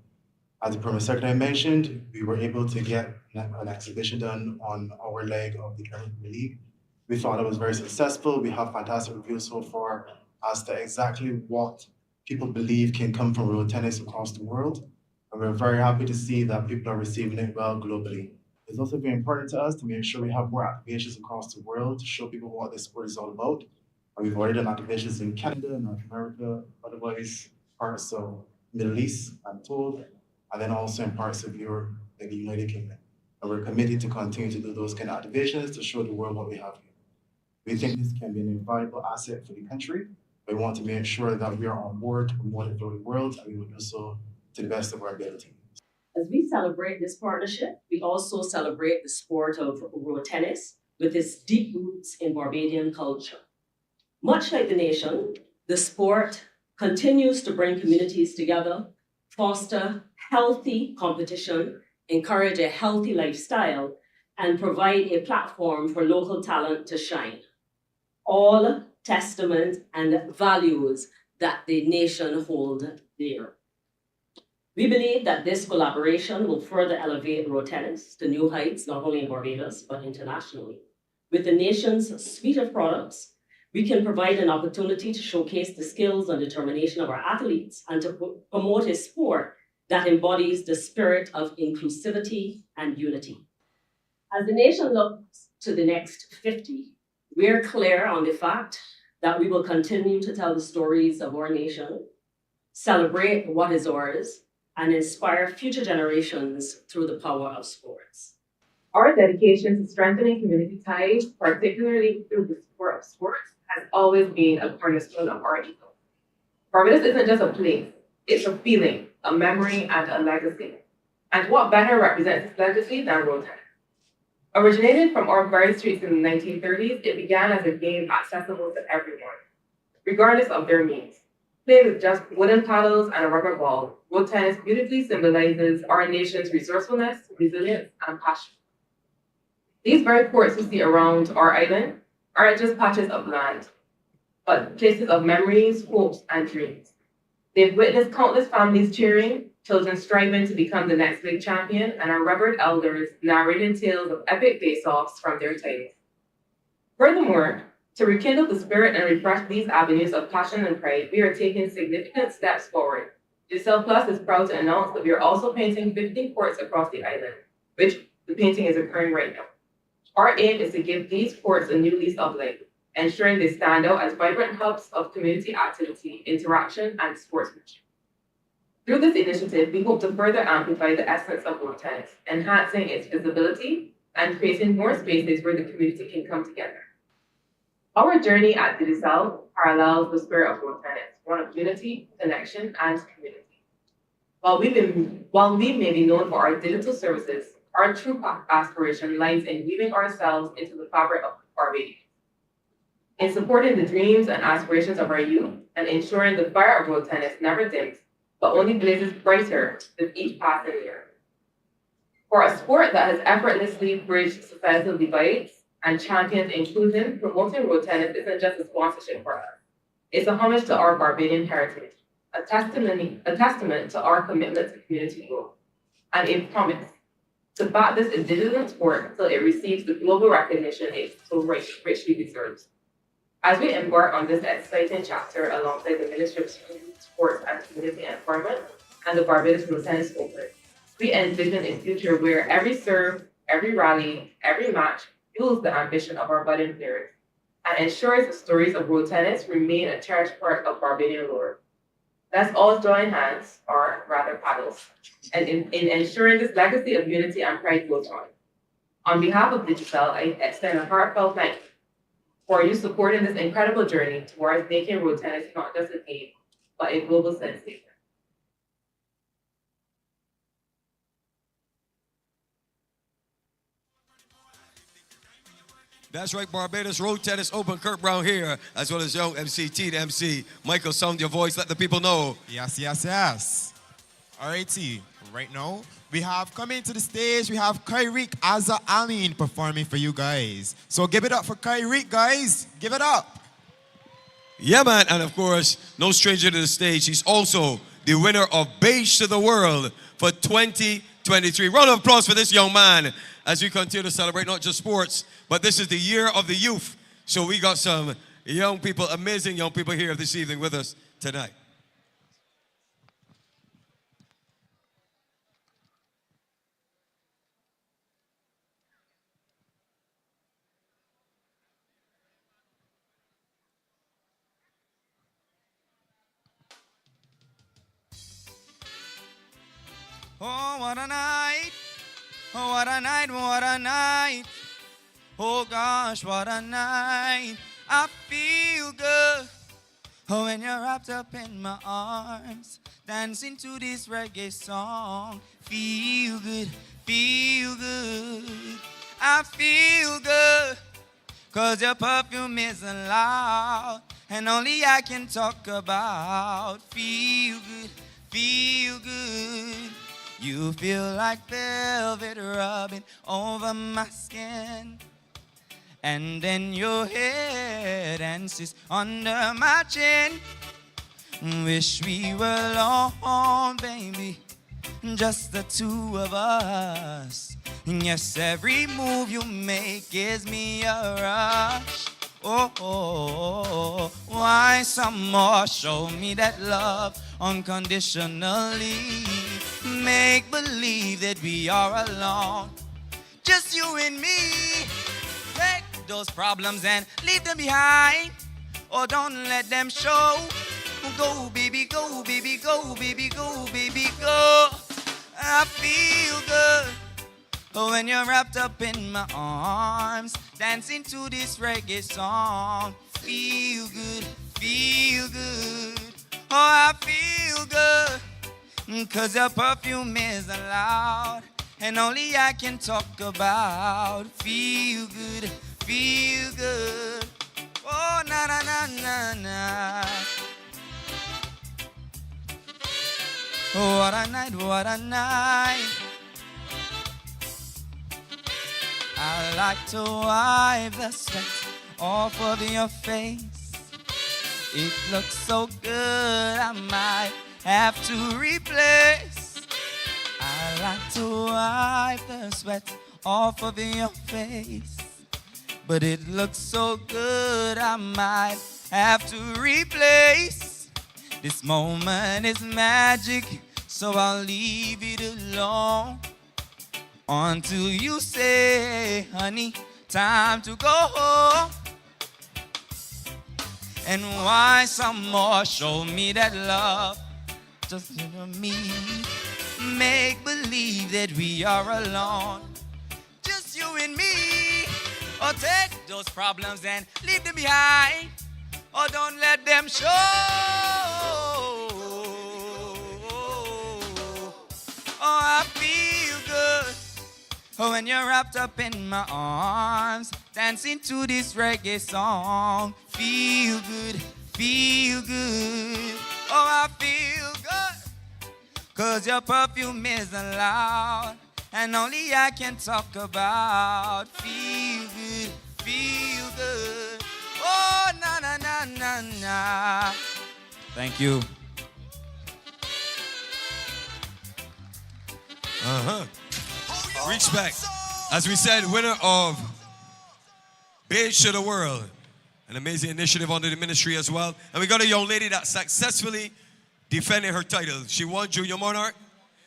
As the Permanent Secretary mentioned, we were able to get an exhibition done on our leg of the Premier League. We thought it was very successful. We have fantastic reviews so far as to exactly what people believe can come from road tennis across the world. And we're very happy to see that people are receiving it well globally. It's also very important to us to make sure we have more activations across the world to show people what this sport is all about. And we've already done activations in Canada, North America, otherwise parts of Middle East, I'm told, and then also in parts of Europe, like the United Kingdom. And we're committed to continue to do those kind of activations to show the world what we have here. We think this can be an invaluable asset for the country. We want to make sure that we are on board to promote it throughout the world, and we will do so to the best of our ability. As we celebrate this partnership, we also celebrate the sport of road tennis with its deep roots in Barbadian culture. Much like the nation, the sport continues to bring communities together, foster healthy competition, encourage a healthy lifestyle, and provide a platform for local talent to shine. All testament and values that the nation hold dear. We believe that this collaboration will further elevate road tennis to new heights, not only in Barbados, but internationally. With the nation's suite of products, we can provide an opportunity to showcase the skills and determination of our athletes and to promote a sport that embodies the spirit of inclusivity and unity. As the nation looks to the next 50, we're clear on the fact that we will continue to tell the stories of our nation, celebrate what is ours, and inspire future generations through the power of sports. Our dedication to strengthening community ties, particularly through the sport of sports, has always been a cornerstone of our ethos. Barbados isn't just a place, it's a feeling, a memory, and a legacy. And what better represents this legacy than road tennis? Originated from our very streets in the 1930s, it began as a game accessible to everyone, regardless of their means. Played with just wooden paddles and a rubber ball, road tennis beautifully symbolizes our nation's resourcefulness, resilience, and passion. These very courts we see around our island aren't just patches of land, but places of memories, hopes, and dreams. They've witnessed countless families cheering, children striving to become the next big champion, and our revered elders narrating tales of epic face-offs from their times. Furthermore, to rekindle the spirit and refresh these avenues of passion and pride, we are taking significant steps forward. Giselle Plus is proud to announce that we are also painting 15 courts across the island, which the painting is occurring right now. Our aim is to give these courts a new lease of life, ensuring they stand out as vibrant hubs of community activity, interaction, and sportsmanship. Through this initiative, we hope to further amplify the essence of road tennis, enhancing its visibility and creating more spaces where the community can come together. Our journey at Digicel parallels the spirit of road tennis, one of unity, connection, and community. While we may be known for our digital services, our true aspiration lies in weaving ourselves into the fabric of Barbados, in supporting the dreams and aspirations of our youth, and ensuring the fire of road tennis never dims, but only blazes brighter with each passing year. For a sport that has effortlessly bridged societal divides and championed inclusion, promoting road tennis isn't just a sponsorship for us. It's a homage to our Barbadian heritage, a testament to our commitment to community growth, and a promise to back this indigenous sport until it receives the global recognition it so richly deserves. As we embark on this exciting chapter alongside the Ministry of Sports and Community Empowerment and the Barbados Road Tennis Open, we envision a future where every serve, every rally, every match fuels the ambition of our budding players and ensures the stories of road tennis remain a cherished part of Barbadian lore. Let's all join hands, or rather paddles, and in ensuring this legacy of unity and pride goes on. On behalf of Digicel, I extend a heartfelt thank you for you supporting this incredible journey towards making road tennis not just a game, but a global sensation. That's right, Barbados Road Tennis Open. Kurt Brown here, as well as young MC, T to MC. Michael, sound your voice, let the people know. Yes, yes, yes. All righty, right now, we have coming to the stage, we have Kyrique Azza Amin performing for you guys. So give it up for Kyrique, guys. Give it up. Yeah, man, and of course, no stranger to the stage. He's also the winner of Beige to the World for 2023. Round of applause for this young man as we continue to celebrate not just sports, but this is the year of the youth. So we got some young people, amazing young people here this evening with us tonight. Oh, what a night. Oh, what a night, what a night. Oh, gosh, what a night. I feel good. Oh, when you're wrapped up in my arms, dancing to this reggae song. Feel good, feel good. I feel good, 'cause your perfume isn't loud. and only I can talk about. Feel good, feel good. You feel like velvet rubbing over my skin. And then your head dances under my chin. Wish we were alone, baby, just the two of us. Yes, every move you make gives me a rush. Oh, why some more? Show me that love unconditionally. Make believe that we are alone, just you and me. Take those problems and leave them behind, or don't let them show. Go, baby, go, baby, go, baby, go, baby, go. I feel good when you're wrapped up in my arms, dancing to this reggae song. Feel good, feel good. Oh, I feel good, 'cause your perfume is loud, and only I can talk about. Feel good, feel good. Oh, na na na na na. Oh, what a night, what a night. I like to wipe the sweat off of your face. It looks so good, I might have to replace. I like to wipe the sweat off of your face, but it looks so good, I might have to replace. This moment is magic, so I'll leave it alone until you say, honey, time to go home. And why some more? Show me that love, just you and me. Make believe that we are alone, just you and me. Or take those problems and leave them behind, or don't let them show. Oh, I feel good when you're wrapped up in my arms, dancing to this reggae song. Feel good, feel good. Oh, I feel good, 'cause your perfume is loud, and only I can talk about. Feel good, feel good. Oh, na na na na na. Thank you. Reach back. As we said, winner of Beige to the World. An amazing initiative under the ministry as well. And we got a young lady that successfully defended her title. She won Junior Monarch.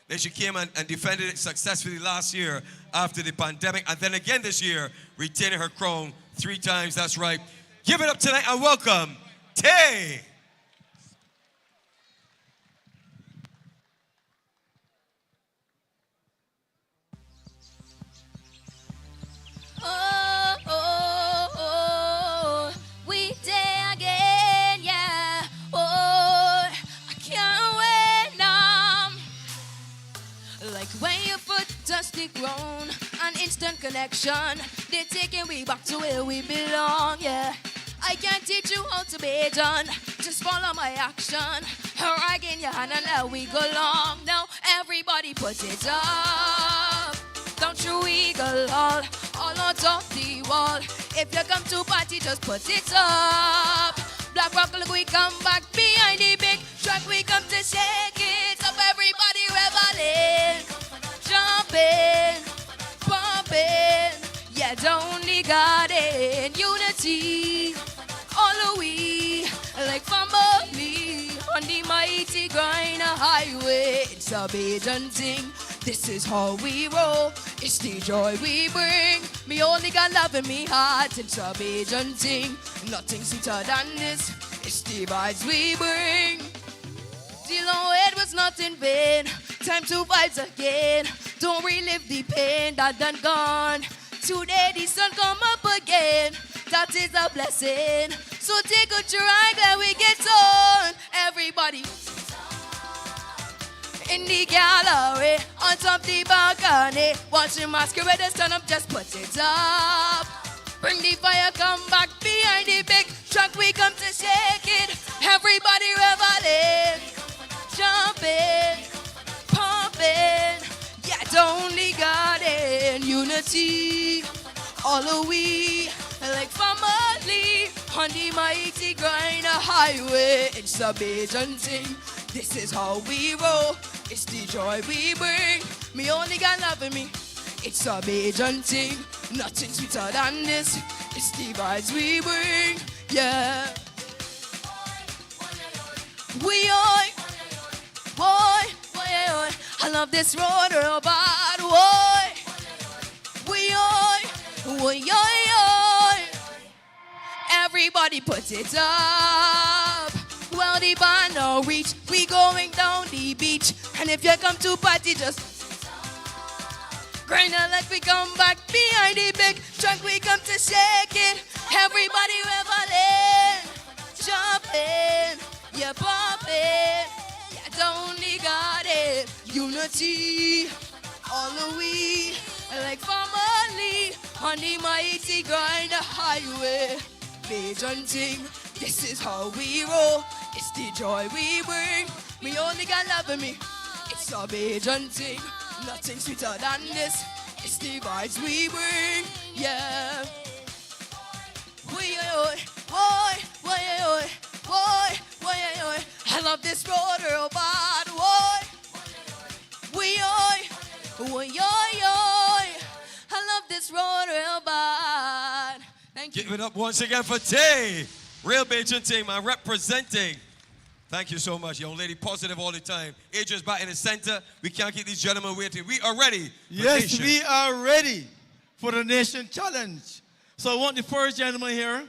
Then she came and defended it successfully last year after the pandemic. And then again this year, retaining her crown 3 times. That's right. Give it up tonight and welcome Tay. Oh, oh, oh, we day again, yeah. Oh, I can't wait now. Like when your foot touch the ground, an instant connection. They're taking we back to where we belong, yeah. I can't teach you how to be done. Just follow my action. Right in your hand and let we go long. Now everybody put it up. Don't you wiggle all on top the wall. If you come to party, just put it up. Black rock, look, we come back behind the big truck. We come to shake it up. Everybody reveling, jumping, pumping. Yeah, don't God in unity. All we like family on the mighty grind highway. It's a Bajan thing. This is how we roll. It's the joy we bring. Me only got love in me heart. It's a Bajan thing. Nothing sweeter than this. It's the vibes we bring. The long wait was not in vain. Time to vibes again. Don't relive the pain that done gone. Today the sun come up again. That is a blessing. So take a drag and we get on. Everybody in the gallery, on top the balcony, watching masqueraders turn up, just put it up. Bring the fire, come back behind the big truck. We come to shake it. Everybody reveling, jumping, pumping. Yeah, only God in unity. All of we like family on the mighty grind highway. It's a Bajan thing. This is how we roll. It's the joy we bring. Me only got love in me. It's a Bajan thing. Nothing sweeter than this. It's the vibes we bring. Yeah. We oi, boy, boy. I love this road real bad, boy. We oi, boy, oi. Everybody put it up. Well, the band now reach. We going down the beach. And if you come to party, just grind on like we come back behind the big truck. We come to shake it. Everybody reveling, jumping, yeah, pumping. Yeah, don't got it. Unity, all of we like family on the mighty grind highway. Bajan thing, this is how we roll. It's the joy we bring. Me only got love in me. It's a Bajan thing. Nothing sweeter than this. It's the vibes we bring. Yeah. We oi, boy, boy, oi, boy, boy, oi. I love this road real bad, boy. We oi, oi, oi, oi. I love this road real bad. Thank you. Give it up once again for Tay. Real Bajan team, man, representing. Thank you so much, young lady. Positive all the time. Adrian's back in the center. We can't keep these gentlemen waiting. We are ready. Yes, we are ready for the nation challenge. So I want the first gentleman here.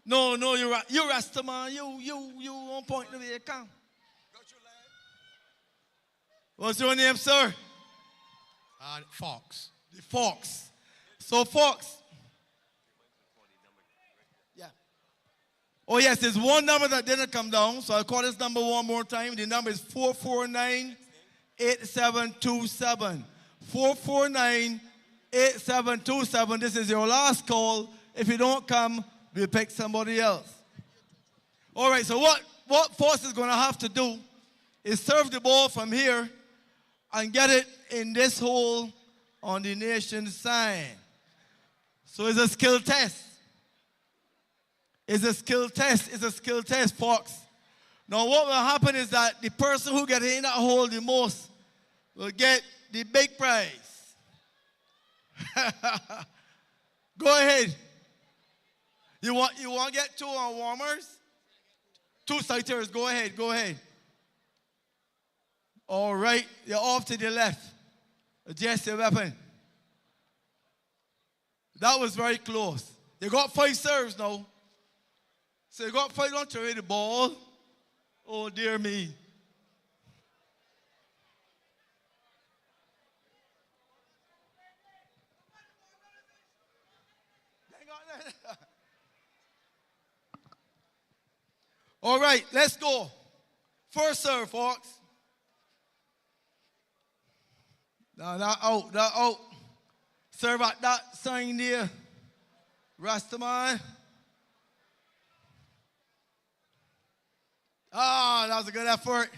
No, you're Rasta, man. You on point to be come. What's your name, sir? Fox. The Fox. So Fox. Oh, yes, there's one number that didn't come down, so I'll call this number one more time. The number is 449-8727. 449-8727. This is your last call. If you don't come, we'll pick somebody else. All right, so what Fox is going to have to do is serve the ball from here and get it in this hole on the nation's sign. So it's a skill test. It's a skill test. It's a skill test, Fox. Now, what will happen is that the person who gets in that hole the most will get the big prize. Go ahead. You want to get two on warmers? Two sighters. Go ahead. Go ahead. All right. You're off to the left. Adjust your weapon. That was very close. You got 5 serves now. So you got 5 don't throw the ball. Oh, dear me. All right, let's go. First serve, Fox. Now, that out. Serve at that sign there. Rastaman. Ah, that was a good effort.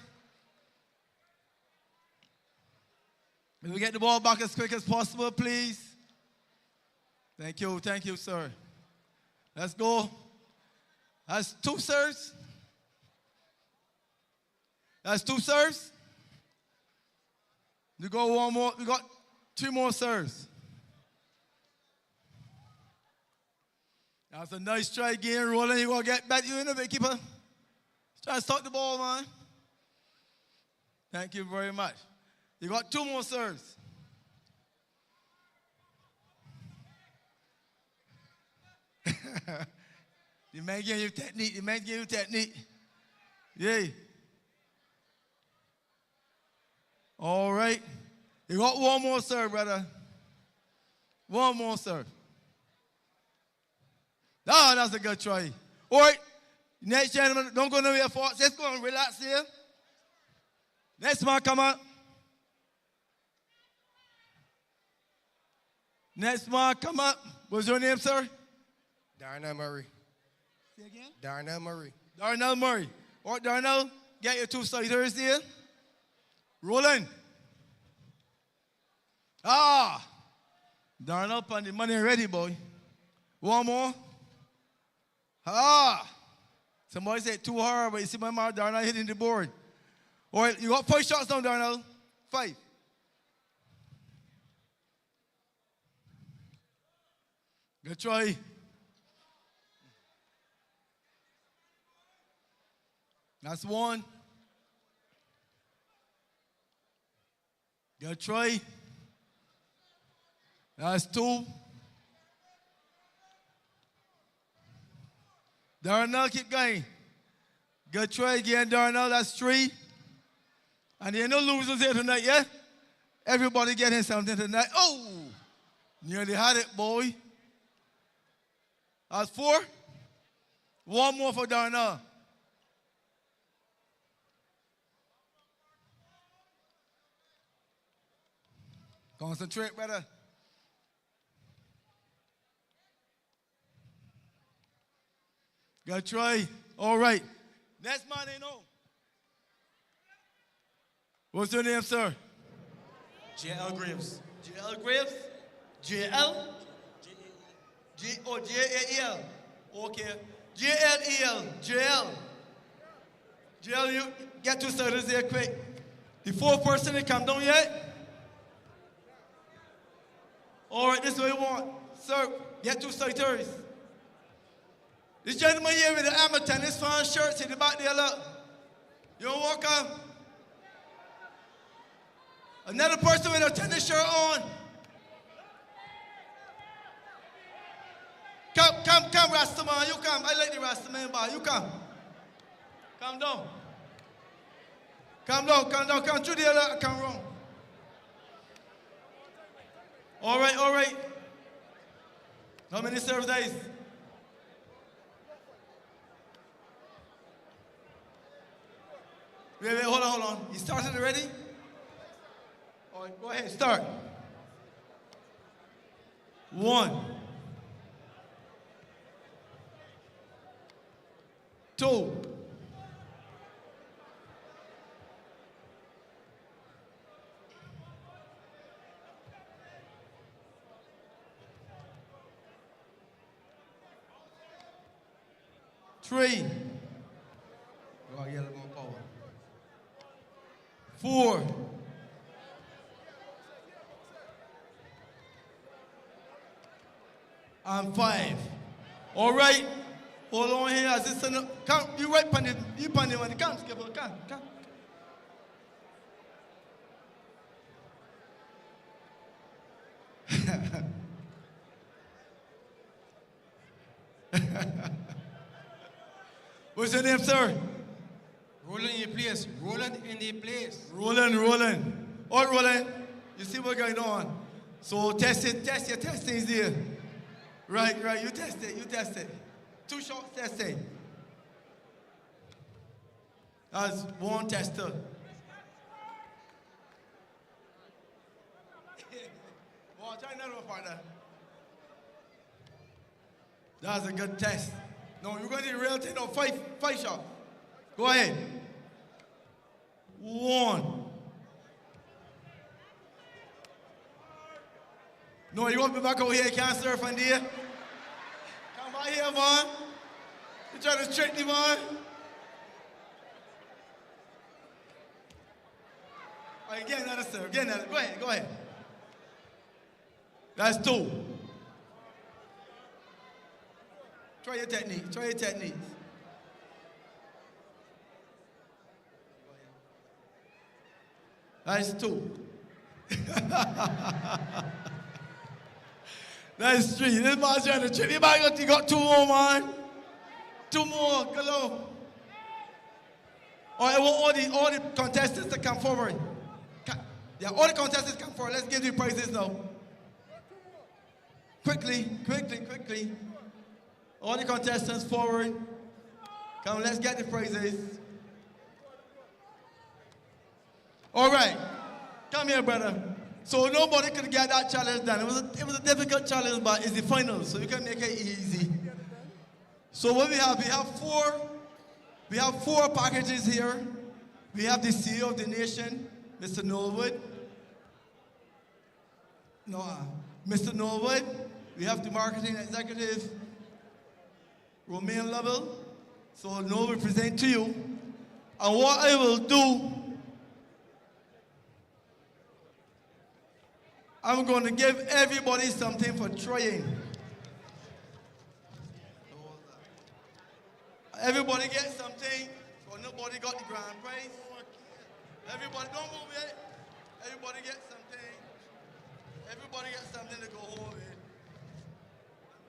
May we get the ball back as quick as possible, please? Thank you, sir. Let's go. That's 2 serves. That's 2 serves. We got 1 more. We got 2 more serves. That's a nice try again, Roland. You gonna get back you in the keeper. Try to stop the ball, man. Thank you very much. You got 2 more serves. The man gave you technique. Yay. All right. You got 1 more serve, brother. 1 more serve. Oh, that's a good try. All right. Next gentleman, don't go nowhere, Fox. Let's go and relax here. Next man, come on. Next man, come up. What's your name, sir? Darnell Murray. Say again? Darnell Murray. Darnell Murray. All right, Darnell, get your 2 sighters there. Rolling. Ah! Darnell on the money ready, boy. One more. Ah! Somebody said too hard, but you see my man Darnell hitting the board. All right, you got 5 shots now, Darnell. 5. Good try. That's 1. Good try. That's 2. Darnell, keep going. Good try again, Darnell. That's 3. And there are no losers here tonight, yeah? Everybody getting something tonight. Oh! Nearly had it, boy. That's 4. 1 more for Darnell. Concentrate, brother. Good try. All right. Next man they know. What's your name, sir? J.L. Graves. J.L. Graves? J.L.? J.A.E.L. Okay. J.L.E.L. J.L. J.L., you get 2 starters there quick. The 4th person that come down yet? All right, this is what you want. Sir, get 2 starters. This gentleman here with the amateur tennis fan shirts in the back there, look. You don't walk up. Another person with a tennis shirt on. Come, Rastaman, you come. I like the Rastaman bar, you come. Come down. Come through there, look, come wrong. All right. How many serves days? Wait, hold on. You started already? All right, go ahead, start. 1. 2. 3. Oh, yeah, a little more power. 4. 5. All right. Hold on here, assistant. Come, you right pan it. You pan it when it comes. Come. What's your name, sir? Rolling in the place. Rolling in the place. Rolling. All right, Roland. You see what's going on. So test your testing there. Right. You test it. 2 shots testing. That's 1 tester. Well, try another one, partner. That's a good test. No, you're going to do the real thing. No, 5 shots. Go ahead. 1. No, you want me back over here? You can't surf on there. Come out here, man. You trying to trick me, man? All right, get another serve. Go ahead. That's 2. Try your technique. That's 2. That's 3. This man's trying to trick. You got 2 more, man. 2 more. Go. All right, I want all the contestants to come forward. Yeah, all the contestants come forward. Let's give you prizes now. Quickly. All the contestants forward. Come, let's get the prizes. All right. Come here, brother. So nobody could get that challenge done. It was a difficult challenge, but it's the finals, so you can make it easy. So what we have four packages here. We have the CEO of the nation, Mr. Norwood. Mr. Norwood. We have the marketing executive, Romain Lovell. So Norwood will present to you. And what I will do, I'm going to give everybody something for trying. Everybody get something, so nobody got the grand prize. Everybody, don't move it. Everybody get something. Everybody get something to go home with.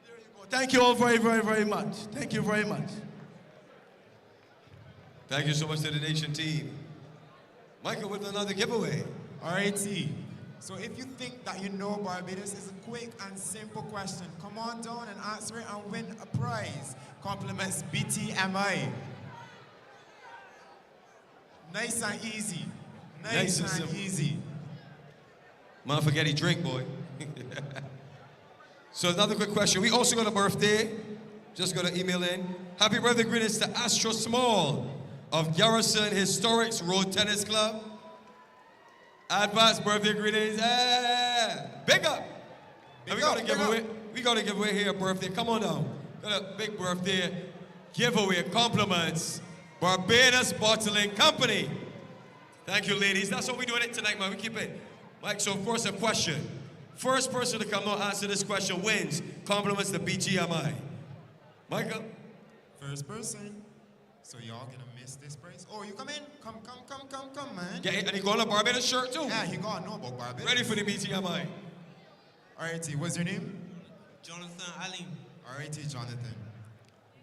There you go. Thank you all very, very, very much. Thank you very much. Thank you so much to the nation team. Michael with another giveaway. All right, T. So if you think that you know Barbados, it's a quick and simple question. Come on down and answer it and win a prize. Compliments BTMI. Nice and easy. Nice and simple. easy. Man, forget he drink, boy. So another quick question. We also got a birthday. Just got an email in. Happy birthday greetings to Astro Small of Garrison Historics Road Tennis Club. Advanced birthday greetings. Big up. And we got a giveaway here, birthday. Come on down. Got a big birthday giveaway. Compliments. Barbados Bottling Company. Thank you, ladies. That's what we're doing it tonight, man. We keep it. Mike, so of course a question. First person to come out answer this question wins. Compliments to BGMI. Michael? First person. So y'all gonna miss this prize? Oh, you come in? Come, man. Yeah, and he got a Barbados shirt too. Yeah, he gotta know about Barbados. Ready for the BGMI. All right, T, what's your name? Jonathan Allen. All right, T, Jonathan.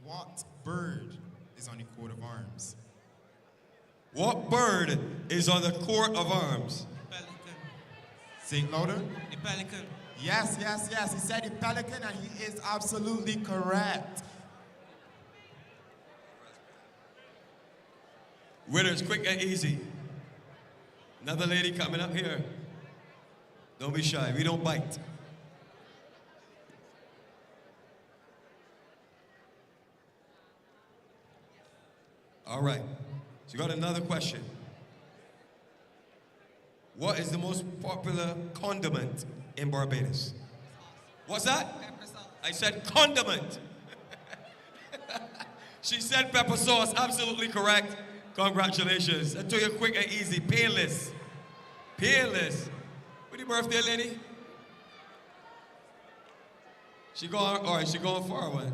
What bird is on the coat of arms? What bird is on the coat of arms? Pelican. Say it louder. The pelican. Yes. He said the pelican, and he is absolutely correct. Winners, quick and easy. Another lady coming up here. Don't be shy, we don't bite. All right, so you got another question. What is the most popular condiment in Barbados? What's that? Pepper sauce. I said condiment. She said pepper sauce, absolutely correct. Congratulations. I told you quick and easy, painless. Painless. What your birthday, lady? She going, all right, she going far away.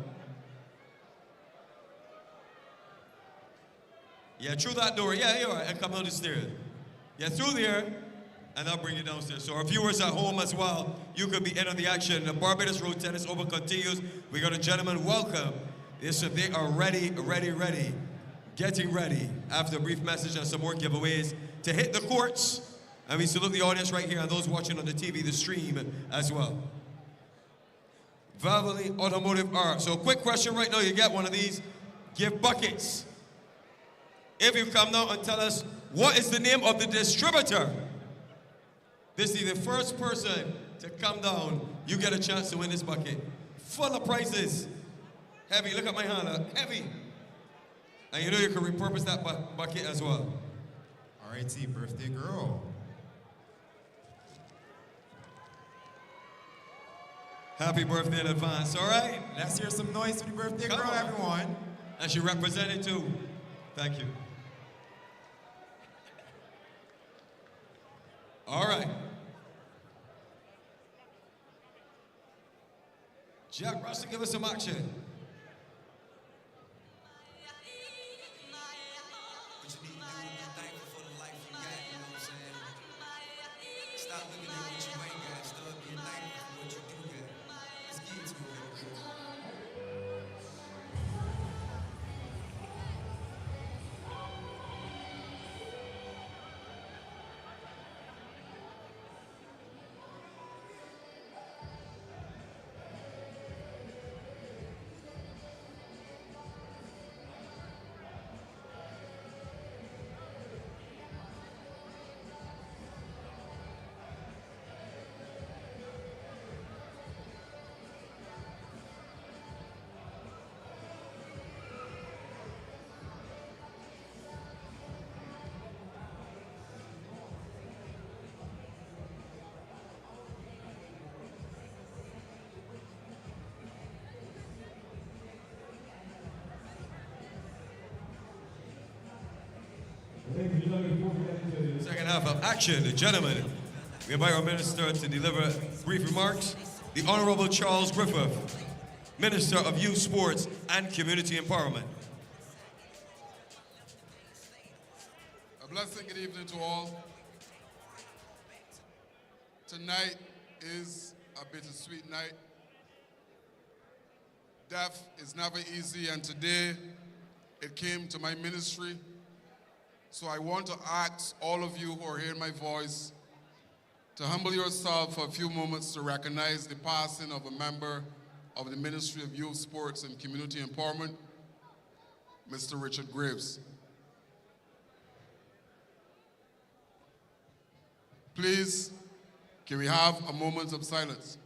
Yeah, through that door. Yeah, you're all right. And come down the stairs. Yeah, through there, and I'll bring you downstairs. So our viewers at home as well, you could be in on the action. The Barbados Road Tennis Open continues. We got a gentleman, welcome. Yes, so they are ready, getting ready after a brief message and some more giveaways to hit the courts. And we salute the audience right here and those watching on the TV, the stream as well. Valley Automotive Art. So a quick question right now, you get one of these gift buckets. If you come now and tell us what is the name of the distributor, this is the first person to come down, you get a chance to win this bucket. Full of prizes. Heavy, look at my hand, heavy. And you know you can repurpose that bucket as well. All right, T, birthday girl. Happy birthday in advance, all right? Let's hear some noise for the birthday girl, everyone. And she represented too. Thank you. All right. Jack Russell, give us some action. behalf of Action, the gentlemen, we invite our minister to deliver brief remarks. The Honorable Charles Griffith, Minister of Youth, Sports and Community Empowerment. A blessed good evening to all. Tonight is a bittersweet night. Death is never easy, and today it came to my ministry. So I want to ask all of you who are hearing my voice to humble yourself for a few moments to recognize the passing of a member of the Ministry of Youth, Sports and Community Empowerment, Mr. Richard Graves. Please, can we have a moment of silence?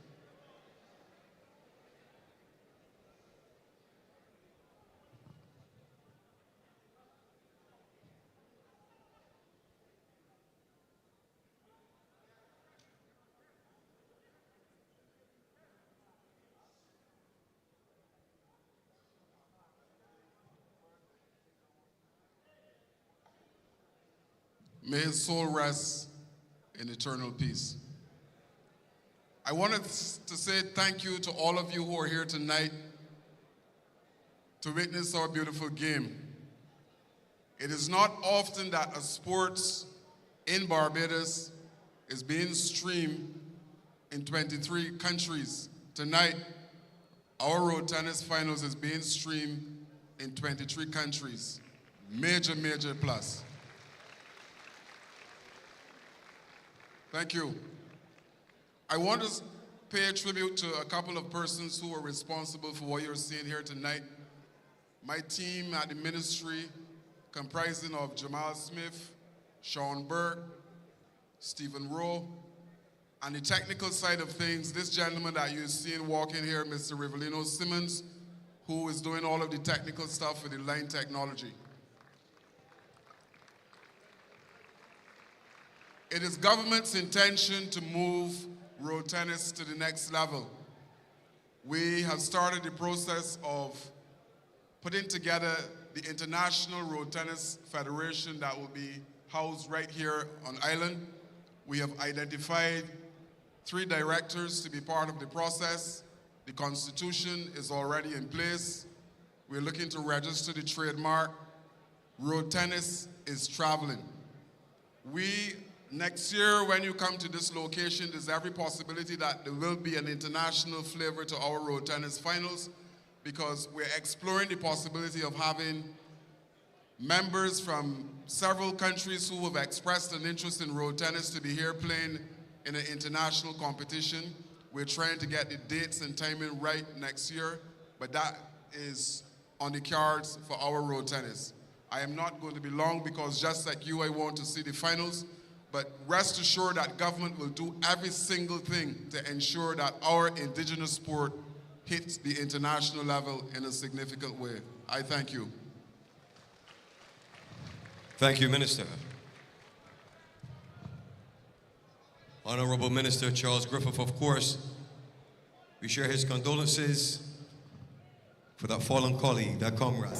May his soul rest in eternal peace. I wanted to say thank you to all of you who are here tonight to witness our beautiful game. It is not often that a sport in Barbados is being streamed in 23 countries. Tonight, our road tennis finals is being streamed in 23 countries. Major, major plus. Thank you. I want to pay a tribute to a couple of persons who are responsible for what you're seeing here tonight. My team at the ministry, comprising of Jamal Smith, Sean Burke, Stephen Rowe, and the technical side of things, this gentleman that you're seeing walking here, Mr. Rivelino Simmons, who is doing all of the technical stuff for the line technology. It is government's intention to move road tennis to the next level. We have started the process of putting together the International Road Tennis Federation that will be housed right here on island. We have identified 3 directors to be part of the process. The constitution is already in place. We're looking to register the trademark. Road tennis is traveling. Next year, when you come to this location, there's every possibility that there will be an international flavor to our road tennis finals, because we're exploring the possibility of having members from several countries who have expressed an interest in road tennis to be here playing in an international competition. We're trying to get the dates and timing right next year, but that is on the cards for our road tennis. I am not going to be long because just like you, I want to see the finals. But rest assured that government will do every single thing to ensure that our indigenous sport hits the international level in a significant way. I thank you. Thank you, Minister. Honorable Minister Charles Griffith, of course, we share his condolences for that fallen colleague, that comrade.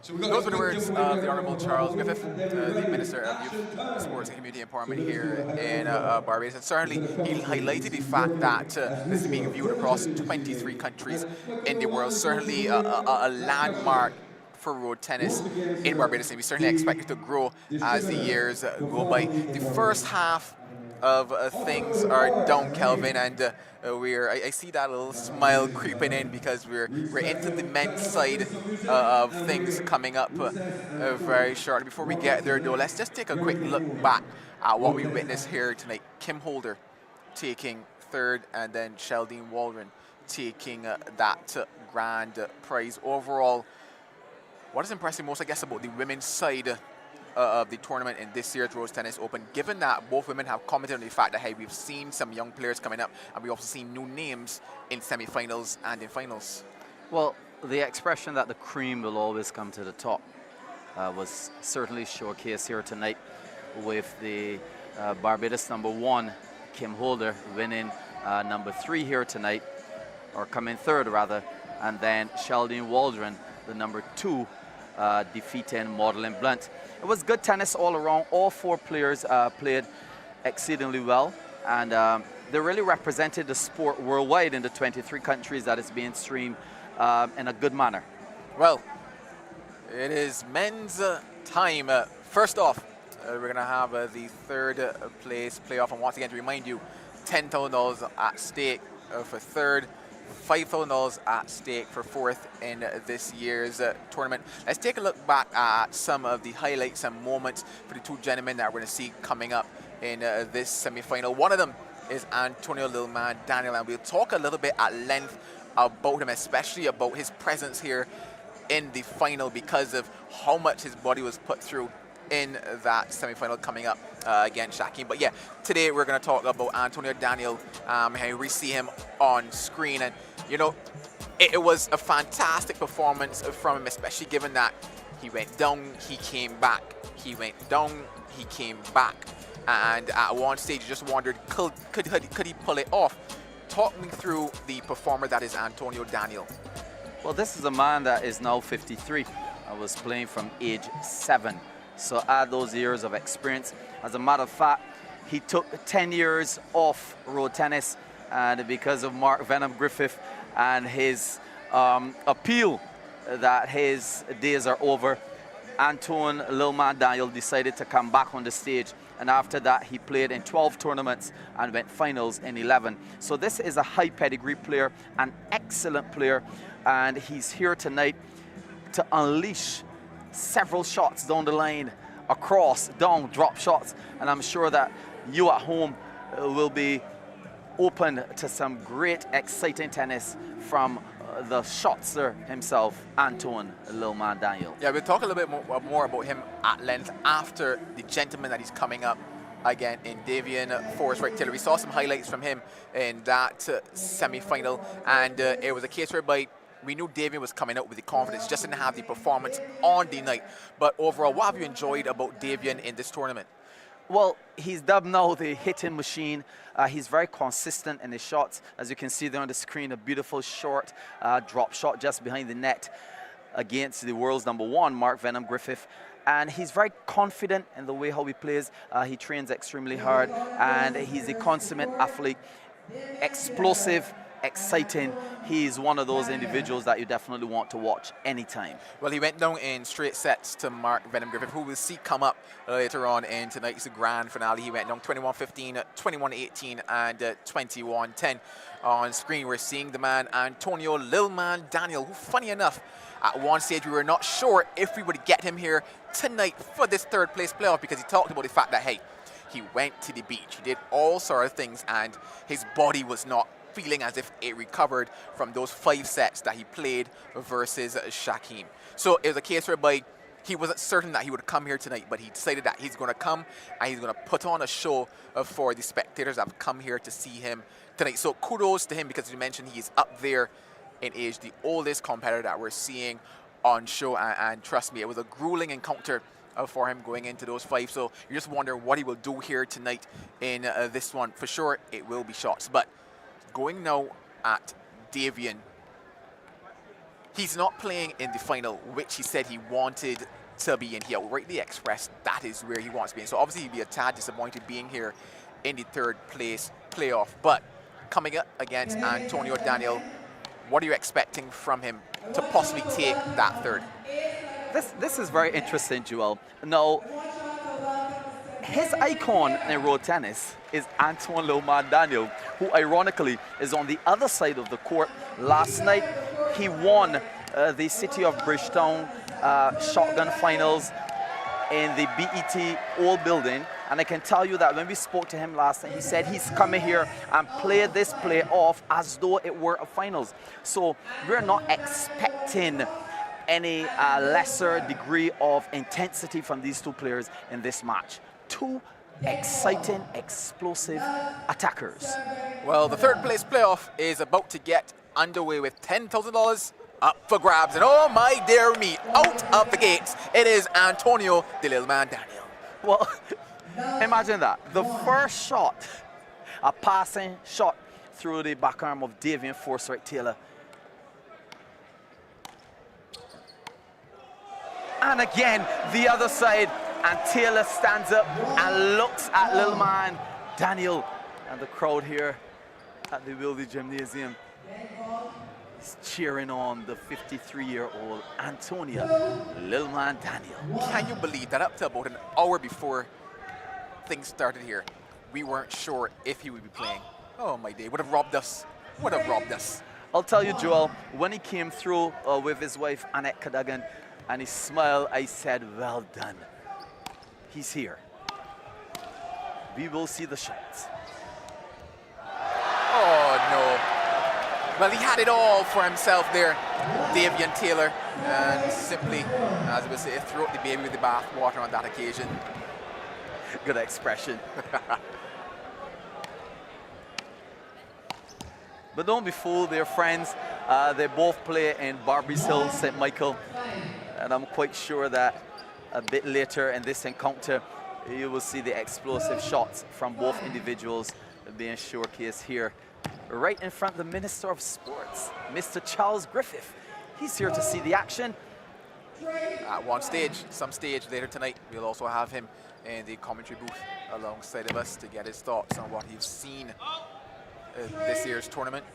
So those were the words of the Honourable Charles Griffith, the Minister of Youth, Sports and Community Empowerment here in Barbados. And certainly he highlighted the fact that this is being viewed across 23 countries in the world. Certainly a landmark for road tennis in Barbados, and we certainly expect it to grow as the years go by. The first half of things are down, Kelvin, and I see that little smile creeping in because we're into the men's side of things coming up very shortly. Before we get there, though, let's just take a quick look back at what we witnessed here tonight. Kim Holder taking 3rd, and then Sheldene Walrond taking that grand prize. Overall, what is impressive most, I guess, about the women's side of the tournament in this year's Road Tennis Open, given that both women have commented on the fact that, hey, we've seen some young players coming up, and we've also seen new names in semi-finals and in finals. Well, the expression that the cream will always come to the top was certainly showcased here tonight with the Barbados #1, Kim Holder, winning #3 here tonight, or coming 3rd rather, and then Sheldene Walrond, the #2, defeating Maudlyn. It was good tennis all around. All four players played exceedingly well, and they really represented the sport worldwide in the 23 countries that is being streamed in a good manner. Well, it is men's time. First off, we're going to have the third place playoff, and once again to remind you, $10,000 at stake for third, $5,000 at stake for fourth in this year's tournament. Let's take a look back at some of the highlights and moments for the two gentlemen that we're going to see coming up in this semi-final. One of them is Antonio Lil Man Daniel, and we'll talk a little bit at length about him, especially about his presence here in the final because of how much his body was put through in that semi-final coming up against Shakeem. But yeah, today we're going to talk about Antonio Daniel, and we see him on screen, and you know, it was a fantastic performance from him, especially given that he went down, he came back, he went down, he came back, and at one stage you just wondered, could he pull it off? Talk me through the performer that is Antonio Daniel. Well, this is a man that is now 53. I was playing from age 7. So add those years of experience. As a matter of fact, he took 10 years off road tennis, and because of Mark Venom Griffith and his appeal that his days are over, Anton Lil Man Daniel decided to come back on the stage, and after that he played in 12 tournaments and went finals in 11. So this is a high pedigree player, an excellent player, and he's here tonight to unleash several shots down the line, across, down, drop shots, and I'm sure that you at home will be open to some great, exciting tennis from the shotster himself, Anton Lil Man Daniel. Yeah, we'll talk a little bit more about him at length after the gentleman that he's coming up again in Davian Forrest-Wright-Taylor. We saw some highlights from him in that semi-final, and it was a case whereby we knew Davian was coming out with the confidence, just didn't have the performance on the night. But overall, what have you enjoyed about Davian in this tournament? Well, he's dubbed now the hitting machine. He's very consistent in his shots. As you can see there on the screen, a beautiful short drop shot just behind the net against the world's #1, Mark Venom Griffith. And he's very confident in the way how he plays. He trains extremely hard, and he's a consummate athlete, explosive, exciting. He's one of those individuals that you definitely want to watch anytime. Well, he went down in straight sets to Mark Venom Griffith, who we'll see come up later on in tonight's grand finale. He went down 21-15, 21-18, and 21-10. On screen, we're seeing the man Antonio Lil Man Daniel, who, funny enough, at one stage we were not sure if we would get him here tonight for this third place playoff, because he talked about the fact that, hey, he went to the beach, he did all sorts of things, and his body was not feeling as if it recovered from those 5 sets that he played versus Shakeem. So it was a case whereby he wasn't certain that he would come here tonight, but he decided that he's going to come and he's going to put on a show for the spectators that have come here to see him tonight. So kudos to him, because you mentioned he's up there in age, the oldest competitor that we're seeing on show, and trust me, it was a grueling encounter for him going into those 5. So you just wonder what he will do here tonight in this one. For sure, it will be shots. But going now at Davian, he's not playing in the final, which he said he wanted to be in. He outrightly expressed that is where he wants to be in. So obviously he'd be a tad disappointed being here in the third place playoff. But coming up against Antonio Daniel, what are you expecting from him to possibly take that third? This is very interesting, Joel. Now, his icon in road tennis is Anton Lil Man Daniel, who ironically is on the other side of the court. Last night, he won the City of Bridgetown shotgun finals in the BET Old Building. And I can tell you that when we spoke to him last night, he said he's coming here and play this play off as though it were a finals. So we're not expecting any lesser degree of intensity from these two players in this match. Two exciting, explosive attackers. Well, the third place playoff is about to get underway with $10,000 up for grabs. And oh my dear me, out of the gates, it is Antonio the Lil Man Daniel. Well, imagine that. The first shot, a passing shot through the back arm of Davian Forrest-Wright-Taylor. And again, the other side, And Taylor stands up and looks at little man Daniel. And the crowd here at the Wildy Gymnasium is cheering on the 53-year-old Antonia, little man Daniel. Can you believe that up to about an hour before things started here, we weren't sure if he would be playing? Oh my day, would have robbed us. Would have robbed us. I'll tell you, Joel, when he came through with his wife Annette Cadogan and he smiled, I said, well done. He's here. We will see the shots. Oh no. Well, he had it all for himself there, Davian Taylor, and simply, as we say, threw up the baby with the bath water on that occasion. Good expression. But don't be fooled, they're friends. They both play in Barbados Hill, St. Michael. And I'm quite sure that a bit later in this encounter, you will see the explosive shots from both individuals being showcased here. Right in front of the Minister of Sports, Mr. Charles Griffith. He's here to see the action. At one stage, some stage later tonight, we'll also have him in the commentary booth alongside of us to get his thoughts on what he's seen this year's tournament.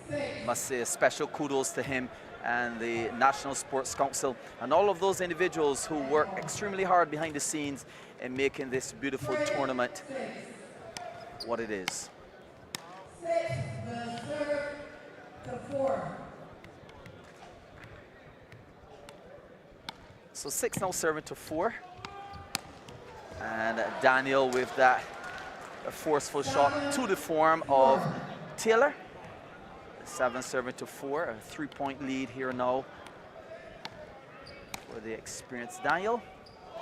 Must say a special kudos to him and the National Sports Council and all of those individuals who work extremely hard behind the scenes in making this beautiful tournament what it is. So 6 now serving to 4. And Daniel with that forceful shot to the form of Taylor. 7 serving to 4, a 3-point lead here now for the experienced Daniel.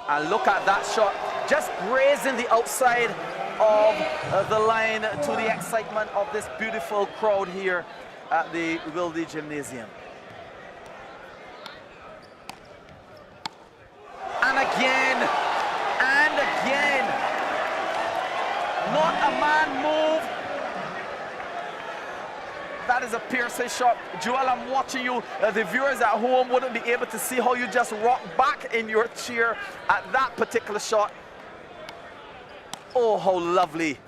And look at that shot, just grazing the outside of the line to the excitement of this beautiful crowd here at the Wildy Gymnasium. And again, not a man move. That is a piercing shot. Joel, I'm watching you. The viewers at home wouldn't be able to see how you just rocked back in your chair at that particular shot. Oh, how lovely.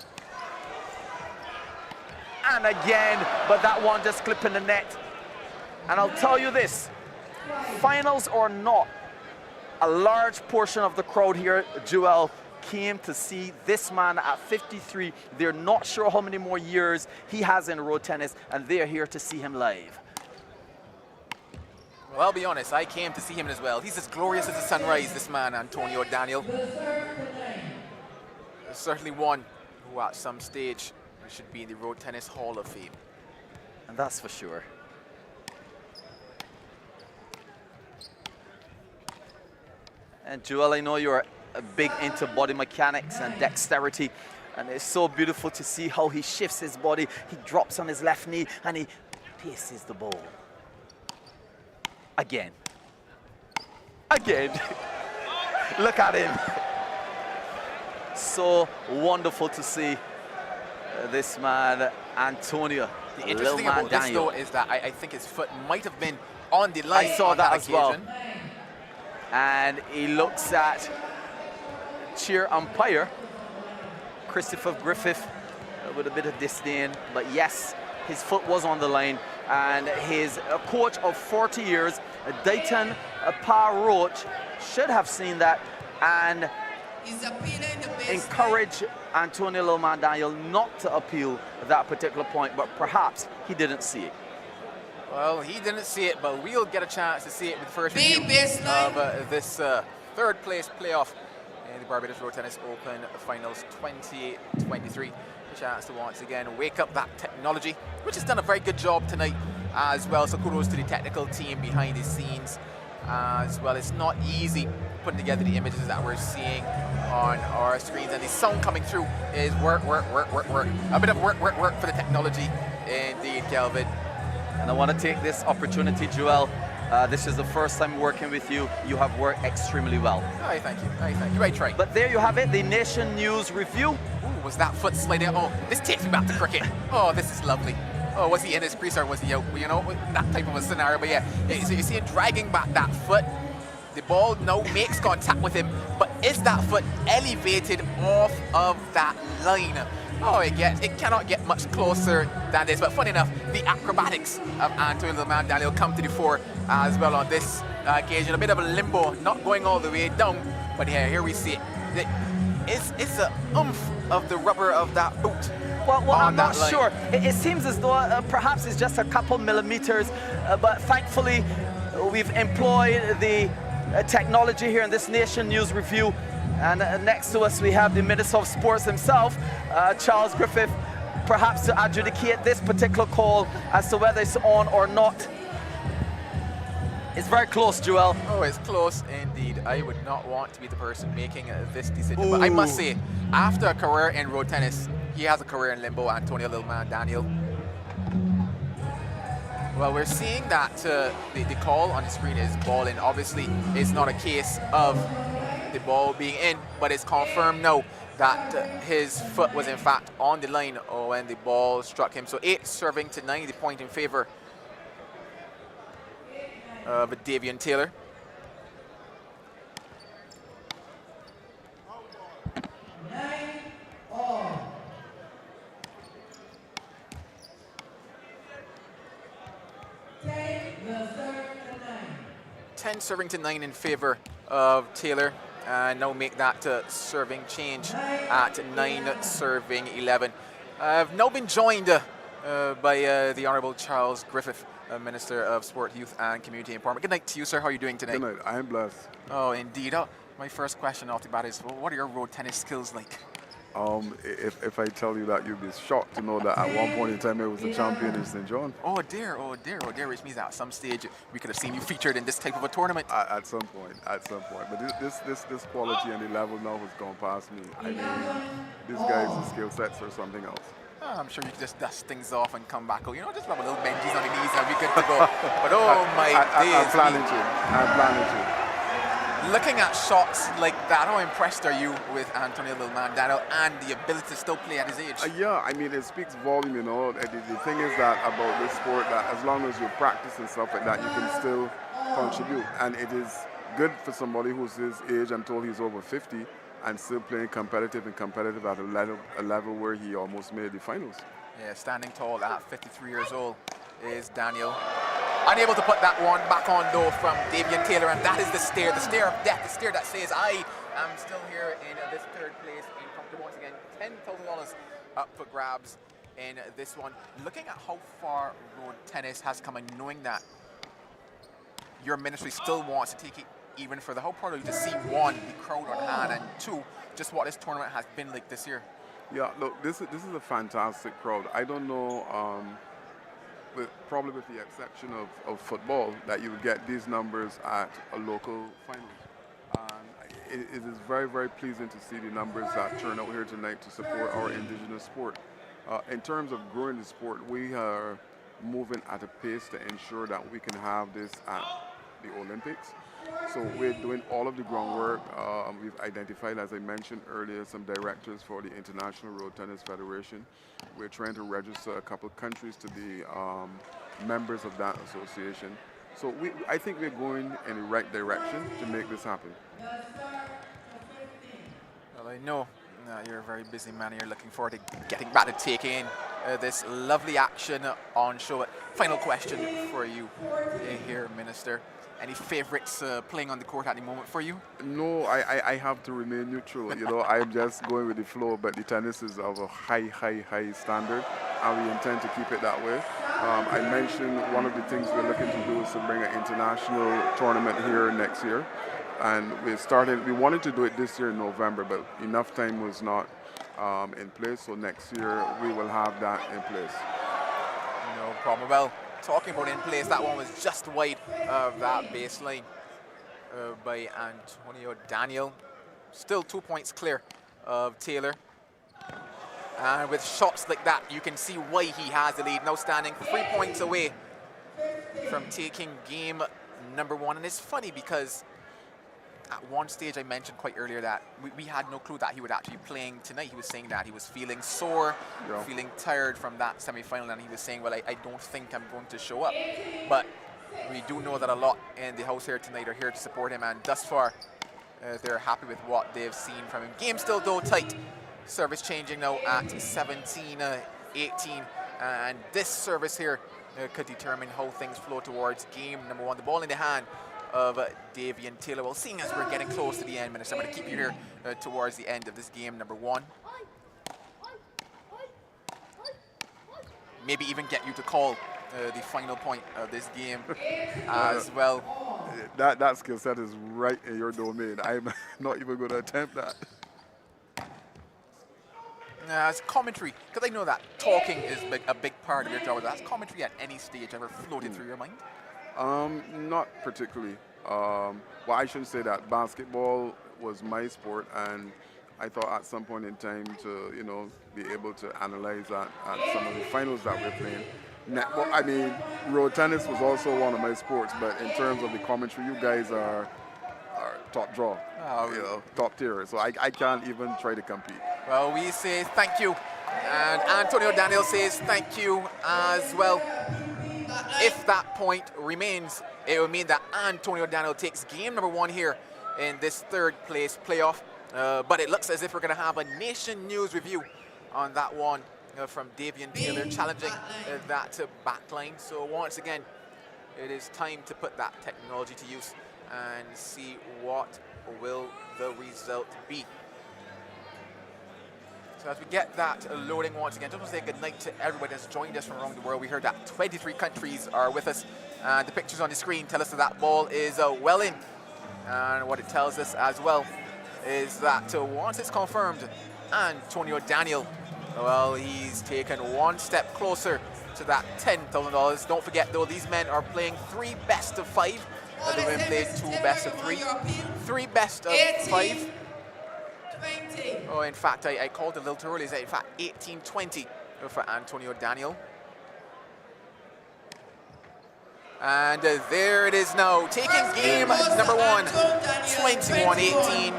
And again, but that one just clipping the net. And I'll tell you this, finals or not, a large portion of the crowd here, Joel, came to see this man at 53. They're not sure how many more years he has in road tennis, and they're here to see him live. Well, I'll be honest, I came to see him as well. He's as glorious as the sunrise, this man, Antonio Daniel. There's certainly one who at some stage should be in the Road Tennis Hall of Fame. And that's for sure. And Joel, I know you're big into body mechanics and dexterity, and it's so beautiful to see how he shifts his body. He drops on his left knee and he paces the ball. Again. Look at him. So wonderful to see this man, Antonio. The interesting thing about this, though, is that I think his foot might have been on the line. I saw that as well. occasion. And he looks at chair umpire Christopher Griffith with a bit of disdain, but yes, his foot was on the line, and his coach of 40 years, Dayton Roach, should have seen that and encourage Antonio Loman Daniel not to appeal that particular point, but perhaps he didn't see it. Well, he didn't see it, but we'll get a chance to see it with the first review of this third place playoff in the Barbados Road Tennis Open Finals 2023. A chance to once again wake up that technology, which has done a very good job tonight as well. So kudos to the technical team behind the scenes as well. It's not easy putting together the images that we're seeing on our screens, and the sound coming through is work. A bit of work for the technology indeed, Kelvin. And I want to take this opportunity, Joel. This is the first time working with you. You have worked extremely well. Oh, thank you. I tried. But there you have it, the Nation News Review. Ooh, was that foot sliding? Oh, this takes me back to cricket. Oh, this is lovely. Oh, was he in his crease or was he out? You know, that type of a scenario. But yeah, so you see him dragging back that foot. The ball now makes contact with him, but is that foot elevated off of that line? Oh, it cannot get much closer than this. But funny enough, the acrobatics of Antonio Daniel come to the fore as well on this occasion. A bit of a limbo, not going all the way down. But yeah, here we see it. It's the oomph of the rubber of that boot. Well, I'm not sure. It seems as though perhaps it's just a couple millimeters, but thankfully we've employed the technology here in this Nation News Review. And next to us we have the Minister of Sports himself, Charles Griffith, perhaps to adjudicate this particular call as to whether it's on or not. It's very close, Joel. Oh, it's close indeed. I would not want to be the person making this decision. But I must say, after a career in road tennis, he has a career in limbo, Antonio Little Man Daniel. Well, we're seeing that the call on the screen is ball in. Obviously, it's not a case of the ball being in, but it's confirmed now that his foot was in fact on the line when the ball struck him. So 8 serving to 9, the point in favor of Davian Taylor. Take the serve to 9. 10 serving to 9 in favor of Taylor. And now make that serving change at 9 serving 11. I've now been joined by the Honourable Charles Griffith, Minister of Sport, Youth and Community Empowerment. Good night to you, sir. How are you doing tonight? Good night. I am blessed. Oh, indeed. My first question off the bat is, what are your road tennis skills like? If I tell you that, you'll be shocked to know that at one point in time I was a champion in St. John. Oh dear, oh dear, oh dear, which means that at some stage we could have seen you featured in this type of a tournament. At some point. But this quality and the level now has gone past me. I mean, these guys' skill sets are something else. Oh, I'm sure you could just dust things off and come back. You know, just rub a little Benjis on the knees and be good to go. But oh my days. I'm planning to. Looking at shots like that, how impressed are you with Antonio Little Man Daniel and the ability to still play at his age? Yeah, I mean, it speaks volume, you know. The thing is that about this sport, that as long as you practice and stuff like that, you can still contribute. And it is good for somebody who's his age. I'm told he's over 50 and still playing competitive at a level where he almost made the finals. Yeah, standing tall at 53 years old is Daniel. Unable to put that one back on though from Davian Taylor, and that is the stare of death, the stare that says I am still here in this third place in competition. Once again, $10,000 up for grabs in this one. Looking at how far road tennis has come and knowing that your ministry still wants to take it even further, how proud are you to see, one, the crowd on hand, and two, just what this tournament has been like this year? Yeah, look, this is a fantastic crowd. I don't know, probably with the exception of football, that you would get these numbers at a local final. And it is very, very pleasing to see the numbers that turn out here tonight to support our indigenous sport. In terms of growing the sport, we are moving at a pace to ensure that we can have this at the Olympics. So we're doing all of the groundwork. We've identified, as I mentioned earlier, some directors for the International Road Tennis Federation. We're trying to register a couple countries to be members of that association. So I think we're going in the right direction to make this happen. Well, I know you're a very busy man. You're looking forward to getting back to taking in this lovely action on show. Final question for you here, Minister. Any favorites playing on the court at the moment for you? No, I have to remain neutral. You know, I'm just going with the flow, but the tennis is of a high standard, and we intend to keep it that way. I mentioned one of the things we're looking to do is to bring an international tournament here next year. And we wanted to do it this year in November, but enough time was not in place, so next year we will have that in place. No problem. Well, talking about in place, that one was just wide of that baseline by Antonio Daniel. Still 2 points clear of Taylor. And with shots like that, you can see why he has the lead. Now standing 3 points away from taking game number 1. And it's funny because at one stage I mentioned quite earlier that we had no clue that he would actually be playing tonight. He was saying that he was feeling sore, feeling tired from that semi-final, and he was saying, well, I don't think I'm going to show up. But we do know that a lot in the house here tonight are here to support him, and thus far, they're happy with what they've seen from him. Game still though tight. Service changing now at 17-18. And this service here could determine how things flow towards game number 1. The ball in the hand of Davian Taylor. Well, seeing as we're getting close to the end, Minister, I'm going to keep you here towards the end of this game number 1. Maybe even get you to call the final point of this game as well. That skill set is right in your domain. I'm not even going to attempt that. As commentary, because I know that talking is a big part of your job. Has commentary at any stage ever floated through your mind? Not particularly. Well, I shouldn't say that. Basketball was my sport, and I thought at some point in time to, you know, be able to analyze that at some of the finals that we're playing. Netball, I mean, road tennis was also one of my sports, but in terms of the commentary, you guys are top draw, you know, top tier. So I can't even try to compete. Well, we say thank you, and Antonio Daniel says thank you as well. If that point remains, it will mean that Antonio Daniel takes game number 1 here in this 3rd place playoff. But it looks as if we're going to have a Nation News review on that one from Davian Taylor challenging that backline. So once again, it is time to put that technology to use and see what will the result be. So as we get that loading once again, just want to say good night to everybody that's joined us from around the world. We heard that 23 countries are with us. And the pictures on the screen tell us that that ball is well in. And what it tells us as well is that once it's confirmed, Antonio Daniel, well, he's taken one step closer to that $10,000. Don't forget though, these men are playing 3 best of 5. The women played 2 best of 3. 3 best of 5. Oh, in fact, I called it a little too early. In fact, 18-20 for Antonio Daniel. And there it is now, taking game number 1, 21-18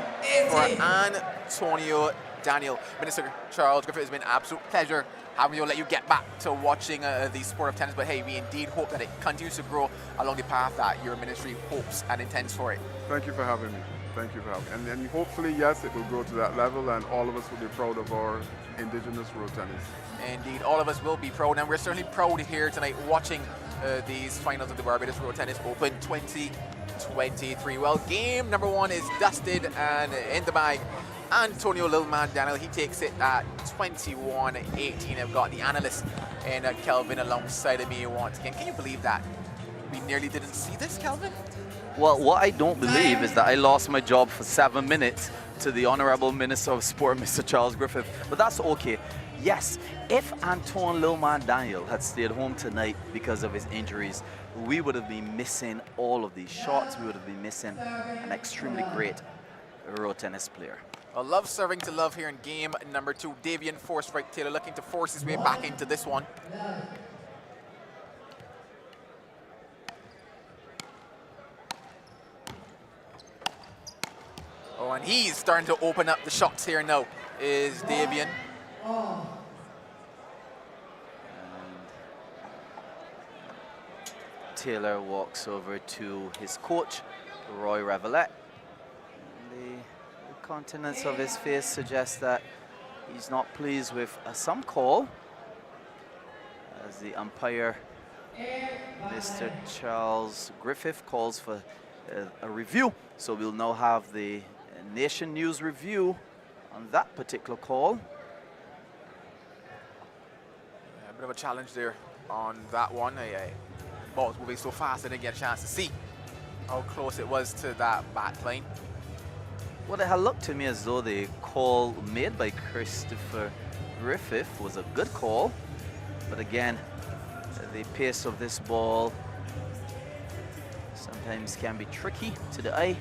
for Antonio Daniel. Minister Charles Griffith, it's been an absolute pleasure having you. Let you get back to watching the sport of tennis, but hey, we indeed hope that it continues to grow along the path that your ministry hopes and intends for it. Thank you for having me. Thank you for having me. And then hopefully, yes, it will grow to that level, and all of us will be proud of our indigenous road tennis. Indeed, all of us will be proud, and we're certainly proud here tonight watching these finals of the Barbados Road Tennis Open 2023. Well, game number 1 is dusted and in the bag. Antonio Lilman Daniel, he takes it at 21-18. I've got the analyst and Kelvin alongside of me once again. Can you believe that? We nearly didn't see this, Kelvin? Well, what I don't believe is that I lost my job for 7 minutes to the Honorable Minister of Sport, Mr. Charles Griffith. But that's okay. Yes, if Antoine Lilman Daniel had stayed home tonight because of his injuries, we would have been missing all of these shots. We would have been missing an extremely great road tennis player. A love serving to love here in game number 2. Davian Force-Strike Taylor looking to force his way back into this one. Oh, and he's starting to open up the shots here now, is Davian. Taylor walks over to his coach, Roy Revelette. The countenance of his face suggests that he's not pleased with some call, as the umpire, Mr. Charles Griffith, calls for a review. So we'll now have the Nation News review on that particular call. A bit of a challenge there on that one. Ball was moving so fast I didn't get a chance to see how close it was to that back line. Well, it had looked to me as though the call made by Christopher Griffith was a good call. But again, the pace of this ball sometimes can be tricky to the eye.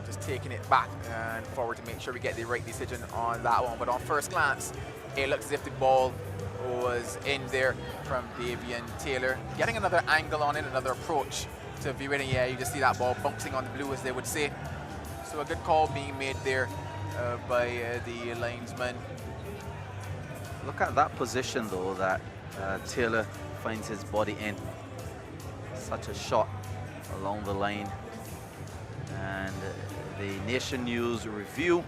Just taking it back and forward to make sure we get the right decision on that one. But on first glance, it looks as if the ball was in there from Davian Taylor. Getting another angle on it, another approach to view it, and yeah, you just see that ball bouncing on the blue, as they would say. So a good call being made there by the linesman. Look at that position though that Taylor finds his body in. Such a shot along the line. And the Nation News review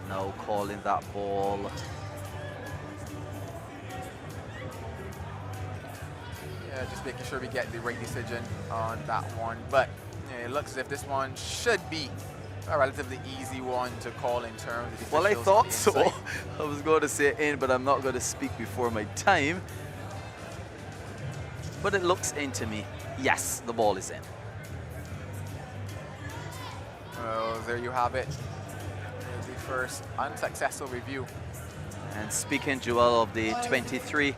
now calling that ball. Yeah, just making sure we get the right decision on that one. But yeah, it looks as if this one should be a relatively easy one to call in terms of the Well, I officials on thought the so. inside. I was going to say in, but I'm not going to speak before my time. But it looks in to me. Yes, the ball is in. Well, there you have it. There's the first unsuccessful review. And speaking, Joel, of the 23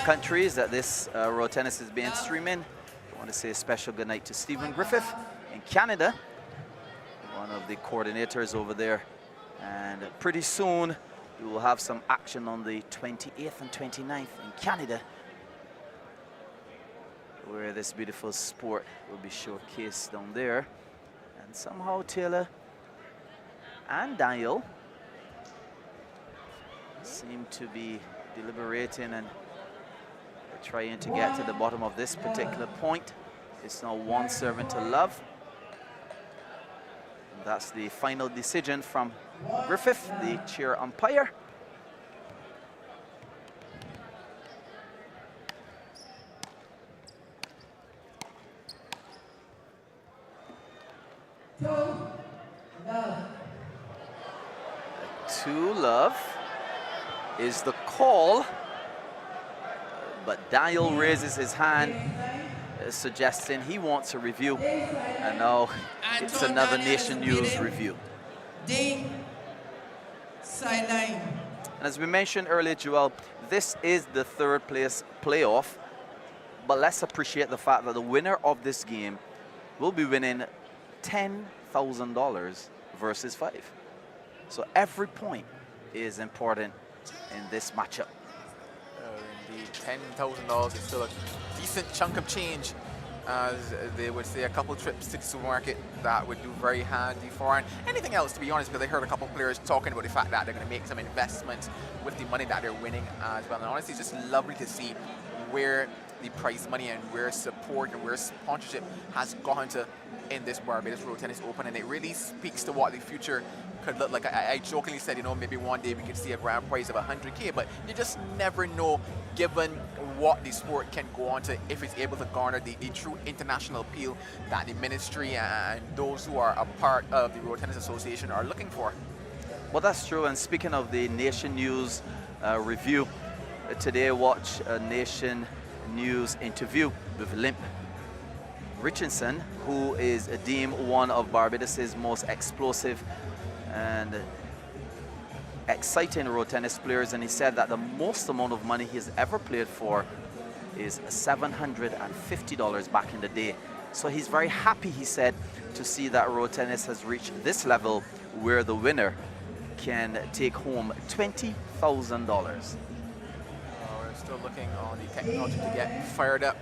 countries that this road tennis is being streamed in, I want to say a special good night to Stephen Griffith in Canada, one of the coordinators over there. And pretty soon, we will have some action on the 28th and 29th in Canada, where this beautiful sport will be showcased down there. And somehow Taylor and Daniel seem to be deliberating and trying to get to the bottom of this particular point. It's now 1-7 to love. And that's the final decision from Griffith, the chair umpire. To love is the call, but Daniel raises his hand, suggesting he wants a review, and now it's another Nation News review. Sideline. And as we mentioned earlier, Joel, this is the third place playoff, but let's appreciate the fact that the winner of this game will be winning $10,000 versus 5. So every point is important in this matchup. Indeed, $10,000 is still a decent chunk of change. As they would say, a couple trips to the supermarket that would do very handy for. And anything else, to be honest, because I heard a couple of players talking about the fact that they're going to make some investments with the money that they're winning as well. And honestly, it's just lovely to see where the prize money and where support and where sponsorship has gone to in this Barbados Road Tennis Open. And it really speaks to what the future could look like. I jokingly said, you know, maybe one day we could see a grand prize of 100K, but you just never know, given what the sport can go on to, if it's able to garner the true international appeal that the ministry and those who are a part of the Road Tennis Association are looking for. Well, that's true. And speaking of the Nation News review, today watch a Nation News interview with Limp Richardson, who is deemed one of Barbados's most explosive and exciting road tennis players, and he said that the most amount of money he's ever played for is $750 back in the day. So he's very happy, he said, to see that road tennis has reached this level where the winner can take home $20,000. We're still looking on the technology to get fired up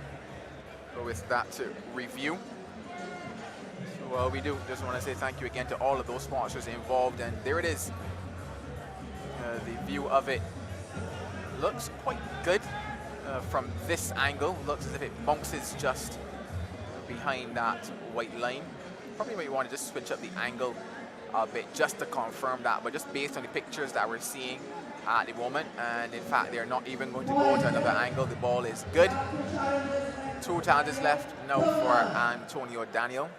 with that review. So we do just want to say thank you again to all of those sponsors involved, and there it is. The view of it looks quite good from this angle. Looks as if it bounces just behind that white line. Probably might want to just switch up the angle a bit just to confirm that, but just based on the pictures that we're seeing at the moment, and in fact they're not even going to go to another angle. The ball is good. 2 chances left now for Antonio Daniel.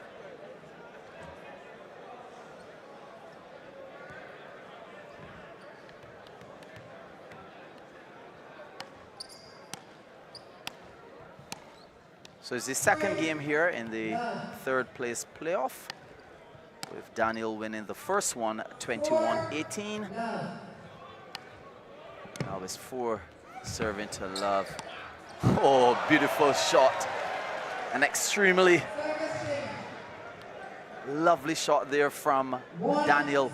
So it's the second game here in the third place playoff, with Daniel winning the first one 21-18. Now it's 4 serving to love. Oh, beautiful shot. An extremely lovely shot there from Daniel.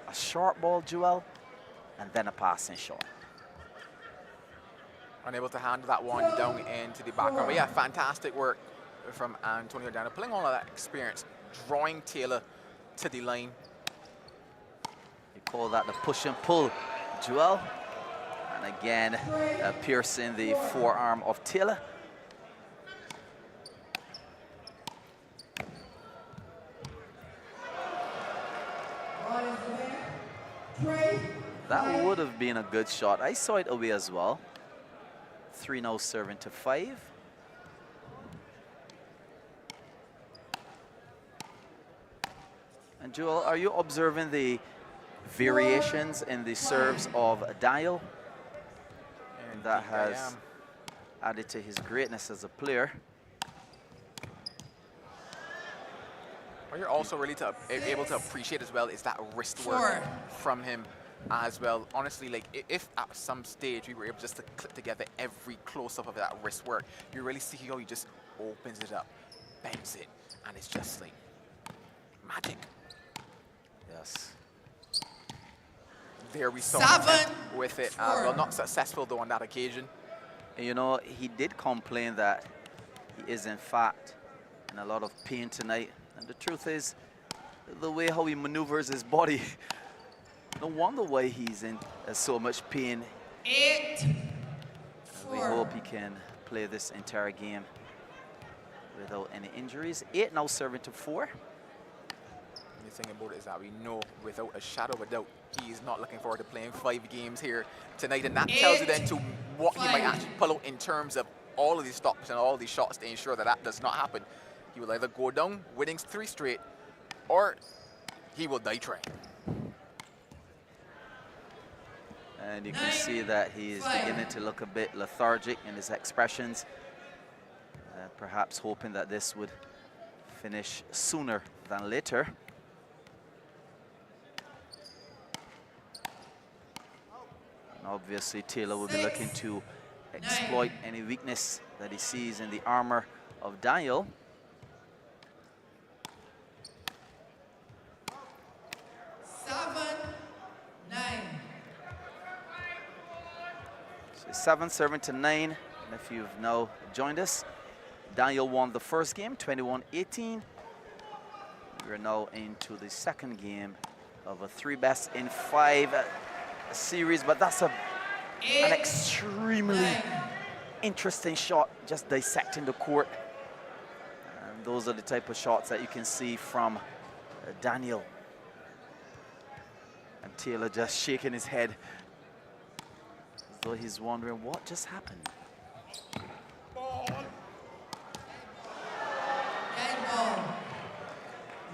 A short ball, Joel, and then a passing shot. Unable to handle that one down into the background. But yeah, fantastic work from Antonio Daniel, pulling all of that experience, drawing Taylor to the line. You call that the push and pull, Joel. And again, piercing the forearm of Taylor. would have been a good shot. I saw it away as well. 3 now serving to 5. And Joel, are you observing the variations in the serves of Daniel? And that has added to his greatness as a player. What you're also really able to appreciate as well is that wrist work from him as well. Honestly, like if at some stage we were able just to clip together every close-up of that wrist work, you really see how he just opens it up, bends it, and it's just like magic. Yes. There we saw him with it. Well, not successful though on that occasion. And you know, he did complain that he is in fact in a lot of pain tonight. And the truth is, the way how he maneuvers his body, no wonder why he's in so much pain. 8-4. We hope he can play this entire game without any injuries. 8 now serving to 4. The thing about it is that we know without a shadow of a doubt he is not looking forward to playing 5 games here tonight, and that tells you then to what he might actually pull out in terms of all of these stops and all these shots to ensure that that does not happen. He will either go down winning 3 straight, or he will die trying. And you can see that he is beginning to look a bit lethargic in his expressions, perhaps hoping that this would finish sooner than later. And obviously Taylor will be looking to exploit any weakness that he sees in the armor of Daniel. 7-9. So 7 serving to 9. And if you've now joined us, Daniel won the first game, 21-18. We're now into the second game of a 3 best in 5 series, but that's an extremely interesting shot, just dissecting the court. And those are the type of shots that you can see from Daniel. And Taylor just shaking his head as though he's wondering what just happened.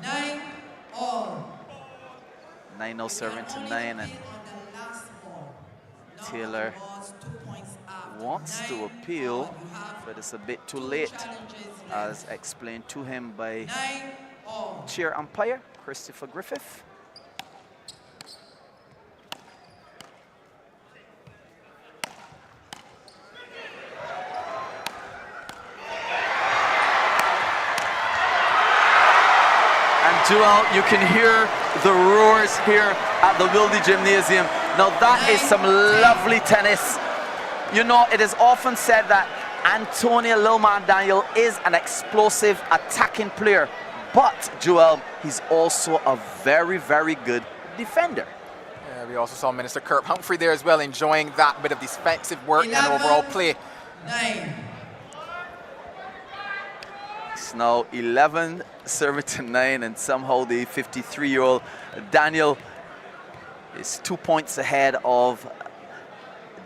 9-all. 9-0 serving to 9, and Taylor wants to appeal, but it's a bit too late, as explained to him by chair umpire Christopher Griffith. Joel, you can hear the roars here at the Wilde Gymnasium. Now that is some lovely tennis. You know, it is often said that Antonio Lilman Daniel is an explosive attacking player, but Joel, he's also a very, very good defender. Yeah, we also saw Minister Kirk Humphrey there as well, enjoying that bit of defensive work and overall play. 9. It's now 11 serving to 9, and somehow the 53-year-old Daniel is 2 points ahead of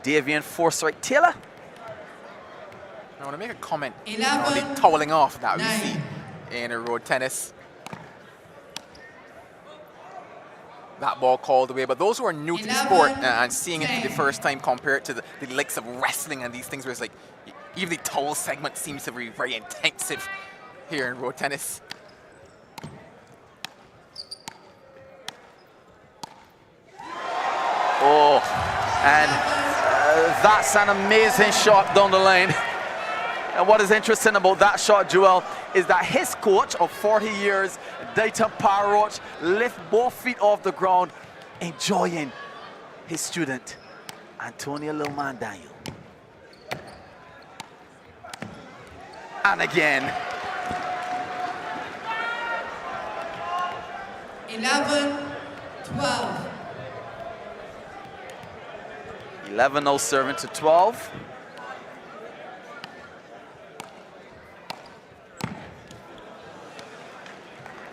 Davian Forsyth Taylor. I want to make a comment on the toweling off that we see in a road tennis. That ball called away, but those who are new to the sport and seeing it for the first time compared to the likes of wrestling and these things where it's like even the towel segment seems to be very intensive here in road tennis. Oh, and that's an amazing shot down the lane. And what is interesting about that shot, Joel, is that his coach of 40 years, Dayton Parroch, lift both feet off the ground, enjoying his student, Antonio Lilman Daniel. And again. 11-12. 11-0 serving to 12.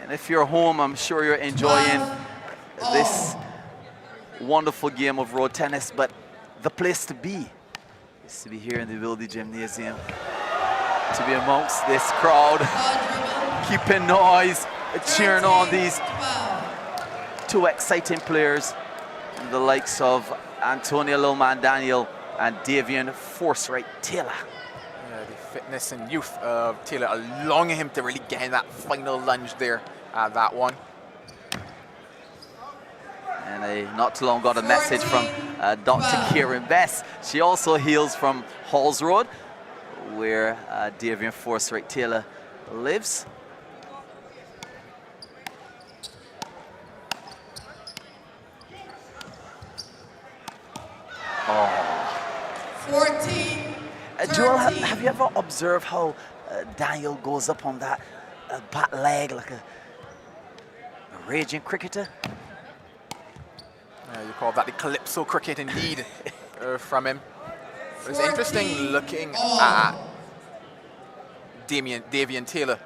And if you're home, I'm sure you're enjoying this wonderful game of road tennis, but the place to be is to be here in the Wilde Gymnasium, to be amongst this crowd, keeping noise, cheering on these two exciting players, the likes of Antonia Lilman Daniel and Davian Forthright Taylor. Yeah, the fitness and youth of Taylor allowing him to really get in that final lunge there at that one. And I not too long got a message from Dr. Kieran Bess. She also hails from Halls Road, where Davian Forthright Taylor lives. Oh. 14. Joel, have you ever observed how Daniel goes up on that back leg like a raging cricketer? You call that the calypso cricket indeed from him. But it's interesting looking at Davian Taylor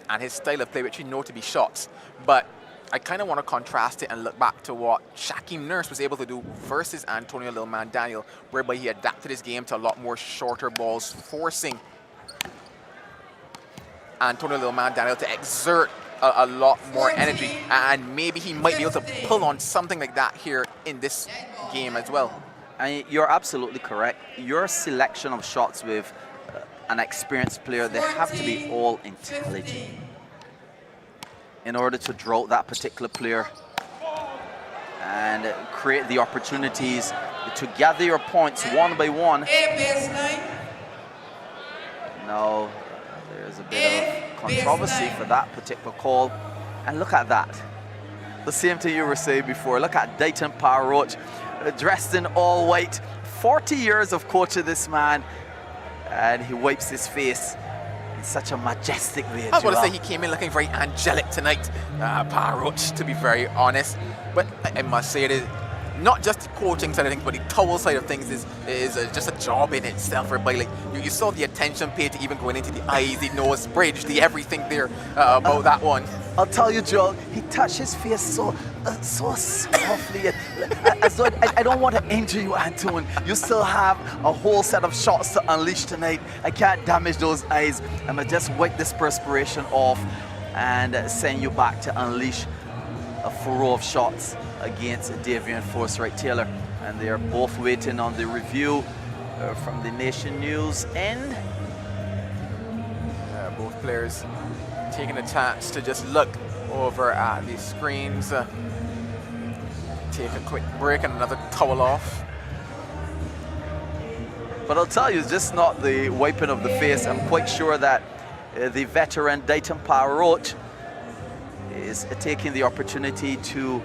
and his style of play, which you know to be shots. But I kind of want to contrast it and look back to what Shakeem Nurse was able to do versus Antonio Lilman Daniel, whereby he adapted his game to a lot more shorter balls, forcing Antonio Lilman Daniel to exert a lot more energy, and maybe he might be able to pull on something like that here in this game as well. And you're absolutely correct. Your selection of shots with an experienced player, they have to be all intelligent in order to draw out that particular player and create the opportunities to gather your points one by one. Now, there's a bit of controversy for that particular call. And look at that. The same thing you were saying before. Look at Dayton Power Roach, dressed in all white. 40 years of coaching this man, and he wipes his face in such a majestic way. I was going to say he came in looking very angelic tonight, Power Roach, to be very honest. But I must say it is not just the coaching side of things, but the towel side of things is just a job in itself. Whereby, like, you saw the attention paid to even going into the eyes, the nose bridge, the everything there about that one. I'll tell you, Joel, he touched his face so softly. As though I don't want to injure you, Antoine. You still have a whole set of shots to unleash tonight. I can't damage those eyes. I'm going to just wipe this perspiration off and send you back to unleash a furrow of shots against Davian Forthright Taylor. And they are both waiting on the review from the Nation News end. Both players taking a chance to just look over at the screens, take a quick break and another towel off. But I'll tell you, it's just not the wiping of the face. I'm quite sure that the veteran Dayton Power Roach is taking the opportunity to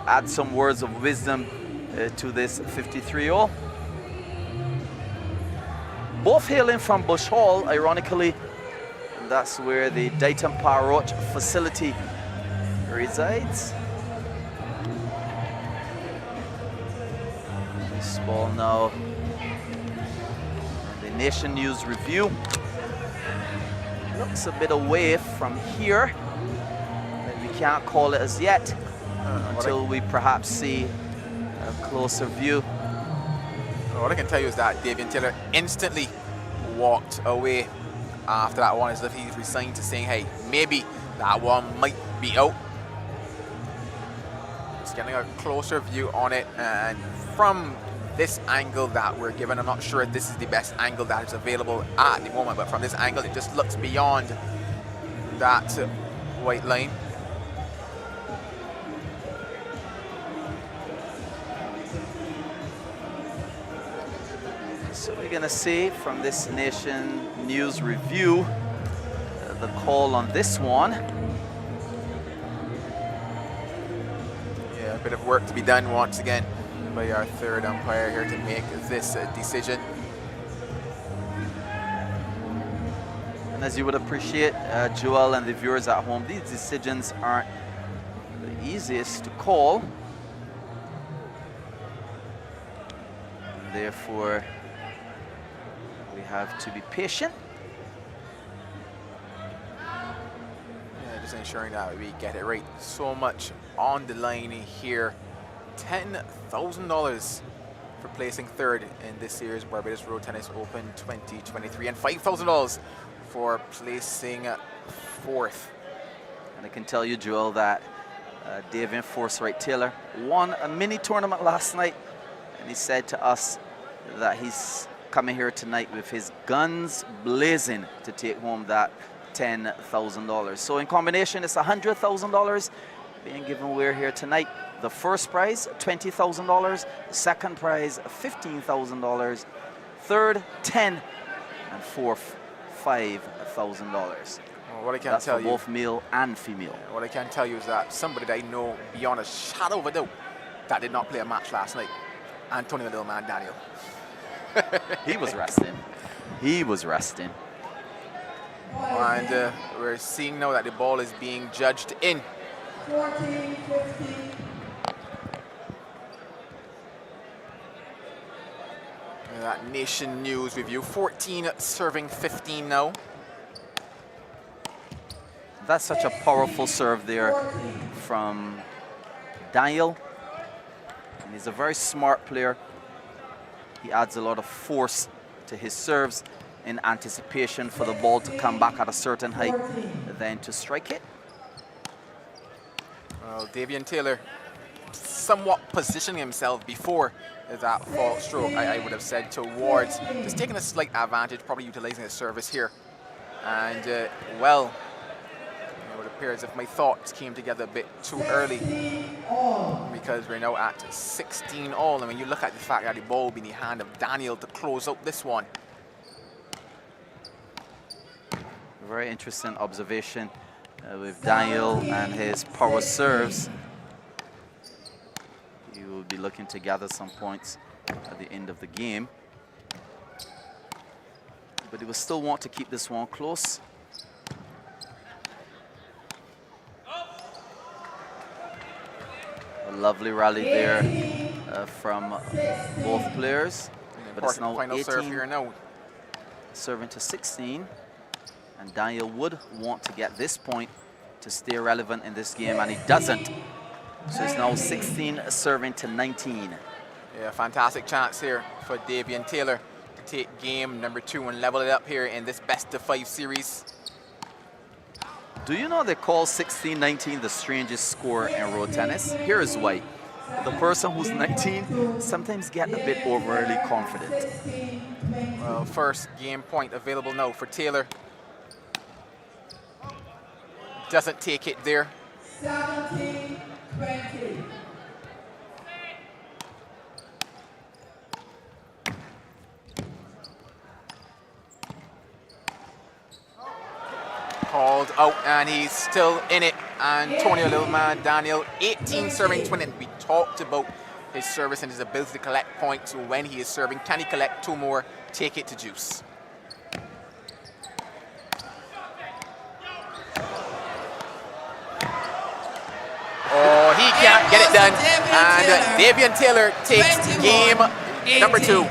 add some words of wisdom to this 53-year-old. Both hailing from Bush Hall, ironically. That's where the Dayton Power Roach facility resides. This ball now, the Nation News review. Looks a bit away from here. We can't call it as yet until we perhaps see a closer view. What I can tell you is that Davian Taylor instantly walked away after that one, as if he's resigned to saying, hey, maybe that one might be out. Just getting a closer view on it, and from this angle that we're given, I'm not sure if this is the best angle that is available at the moment, but from this angle it just looks beyond that white line. So we're going to see from this Nation News review the call on this one. Yeah, a bit of work to be done once again by our third umpire here to make this decision. And as you would appreciate, Joel and the viewers at home, these decisions aren't the easiest to call. Therefore, we have to be patient. Yeah, just ensuring that we get it right. So much on the line here $10,000 for placing third in this year's Barbados Road Tennis Open 2023 and $5,000 for placing fourth. And I can tell you, Joel, that Davian Forsyth Taylor won a mini tournament last night, and he said to us that he's coming here tonight with his guns blazing to take home that $10,000. So in combination, it's $100,000 being given away here tonight. The first prize, $20,000. Second prize, $15,000. Third, $10,000, and fourth, $5,000. Well, what I can That's tell for you, both male and female. what I can tell you is that somebody that I know beyond a shadow of a doubt that did not play a match last night, Antonio Little Man Daniel. He was resting. He was resting. And we're seeing now that the ball is being judged in. 14, 15. That Nation News review. 14 serving 15 now. That's such a powerful serve there from Daniel. And he's a very smart player. He adds a lot of force to his serves in anticipation for the ball to come back at a certain height, then to strike it. Well, Davian Taylor somewhat positioning himself before that fault stroke, I would have said, towards just taking a slight advantage, probably utilizing his service here. And, well, it would appear as if my thoughts came together a bit too early, because we're now at 16 all. And when you look at the fact that the ball will be in the hand of Daniel to close out this one. Very interesting observation with Daniel and his power serves. He will be looking to gather some points at the end of the game. But he will still want to keep this one close. A lovely rally there from both players. But it's now final 18 serve here now. Serving to 16. And Daniel would want to get this point to stay relevant in this game, and he doesn't. So it's now 16 serving to 19. Yeah, fantastic chance here for Davian Taylor to take game number 2 and level it up here in this best of 5 series. Do you know they call 16-19 the strangest score in road tennis? Here is why. The person who's 19 sometimes get a bit overly confident. Well, first game point available now for Taylor. Doesn't take it there. 17, 20. Called out, and he's still in it. Antonio Little Man Daniel, 18 serving 20. We talked about his service and his ability to collect points when he is serving. Can he collect 2 more? Take it to juice. Oh, he can't get it done. And Davian Taylor takes game number 2.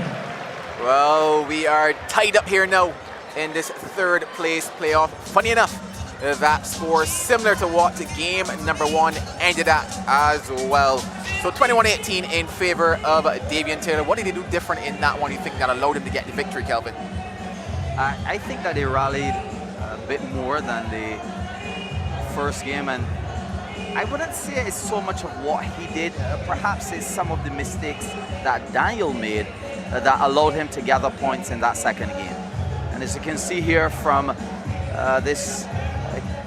Well, we are tied up here now in this 3rd place playoff. Funny enough, that score similar to what game number 1 ended at as well. So 21-18 in favor of Davian Taylor. What did he do different in that one, you think, that allowed him to get the victory, Kelvin? I think that he rallied a bit more than the first game, and I wouldn't say it's so much of what he did. Perhaps it's some of the mistakes that Daniel made that allowed him to gather points in that second game. And as you can see here from this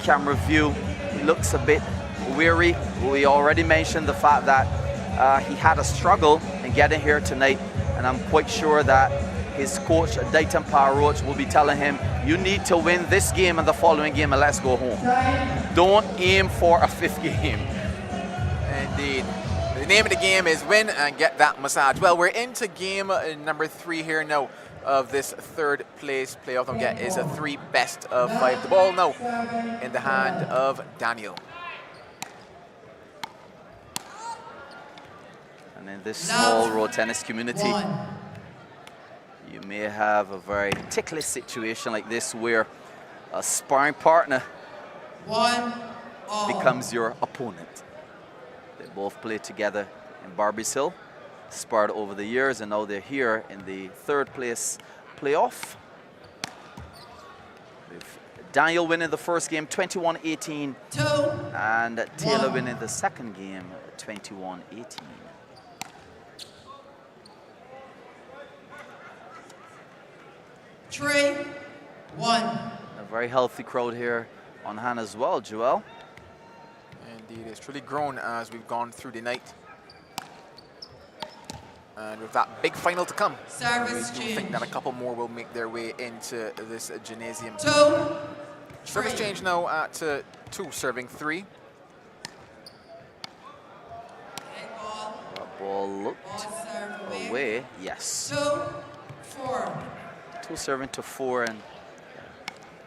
camera view, he looks a bit weary. We already mentioned the fact that he had a struggle in getting here tonight, and I'm quite sure that his coach, Dayton Roach, will be telling him, you need to win this game and the following game and let's go home. Don't aim for a 5th game. Indeed. The name of the game is win and get that massage. Well, we're into game number 3 here now of this 3rd place playoff. Don't forget, it's a 3 best of 5. The ball now in the hand of Daniel. And in this small road tennis community, you may have a very ticklish situation like this where a sparring partner becomes your opponent. They both play together in Barbados Hill, sparred over the years, and now they're here in the third place playoff. With Daniel winning the first game 21-18, and Taylor winning the second game 21-18. Three, one. A very healthy crowd here on hand as well, Joel. Indeed, it's truly grown as we've gone through the night. And with that big final to come, Service we do change. think that a couple more will make their way into this gymnasium. Service change now at 2, serving 3. That ball looked away. Yes. 2-4. 2 serving to 4, and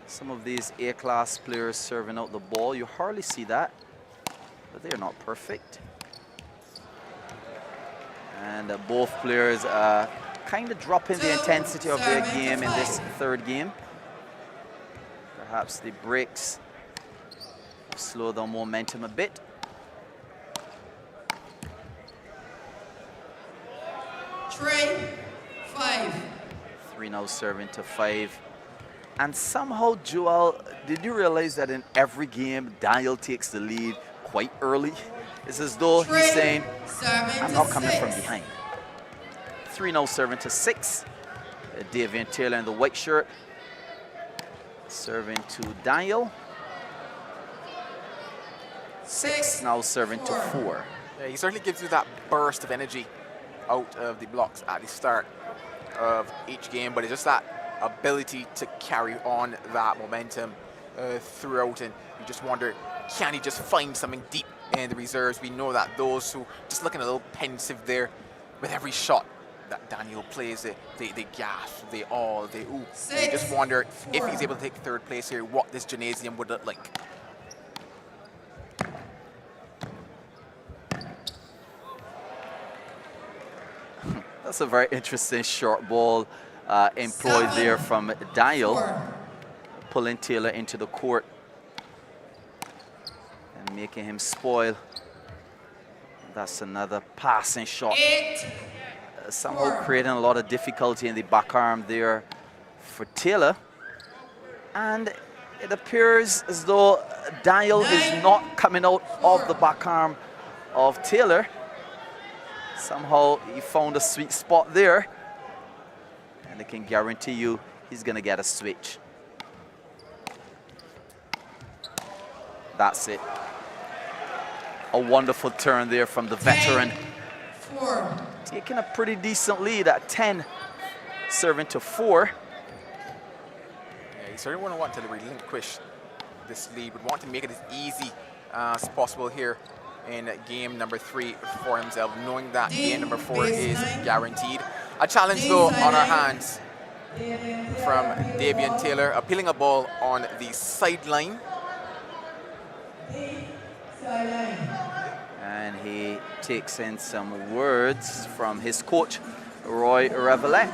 some of these A-class players serving out the ball, you hardly see that, but they're not perfect. And both players kind of dropping the intensity of their game in this third game. Perhaps the breaks slow down momentum a bit. Three, 5. 3 now serving to 5. And somehow, Joel, did you realize that in every game, Daniel takes the lead quite early? It's as though he's saying, I'm not coming from behind. 3 now serving to 6. Davian Taylor in the white shirt. Serving to Daniel. 6 now serving to 4. Yeah, he certainly gives you that burst of energy out of the blocks at the start of each game, but it's just that ability to carry on that momentum throughout, and you just wonder, can he just find something deep in the reserves? We know that those who just looking a little pensive there with every shot that Daniel plays, they gasp, they ooh. And you just wonder if he's able to take third place here, what this gymnasium would look like. That's a very interesting short ball employed there from Daniel, pulling Taylor into the court and making him spoil. That's another passing shot. Somehow creating a lot of difficulty in the back arm there for Taylor. And it appears as though Daniel is not coming out of the back arm of Taylor. Somehow he found a sweet spot there, and I can guarantee you he's going to get a switch. That's it. A wonderful turn there from the veteran. 4. Taking a pretty decent lead at 10, serving to 4. Yeah, he certainly wouldn't want to relinquish this lead, would want to make it as easy as possible here in game number 3 for himself, knowing that game number 4 is guaranteed. A challenge though on our hands from Davian Taylor, appealing a ball on the sideline. And he takes in some words from his coach, Roy Revelet.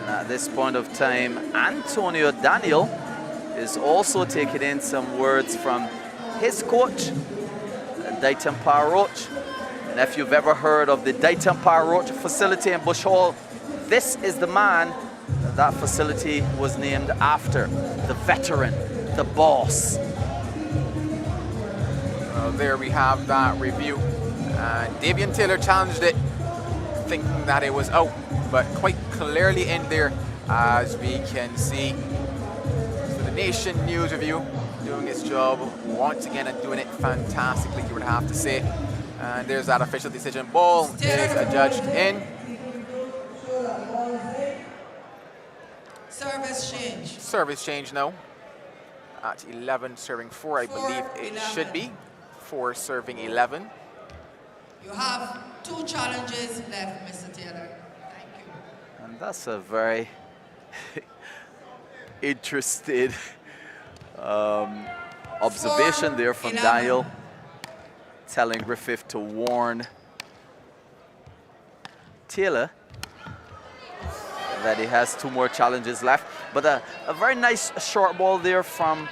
And at this point of time, Antonio Daniel is also taking in some words from his coach, Dayton Roach. And if you've ever heard of the Dayton Roach facility in Bush Hall, this is the man that facility was named after. The veteran, the boss. There we have that review. Davian Taylor challenged it, thinking that it was out, but quite clearly in there, as we can see. So the Nation News Review doing its job once again and doing it fantastically, you would have to say. And there's that official decision. Ball is adjudged in. Service change. Service change now. At 11 serving 4, I believe it should be. 4 serving 11. You have 2 challenges left, Mr. Taylor. Thank you. And that's a very interesting observation there from 11. Daniel, telling Griffith to warn Taylor that he has 2 more challenges left. But a very nice short ball there from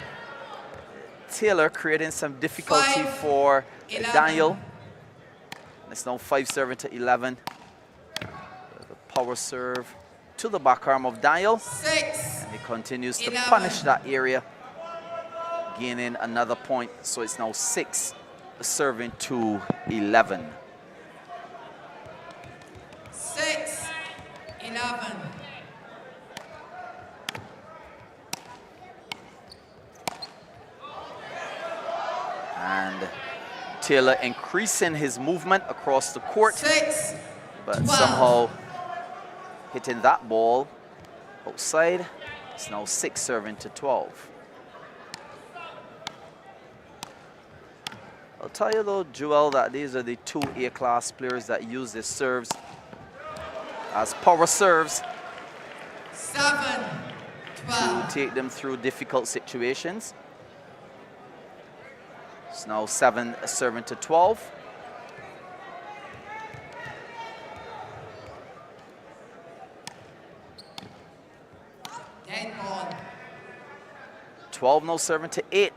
Taylor, creating some difficulty for Daniel. It's now 5 serving to 11. The power serve to the back arm of Daniel. 6. And he continues to 11. punish that area, gaining another point. So it's now 6 serving to 11. 6. 11. And Taylor increasing his movement across the court. 6. But 12. somehow hitting that ball outside. It's now 6 serving to 12. I'll tell you though, Joel, that these are the 2 A-class players that use their serves as power serves 7. 12. to take them through difficult situations. It's now 7 serving to 12. Dead ball. 12 now serving to 8.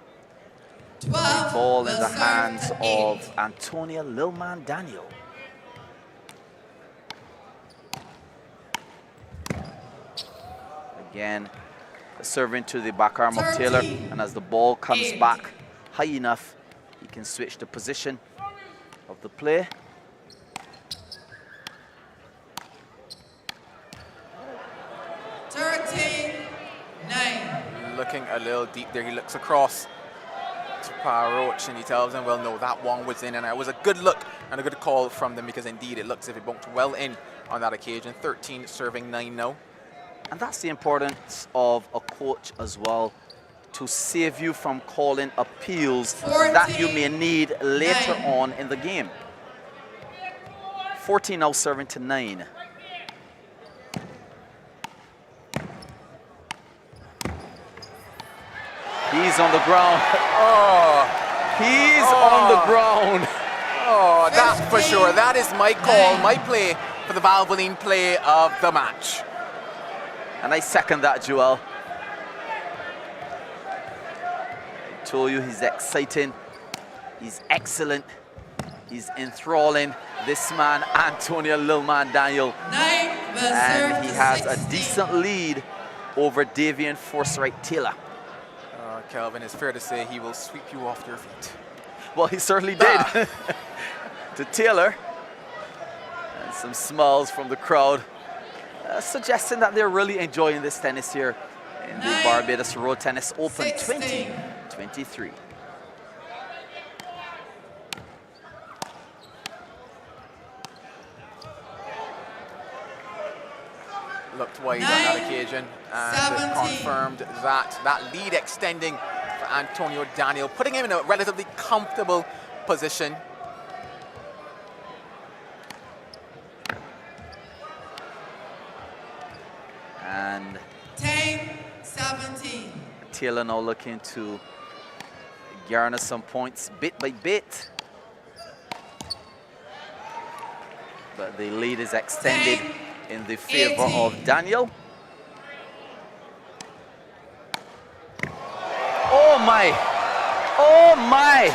12. Ball in will the serve hands to 8. of Antonia Lilman Daniel. Again, serving to the back arm of Taylor, and as the ball comes back high enough, he can switch the position of the play. Looking a little deep there, he looks across to Roach and he tells him, well, no, that one was in, and it was a good look and a good call from them, because indeed it looks as if it bumped well in on that occasion. 13 serving 9 now. And that's the importance of a coach as well, to save you from calling appeals that you may need later on in the game. 14 now serving to 9. He's on the ground. Oh, he's on the ground. Oh, that's for sure. That is my call, my play for the Valvoline play of the match. And I second that, Joel. I told you he's exciting. He's excellent. He's enthralling. This man, Antonia Lilman Daniel. And he has a decent lead over Davian Forsyth Taylor. Kelvin, it's fair to say he will sweep you off your feet. Well, he certainly did. To Taylor. And some smiles from the crowd, suggesting that they're really enjoying this tennis here in the Barbados Road Tennis Open 2023. Looked wide on that occasion, and confirmed that lead extending for Antonio Daniel, putting him in a relatively comfortable position. And 10-17. Taylor now looking to garner some points bit by bit. But the lead is extended in the favor of Daniel. Oh my! Oh my!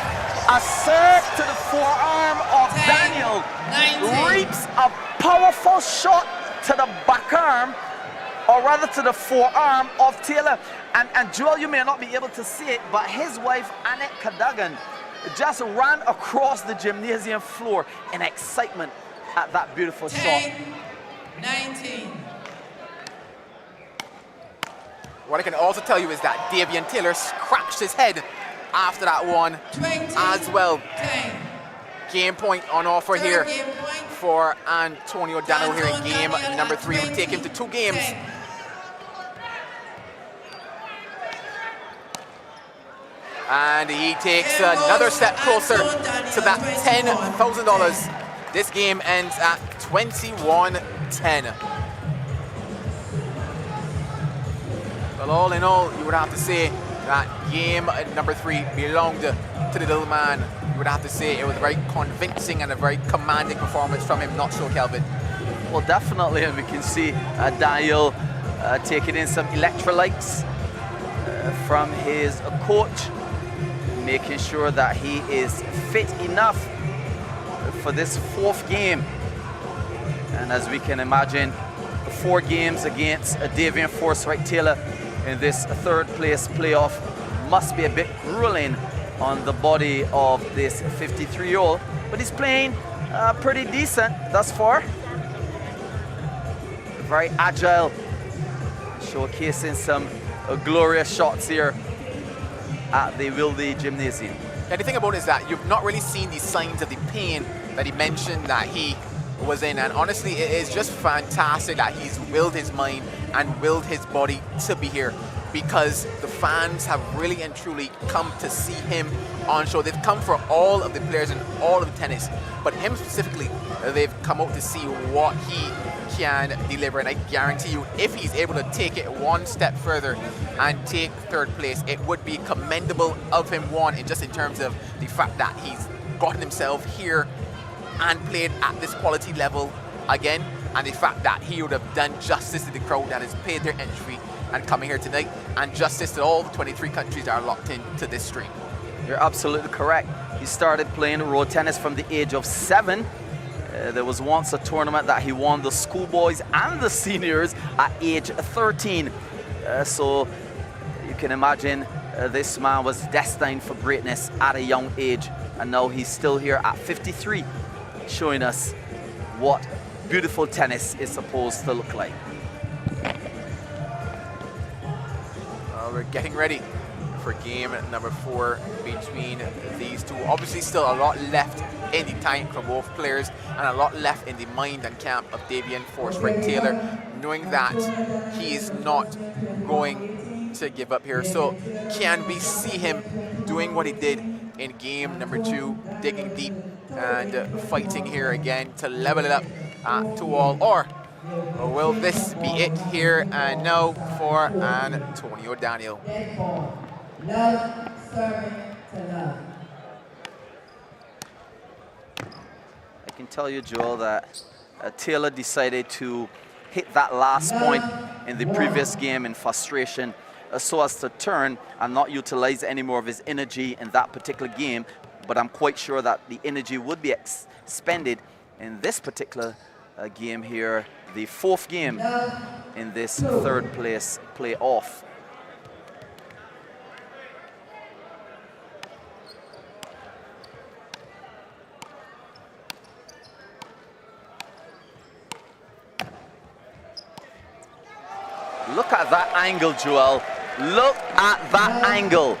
A serve to the forearm of Daniel. Reaps a powerful shot to the back arm, or rather to the forearm of Taylor. And Joel, you may not be able to see it, but his wife, Annette Cadogan, just ran across the gymnasium floor in excitement at that beautiful shot. 19. What I can also tell you is that Davian Taylor scratched his head after that one 20, as well. 10. Game point on offer here for Antonio Daniel here in game number 3. We'll take him to 2 games. 10. And he takes another step closer to that $10,000. This game ends at 21-10. Well, all in all, you would have to say that game number 3 belonged to the little man. You would have to say it was a very convincing and a very commanding performance from him, not so, Kelvin? Well, definitely, and we can see Daniel taking in some electrolytes from his coach, making sure that he is fit enough for this 4th game. And as we can imagine, 4 games against Davian Forsyth Taylor in this 3rd place playoff must be a bit grueling on the body of this 53-year-old. But he's playing pretty decent thus far. Very agile, showcasing some glorious shots here at the Wilde Gymnasium. Yeah, the thing about it is that you've not really seen the signs of the pain that he mentioned that he was in, and honestly it is just fantastic that he's willed his mind and willed his body to be here, because the fans have really and truly come to see him on show. They've come for all of the players and all of the tennis, but him specifically, they've come out to see what he can deliver. And I guarantee you, if he's able to take it one step further and take 3rd place, it would be commendable of him, one, in terms of the fact that he's gotten himself here and played at this quality level again, and the fact that he would have done justice to the crowd that has paid their entry and coming here tonight, and justice to all the 23 countries that are locked into this stream. You're absolutely correct. He started playing road tennis from the age of 7. There was once a tournament that he won the schoolboys and the seniors at age 13. So you can imagine this man was destined for greatness at a young age, and now he's still here at 53, showing us what beautiful tennis is supposed to look like. We're getting ready for game number 4 between these two. Obviously still a lot left in the tank for both players, and a lot left in the mind and camp of Davian Forsyth Taylor, knowing that he is not going to give up here. So can we see him doing what he did in game number 2, digging deep and fighting here again to level it up at 2-all, or will this be it here and now for Antonio Daniel? Love serving to love. I can tell you, Joel, that Taylor decided to hit that last point in the previous game in frustration, so as to turn and not utilize any more of his energy in that particular game. But I'm quite sure that the energy would be expended in this particular game here, the 4th game in this 3rd place playoff. Look at that angle, Joel. Look at that angle.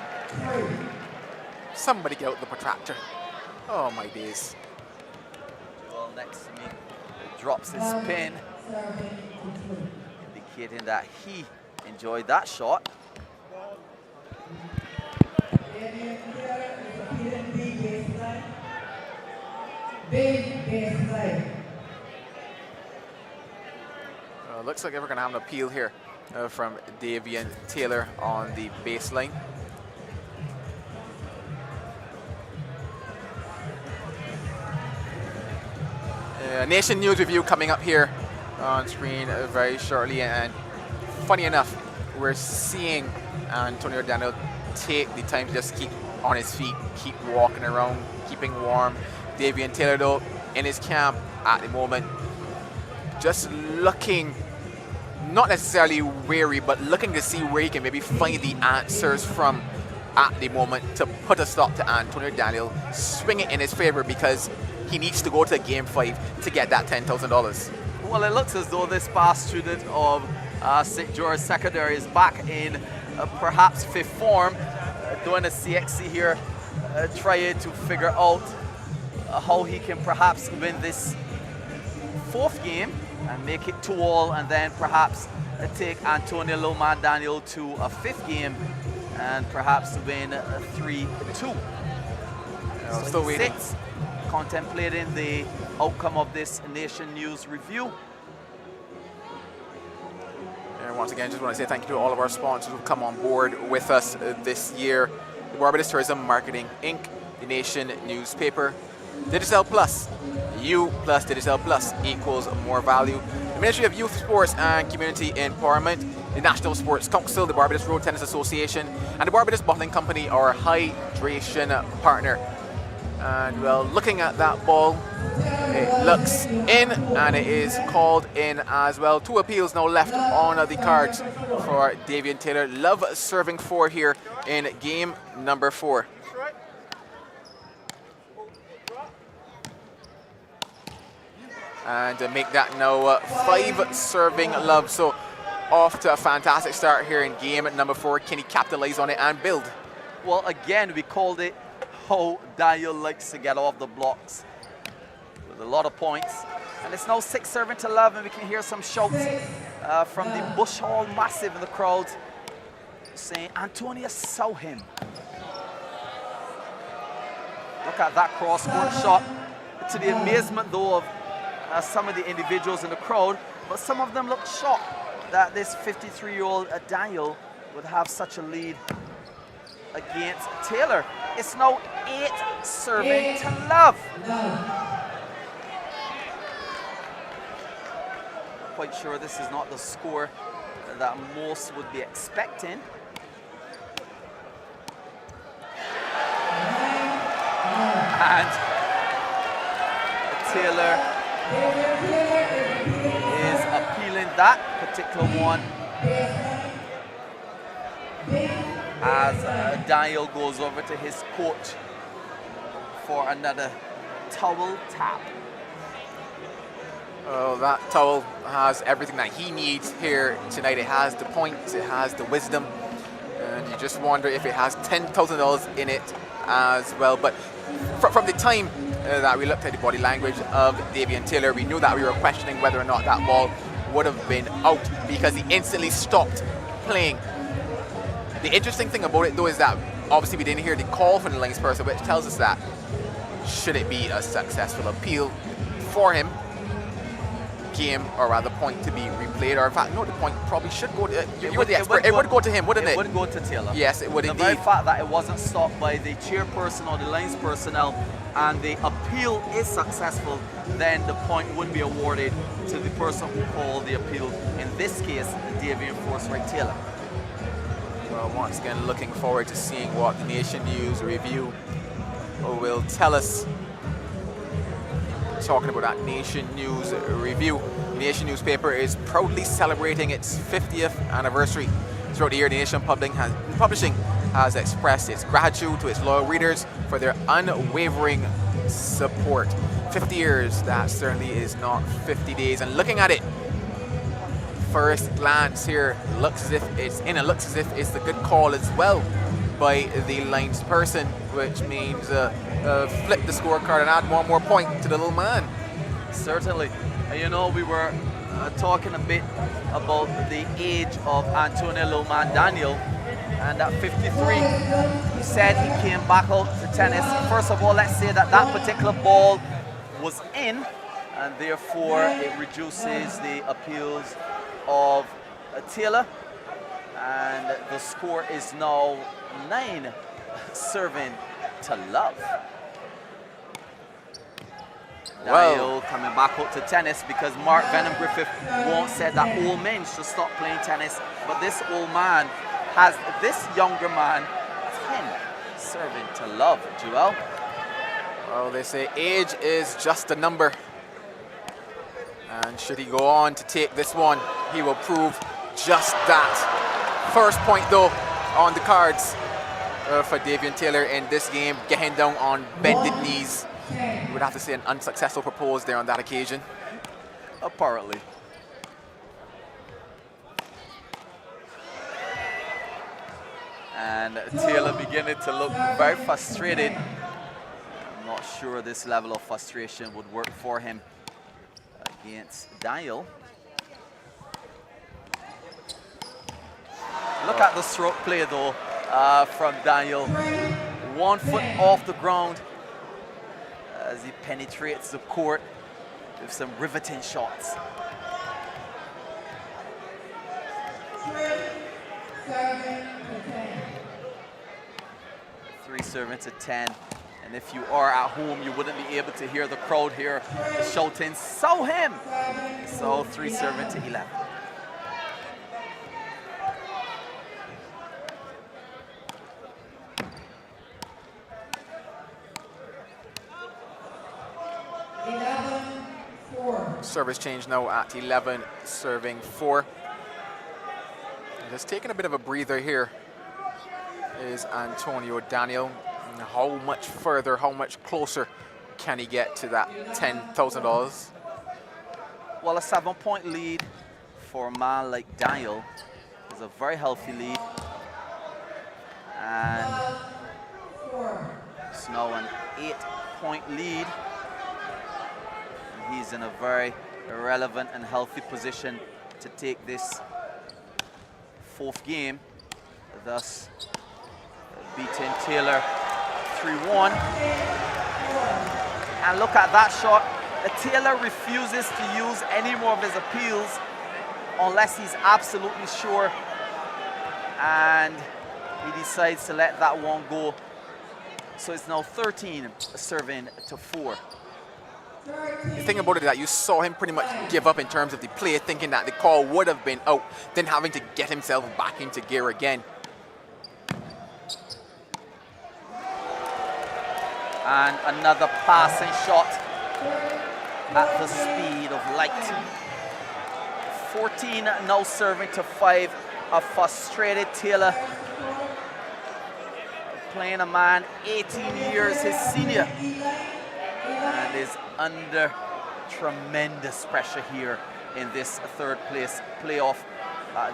Somebody get out the protractor. Oh my days. Joel next to me drops his pin, indicating that he enjoyed that shot. Looks like we're going to have an appeal here from Davian Taylor on the baseline. Nation News Review coming up here on screen very shortly, and funny enough, we're seeing Antonio Daniel take the time to just keep on his feet, keep walking around, keeping warm. Davian Taylor, though, in his camp at the moment, just looking, not necessarily weary, but looking to see where he can maybe find the answers from at the moment to put a stop to Antonio Daniel, swing it in his favor, because he needs to go to game 5 to get that $10,000. Well, it looks as though this past student of St. George Secondary is back in perhaps 5th form, doing a CXC here, trying to figure out how he can perhaps win this 4th game and make it 2-all, and then perhaps take Antonio Loma Daniel to a 5th game and perhaps win 3-2. Still waiting. Sits, contemplating the outcome of this Nation News Review. And once again, just want to say thank you to all of our sponsors who've come on board with us this year. The Barbados Tourism Marketing Inc., the Nation newspaper, Digicel Plus. You plus Digicel Plus equals more value. The Ministry of Youth, Sports and Community Empowerment, the National Sports Council, the Barbados Road Tennis Association, and the Barbados Bottling Company, our hydration partner. And well, looking at that ball, it looks in, and it is called in as well. 2 appeals now left on the cards for Davian Taylor. Love serving 4 here in game number 4. And to make that now 5 serving Love. So off to a fantastic start here in game number 4. Can he capitalize on it and build? Well, again, we called it how Daniel likes to get off the blocks with a lot of points. And it's now 6 serving to Love, and we can hear some shouts from the Bush Hall Massive in the crowd saying, Antonia saw him. Look at that cross-court shot. To the amazement, though, of some of the individuals in the crowd, but some of them look shocked that this 53-year-old Daniel would have such a lead against Taylor. It's now 8 serving to Love. Quite sure this is not the score that most would be expecting. And Taylor is appealing that particular one as Daniel goes over to his coach for another towel tap. Oh, that towel has everything that he needs here tonight. It has the points, it has the wisdom, and you just wonder if it has $10,000 in it as well. But from the time that we looked at the body language of Davian Taylor, we knew that we were questioning whether or not that ball would have been out because he instantly stopped playing. The interesting thing about it, though, is that obviously we didn't hear the call from the linesperson, which tells us that should it be a successful appeal for him, game, or rather point to be replayed, or in fact, no, the point probably should go to, it would go to him, wouldn't it? It would go to Taylor. Yes, it would indeed. The very fact that it wasn't stopped by the chairperson or the lines personnel and the appeal is successful, then the point would be awarded to the person who called the appeal, in this case, Davian Forsyth Taylor. Well, once again, looking forward to seeing what the Nation News review will tell us. Talking about that Nation News review, Nation newspaper is proudly celebrating its 50th anniversary. Throughout the year, the Nation Publishing has expressed its gratitude to its loyal readers for their unwavering support. 50 years, that certainly is not 50 days. And looking at it, first glance here, looks as if it's in, and looks as if it's the good call as well by the lines person, which means flip the scorecard and add one more point to the little man. Certainly. You know, we were talking a bit about the age of Antonio Little Man Daniel, and at 53, he said he came back out to tennis. First of all, let's say that that particular ball was in, and therefore it reduces the appeals of Taylor, and the score is now 9 serving to Love. Daniel coming back out to tennis because Mark Venom Griffith once said that old men should stop playing tennis, but this old man has this younger man 10 serving to Love. Joel? Well, they say age is just a number, and should he go on to take this one, he will prove just that. First point, though, on the cards for Davian Taylor in this game, getting down on bended knees. You would have to say an unsuccessful propose there on that occasion. Apparently. And Taylor beginning to look very frustrated. I'm not sure this level of frustration would work for him against Daniel. Look at the stroke play, though, from Daniel. 1 foot off the ground as he penetrates the court with some riveting shots. 3 serving to 10. And if you are at home, you wouldn't be able to hear the crowd here shouting, "So him!" So 3 serving to 11. Service change now at 11, serving 4. Just taking a bit of a breather here is Antonio Daniel. And how much further, how much closer can he get to that $10,000? Well, a 7-point lead for a man like Daniel is a very healthy lead. And it's now an 8-point lead. And he's in a very relevant and healthy position to take this 4th game, thus beating Taylor 3-1. And look at that shot. Taylor refuses to use any more of his appeals unless he's absolutely sure, and he decides to let that one go. So it's now 13 serving to 4. The thing about it is that you saw him pretty much give up in terms of the play, thinking that the call would have been out, then having to get himself back into gear again. And another passing shot at the speed of light. 14 now serving to 5. A frustrated Taylor, playing a man 18 years his senior, and is under tremendous pressure here in this 3rd place playoff.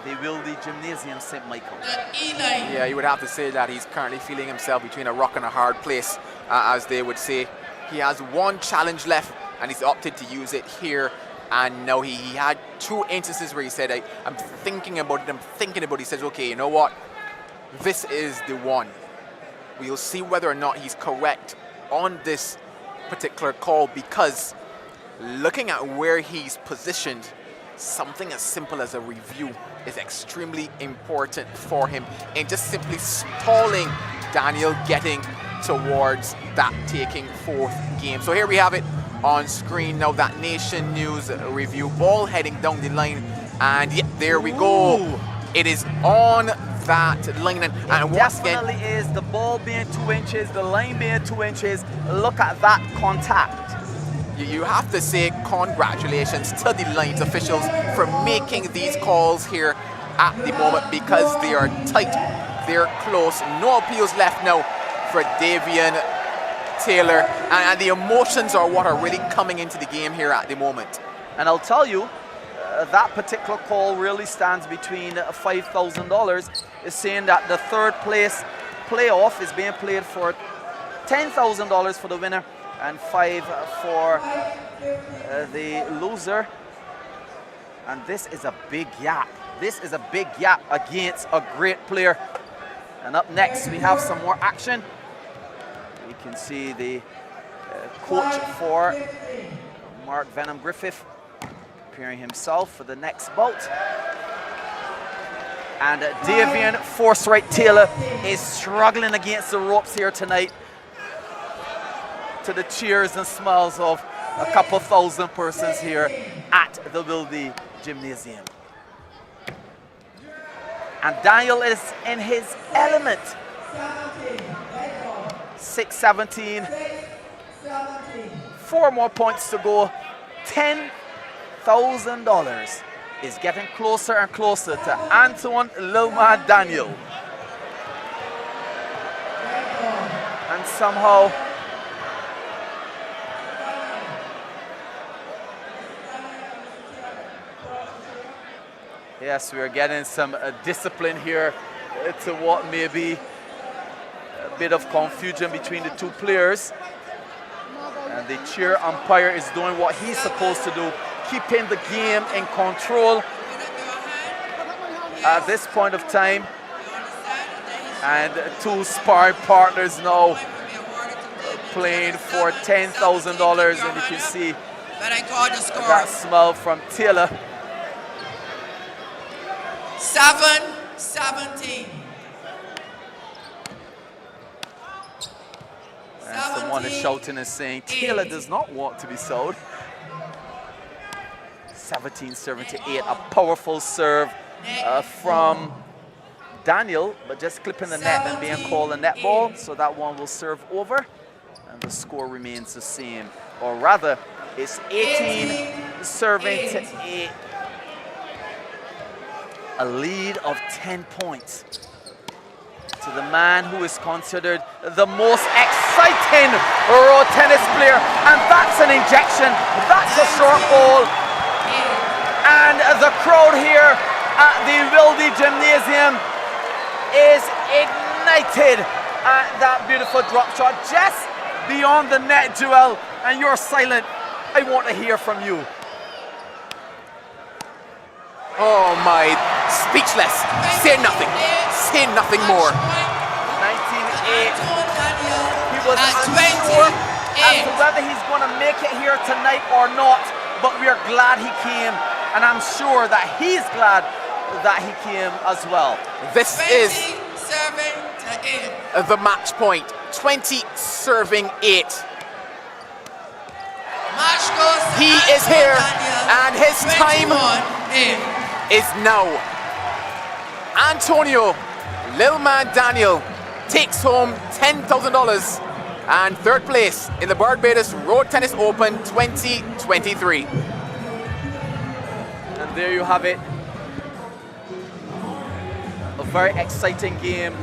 The Wildy Gymnasium St. Michael. Yeah, you would have to say that he's currently feeling himself between a rock and a hard place, as they would say. He has 1 challenge left, and he's opted to use it here. And now he had 2 instances where he said, I'm thinking about it, He says, okay, you know what? This is the one. We'll see whether or not he's correct on this particular call, because looking at where he's positioned, something as simple as a review is extremely important for him, and just simply stalling Daniel getting towards that taking 4th game. So here we have it on screen now, that Nation News review. Ball heading down the line, and yeah, there we go. It is on that line, and once again, definitely is. The ball being 2 inches, the line being 2 inches. Look at that contact. You have to say congratulations to the lines officials for making these calls here at the moment, because they are tight, they're close. No appeals left now for Davian Taylor, and the emotions are what are really coming into the game here at the moment. And I'll tell you, that particular call really stands between $5,000. It's saying that the 3rd place playoff is being played for $10,000 for the winner and 5 for the loser. And this is a big gap. This is a big gap against a great player. And up next, we have some more action. You can see the coach for Mark Venom Griffith preparing himself for the next bout. And Davian Forthright Taylor is struggling against the ropes here tonight, to the cheers and smiles of a couple thousand persons here at the Wildy Gymnasium. And Daniel is in his element. 6-17. 4 more points to go. $10,000 is getting closer and closer to Antoine Lilman Daniel. And somehow yes, we are getting some discipline here to what may be a bit of confusion between the 2 players. And the cheer umpire is doing what he's supposed to do, keeping the game in control at this point of time. And 2 sparring partners now playing for $10,000, and you can see that smile from Taylor. 7-17. And someone is shouting and saying, Taylor does not want to be sold. 17-8, a powerful serve from Daniel, but just clipping the net and being called a net ball, so that one will serve over, and the score remains the same. Or rather, it's 18 serving to 8. A lead of 10 points to the man who is considered the most exciting road tennis player. And that's an injection. That's a short ball. And the crowd here at the Wildy Gymnasium is ignited at that beautiful drop shot just beyond the net, Joel. And you're silent. I want to hear from you. Oh my, speechless. Say nothing. Say nothing more. 19-8. He was unsure as to whether he's going to make it here tonight or not, but we are glad he came, and I'm sure that he's glad that he came as well. This is serving to 8. the match point. 20 serving 8. Match goes to He is here, and his time 21-8. is now. Antonio Lil Man Daniel takes home $10,000 and third place in the Barbados Road Tennis Open 2023. And there you have it. A very exciting game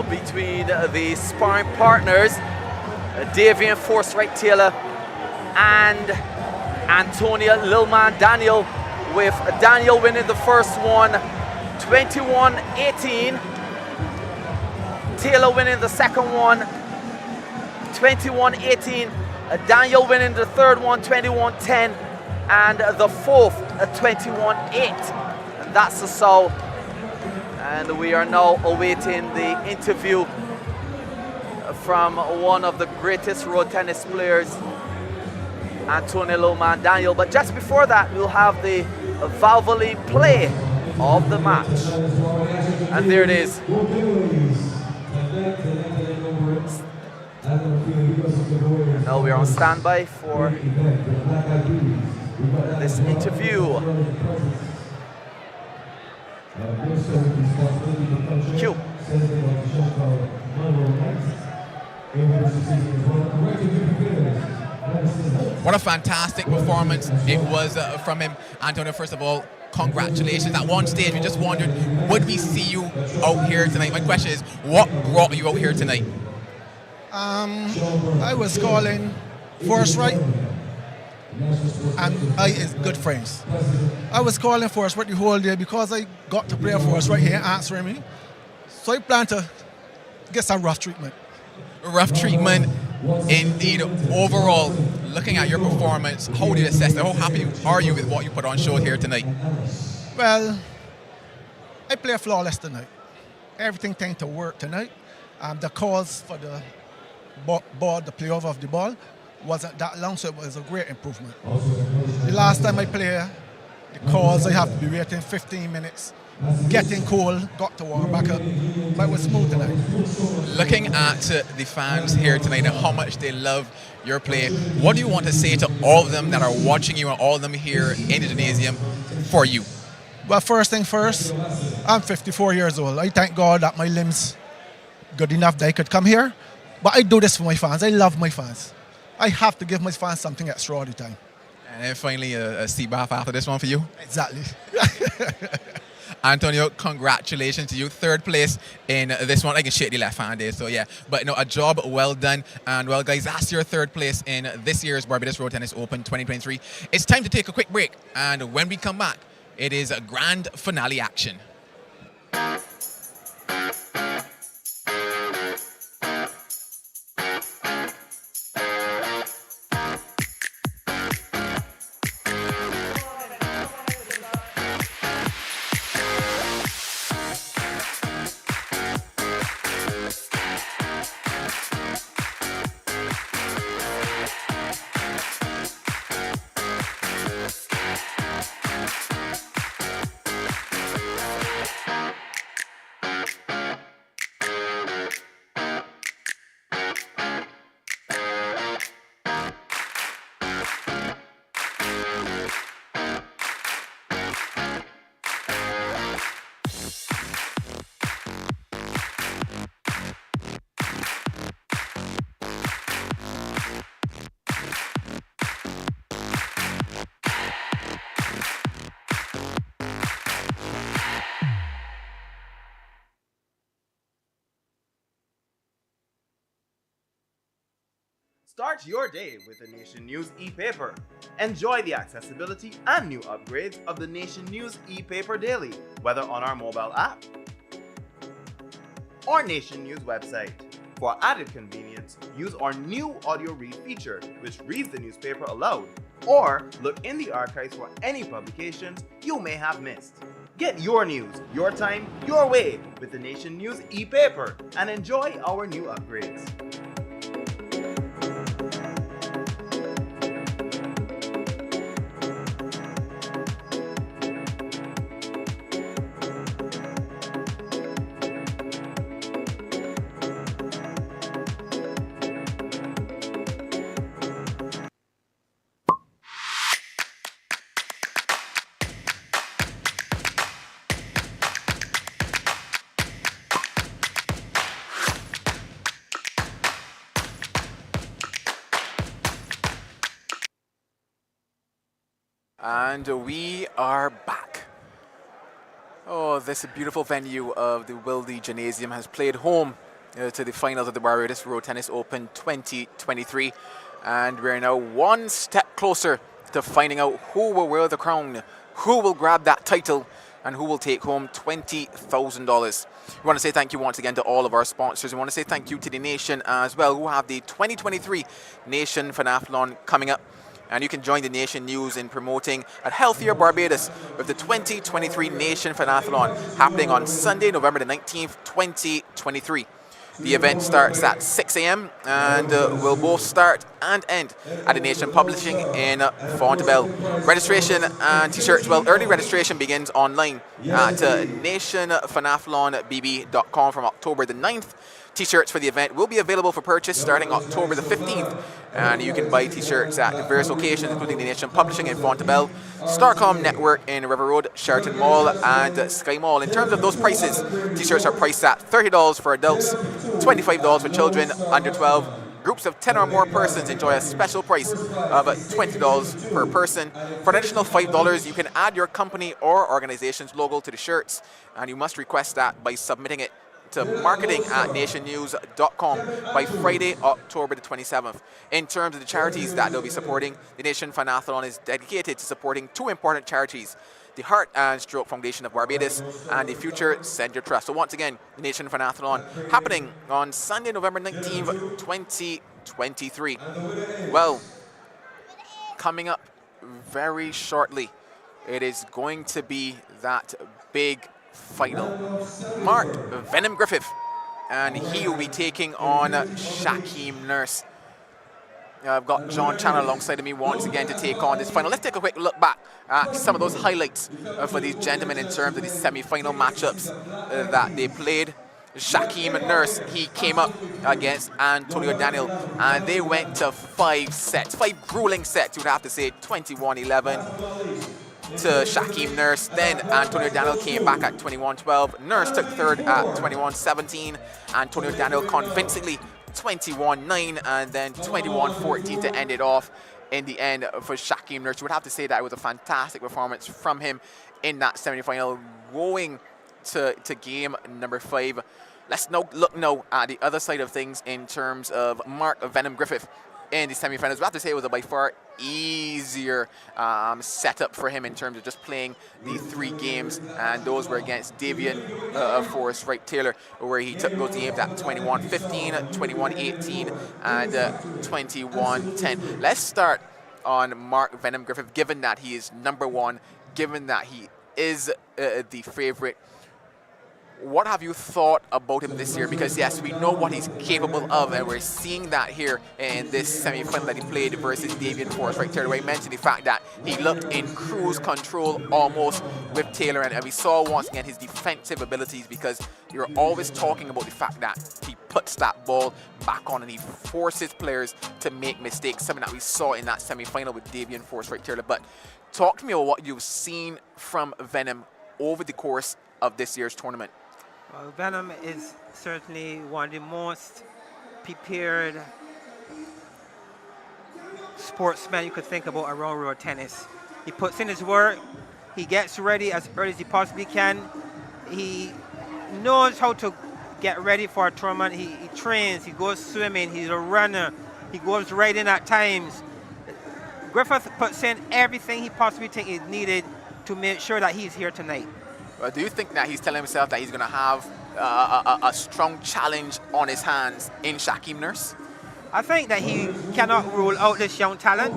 between the sparring partners, Davian Force Right Taylor and Antonia Lilman Daniel, with Daniel winning the first one 21-18, Taylor winning the second one 21-18, Daniel winning the third one 21-10, and the fourth 21-8. And that's the result. And we are now awaiting the interview from one of the greatest road tennis players, Antonio Lilman Daniel. But just before that, we'll have the Valvoline play of the match. And there it is. Now we're on standby for this interview. Cue. What a fantastic performance it was from him. Antonio, first of all, congratulations. At one stage, we just wondered, would we see you out here tonight? My question is, what brought you out here tonight? I was calling Force Right, and I is good friends. I was calling Force Right the whole day because I got to play Force Right here answering me. So I plan to get some rough treatment. Rough treatment, indeed. Overall, looking at your performance, how do you assess it? How happy are you with what you put on show here tonight? Well, I play flawless tonight. Everything tended to work tonight. The calls for the ball, the playoff of the ball, wasn't that long, so it was a great improvement. The last time I played, the calls, I have to be waiting 15 minutes. Getting cold, got to warm back up, but it was smooth tonight. Looking at the fans here tonight and how much they love your play, what do you want to say to all of them that are watching you and all of them here in the gymnasium for you? Well, first thing first, I'm 54 years old. I thank God that my limbs good enough that I could come here, but I do this for my fans. I love my fans. I have to give my fans something extra all the time. And then finally, a seat bath after this one for you? Exactly. Antonio, congratulations to you. Third place in this one. I can shake the left hand there, so yeah. But no, a job well done. And well, guys, that's your third place in this year's Barbados Road Tennis Open 2023. It's time to take a quick break. And when we come back, it is a grand finale action. Start your day with the Nation News e-paper. Enjoy the accessibility and new upgrades of the Nation News e-paper daily, whether on our mobile app or Nation News website. For added convenience, use our new audio read feature, which reads the newspaper aloud, or look in the archives for any publications you may have missed. Get your news, your time, your way with the Nation News e-paper and enjoy our new upgrades. And we are back. Oh, this beautiful venue of the Wilde Gymnasium has played home to the finals of the Barbados Road Tennis Open 2023. And we're now one step closer to finding out who will wear the crown, who will grab that title, and who will take home $20,000. We want to say thank you once again to all of our sponsors. We want to say thank you to the Nation as well, who have the 2023 Nation Fanathlon coming up. And you can join the Nation News in promoting a healthier Barbados with the 2023 Nation Fanathlon happening on Sunday, November the 19th, 2023. The event starts at 6 a.m. and will both start and end at the Nation Publishing in Fontebelle. Registration and t-shirts, well, early registration begins online at nationfanathlonbb.com from October the 9th. T-shirts for the event will be available for purchase starting October the 15th. And you can buy t-shirts at various locations, including the Nation Publishing in Fontebelle, Starcom Network in River Road, Sheraton Mall, and Sky Mall. In terms of those prices, t-shirts are priced at $30 for adults, $25 for children under 12. Groups of 10 or more persons enjoy a special price of $20 per person. For an additional $5, you can add your company or organization's logo to the shirts, and you must request that by submitting it to marketing@nationnews.com by Friday, October the 27th. In terms of the charities that they'll be supporting, the Nation Fanathlon is dedicated to supporting two important charities, the Heart and Stroke Foundation of Barbados and the Future Centre Trust. So once again, the Nation Fanathlon happening on Sunday, November 19th, 2023. Well, coming up very shortly, it is going to be that big final. Mark Venom Griffith, and he will be taking on Shakeem Nurse. I've got John Chandler alongside of me once again to take on this final. Let's take a quick look back at some of those highlights for these gentlemen in terms of the semi-final matchups that they played. Shakeem Nurse, he came up against Antonio Daniel, and they went to 5 sets, 5 grueling sets, you would have to say, 21-11. To Shakeem Nurse. Then Antonio Daniel came back at 21-12. Nurse took third at 21-17. Antonio Daniel convincingly 21-9 and then 21-14 to end it off in the end for Shakeem Nurse. You would have to say that it was a fantastic performance from him in that semi-final, going to game number 5. Let's now look at the other side of things in terms of Mark Venom Griffith in the semi-finals. We have to say it was a by far easier setup for him in terms of just playing the 3 games, and those were against Davian Forrest Wright Taylor, where he took those games at 21-15, 21-18, and 21-10. Let's start on Mark Venom Griffith, given that he is number 1, given that he is the favorite. What have you thought about him this year? Because yes, we know what he's capable of, and we're seeing that here in this semi-final that he played versus Davian Forrest Wright Taylor, where he mentioned the fact that he looked in cruise control almost with Taylor, and we saw once again his defensive abilities, because you're always talking about the fact that he puts that ball back on and he forces players to make mistakes, something that we saw in that semi-final with Davian Forrest Wright Taylor. But talk to me about what you've seen from Venom over the course of this year's tournament. Well, Venom is certainly one of the most prepared sportsmen you could think about around road tennis. He puts in his work, he gets ready as early as he possibly can. He knows how to get ready for a tournament. He trains, he goes swimming, he's a runner, He goes right in at times. Griffith puts in everything he possibly thinks is needed to make sure that he's here tonight. Well, do you think that he's telling himself that he's going to have a strong challenge on his hands in Shakeem Nurse? I think that he cannot rule out this young talent.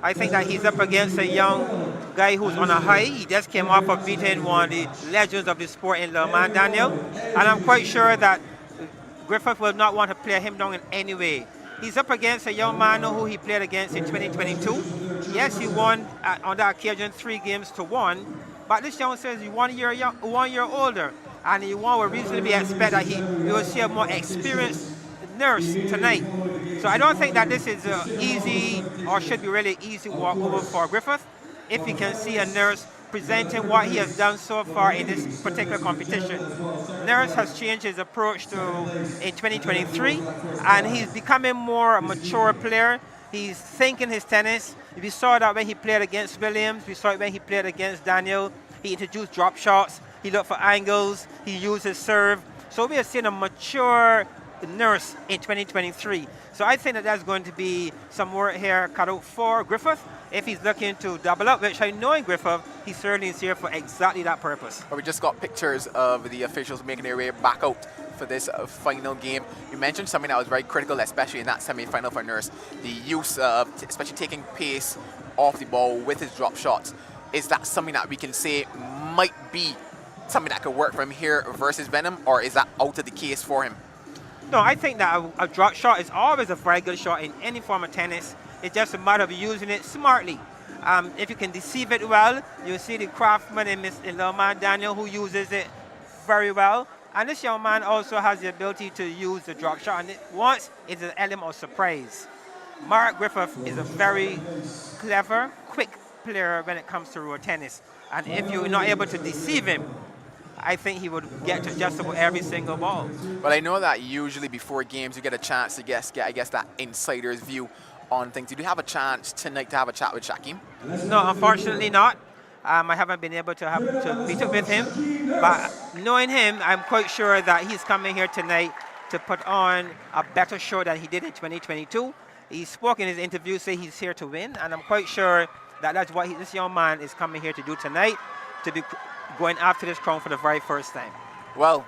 I think that he's up against a young guy who's on a high. He just came off of beating one of the legends of the sport in Lerman Daniel. And I'm quite sure that Griffith will not want to play him down in any way. He's up against a young man who he played against in 2022. Yes, he won on that occasion 3-1, but this young says he's 1 year older, and he will reasonably expect that he will see a more experienced Nurse tonight. So I don't think that this is easy or should be really easy walkover for Griffith. If he can see a Nurse presenting what he has done so far in this particular competition. Nurse has changed his approach in 2023, and he's becoming more a mature player. He's thinking his tennis. We saw that when he played against Williams. We saw it when he played against Daniel. He introduced drop shots. He looked for angles. He used his serve. So we are seeing a mature Nurse in 2023. So I think that there's going to be some work here cut out for Griffith if he's looking to double up, which I know in Griffith, he certainly is here for exactly that purpose. Well, we just got pictures of the officials making their way back out for this final game. You mentioned something that was very critical, especially in that semi-final for Nurse, the use of especially taking pace off the ball with his drop shots. Is that something that we can say might be something that could work for him here versus Venom, or is that out of the case for him? No, I think that a drop shot is always a very good shot in any form of tennis. It's just a matter of using it smartly. If you can deceive it well, you'll see the craftsman in Lerman Daniel who uses it very well. And this young man also has the ability to use the drop shot. And once it's an element of surprise. Mark Griffith is a very clever, quick player when it comes to road tennis. And if you're not able to deceive him, I think he would get to just about every single ball. Well, I know that usually before games you get a chance to get, I guess, that insider's view on things. Did you have a chance tonight to have a chat with Shakeem? No, unfortunately not. I haven't been able to meet up with him. But knowing him, I'm quite sure that he's coming here tonight to put on a better show than he did in 2022. He spoke in his interview, say he's here to win. And I'm quite sure that that's what this young man is coming here to do tonight, to be going after this crown for the very first time. Well,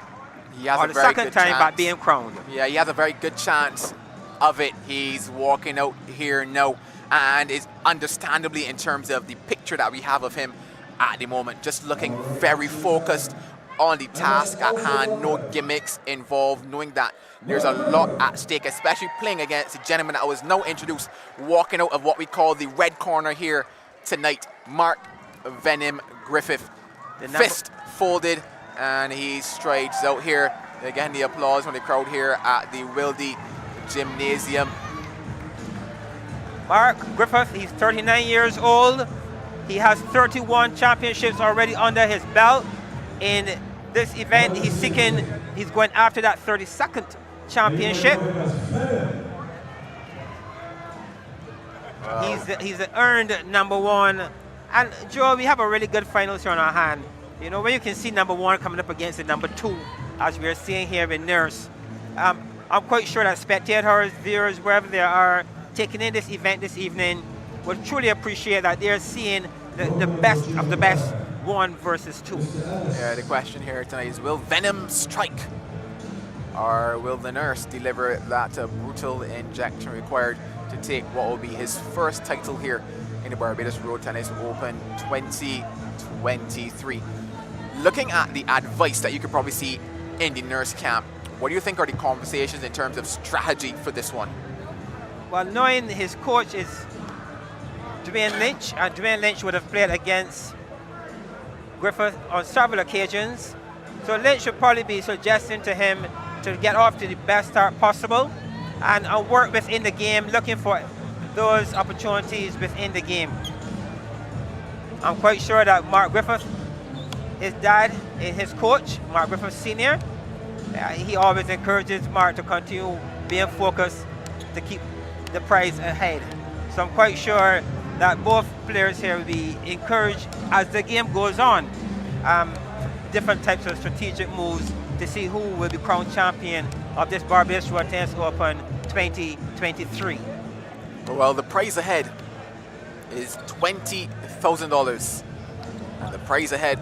he has or a the very second good time chance. by being crowned. Yeah, he has a very good chance of it. He's walking out here now, and is understandably, in terms of the picture that we have of him at the moment, just looking very focused on the task at hand, no gimmicks involved, knowing that there's a lot at stake, especially playing against a gentleman that was now introduced, walking out of what we call the red corner here tonight, Mark Venom Griffith. Fist folded, and he strides out here. Again, the applause from the crowd here at the Wildy Gymnasium. Mark Griffith, he's 39 years old. He has 31 championships already under his belt. In this event, he's going after that 32nd championship. Wow. He's earned #1. And Joe, we have a really good finals here on our hand. You know, where you can see #1 coming up against the #2, as we are seeing here in Nurse. I'm quite sure that spectators, viewers, wherever they are, taking in this event this evening, will truly appreciate that they're seeing the best of the best 1 versus 2. Yeah, the question here tonight is, will Venom strike? Or will the Nurse deliver that brutal injection required to take what will be his first title here in the Barbados Road Tennis Open 2023. Looking at the advice that you could probably see in the Nurse camp, what do you think are the conversations in terms of strategy for this one? Well, knowing his coach is Dwayne Lynch, and Dwayne Lynch would have played against Griffith on several occasions. So Lynch should probably be suggesting to him to get off to the best start possible and work within the game, looking for those opportunities within the game. I'm quite sure that Mark Griffith, his dad is his coach, Mark Griffith Sr. He always encourages Mark to continue being focused to keep the prize ahead. So I'm quite sure that both players here will be encouraged as the game goes on. Different types of strategic moves to see who will be crowned champion of this Barbados Road Tennis Open 2023. Well, the prize ahead is $20,000. And the prize ahead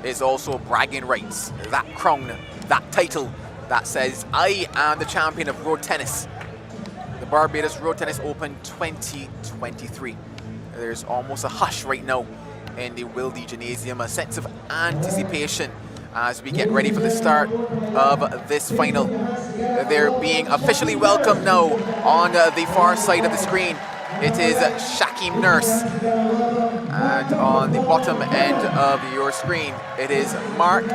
is also bragging rights. That crown, that title that says, I am the champion of road tennis. The Barbados Road Tennis Open 2023. There's almost a hush right now in the Wilde Gymnasium, a sense of anticipation as we get ready for the start of this final. They're being officially welcomed now on the far side of the screen. It is Shakeem Nurse. And on the bottom end of your screen, it is Mark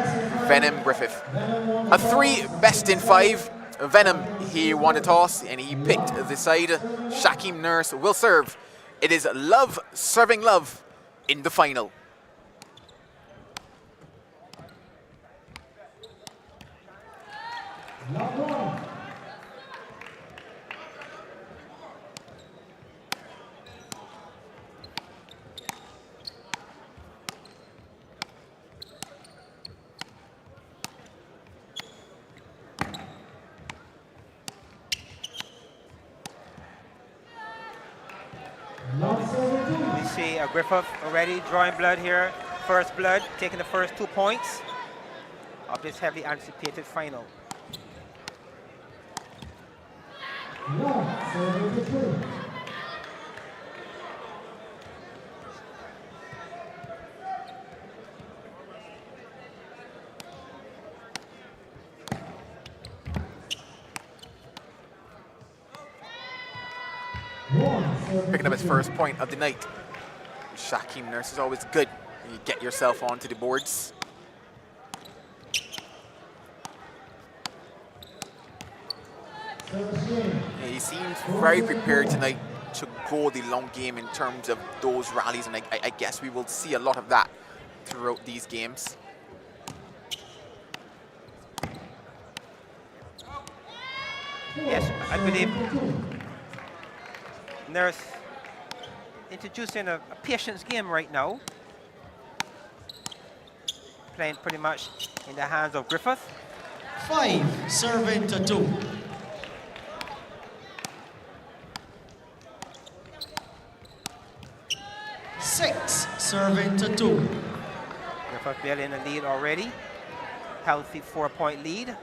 Venom Griffith. A 3 best in 5. Venom, he won a toss and he picked the side. Shakeem Nurse will serve. It is love serving love in the final. We see Griffith already drawing blood here. First blood, taking the first 2 points of this heavily anticipated final. Picking up his first point of the night. Shakeem Nurse is always good when you get yourself onto the boards. He seems very prepared tonight to go the long game in terms of those rallies, and I guess we will see a lot of that throughout these games. Yes, I believe Nurse introducing a patience game right now. Playing pretty much in the hands of Griffith. 5, serving to 2. 6, serving to 2. Griffith barely in the lead already. Healthy 4-point lead.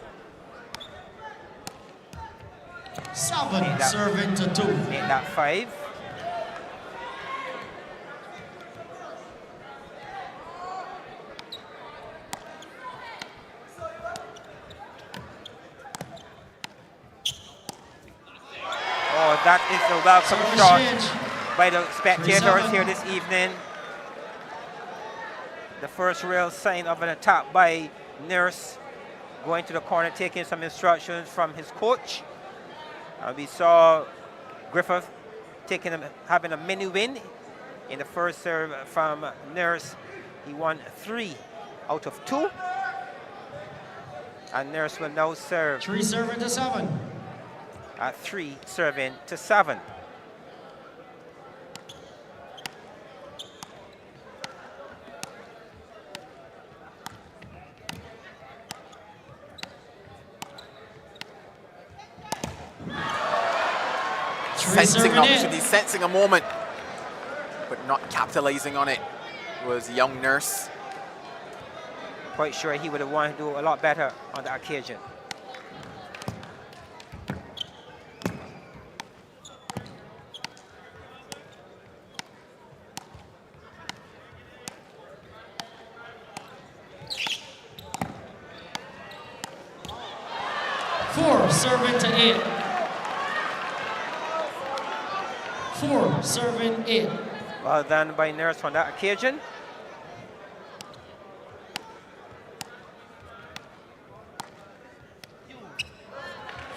7, serving to 2. Make that 5. Oh, that is a welcome shot by the spectators here this evening. The first real sign of an attack by Nurse, going to the corner, taking some instructions from his coach. We saw Griffith having a mini win in the first serve from Nurse. He won 3 out of 2. And Nurse will now serve 3 serving to 7. 3 serving to 7. Sensing an opportunity, sensing a moment, but not capitalizing on it, was young Nurse. Quite sure he would have wanted to do a lot better on that occasion. Serving to 8. 4, serving 8. Well done by Nurse on that occasion.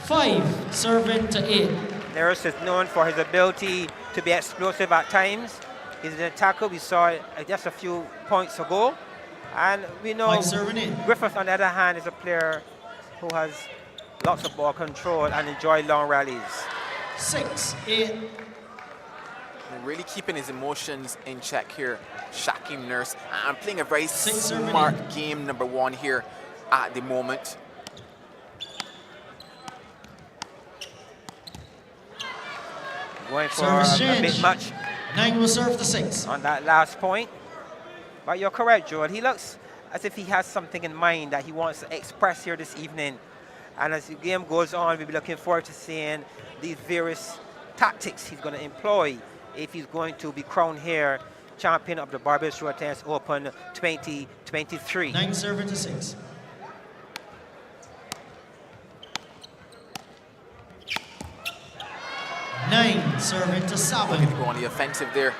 Five, serving to 8. Nurse is known for his ability to be explosive at times. He's an attacker. We saw it just a few points ago. And we know Griffith, on the other hand, is a player who has lots of ball control and enjoy long rallies. 6, 8. And really keeping his emotions in check here, Shakeem Nurse. And playing a very smart game, number 1 here at the moment. Going for Service a change. bit much 9 will serve to 6. on that last point. But you're correct, Joel. He looks as if he has something in mind that he wants to express here this evening. And as the game goes on, we'll be looking forward to seeing these various tactics he's going to employ if he's going to be crowned here champion of the Barbados Road Tennis Open 2023. 9 serving to 6. Nine serving to 7. Looking to go on the offensive there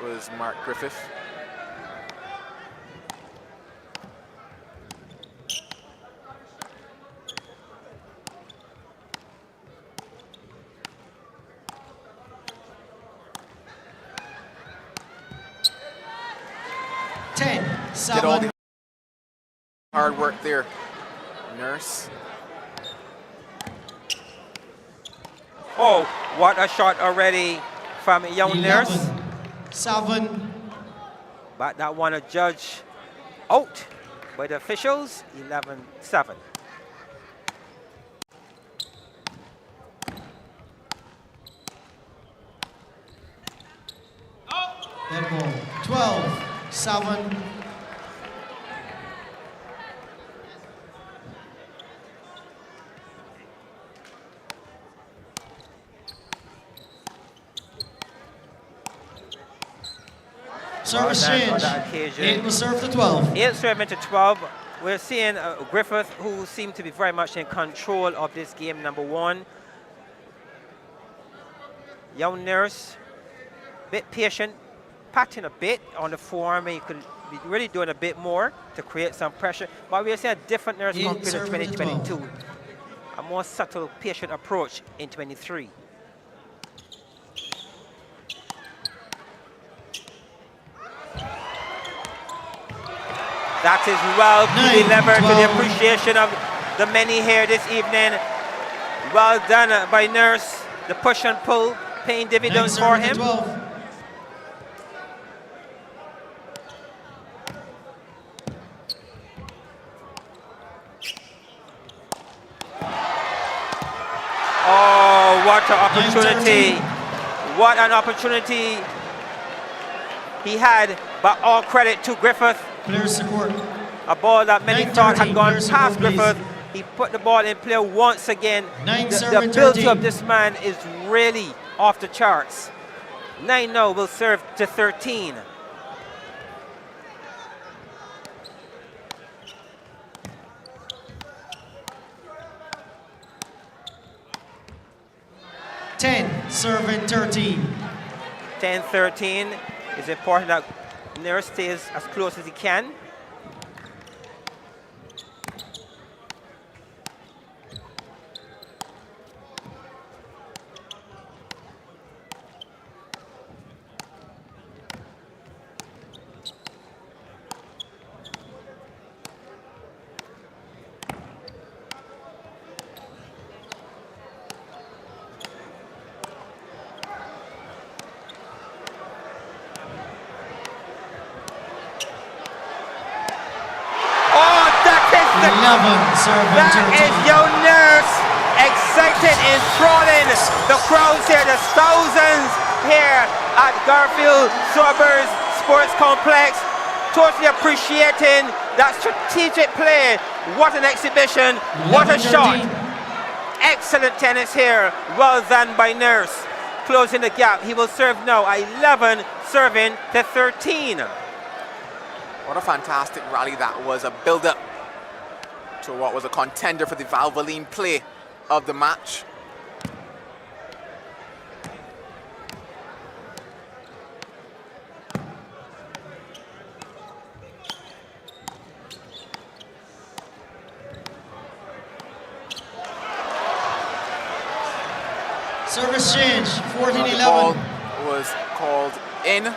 was Mark Griffith. Ten, Did all 7. the hard work there. Nurse. Oh, what a shot already from young 11, Nurse. 7. But that one a judge out by the officials. 11-7. Dead ball. 12, 7. Service Well done on change. that occasion. 8 will serve to 12. 8 serving to 12. We're seeing Griffith, who seemed to be very much in control of this game, number 1. Young Nurse, bit patient, patting a bit on the form, and you could be really doing a bit more to create some pressure. But we're seeing a different Nurse 8 compared to serving to 2022. A more subtle, patient approach in 23. That is well delivered to the appreciation of the many here this evening. Well done by Nurse. The push and pull paying dividends for him. Oh, what an opportunity. What an opportunity he had, but all credit to Griffith. Players support. A ball that many thought had gone Players past support, Griffith. He put the ball in play once again. The serving ability 13. of this man is really off the charts. 9 now will serve to 13. Serving 13. 10-13. It's important that Nurse stays as close as he can. That is your Nurse, excited, enthralling the crowds here, the thousands here at Garfield Sobers Sports Complex, totally appreciating that strategic play. What an exhibition, what a shot. Excellent tennis here, well done by Nurse. Closing the gap, he will serve now, 11 serving to 13. What a fantastic rally that was, a build-up to what was a contender for the Valvoline play of the match. Service change, 14-11. The ball was called in.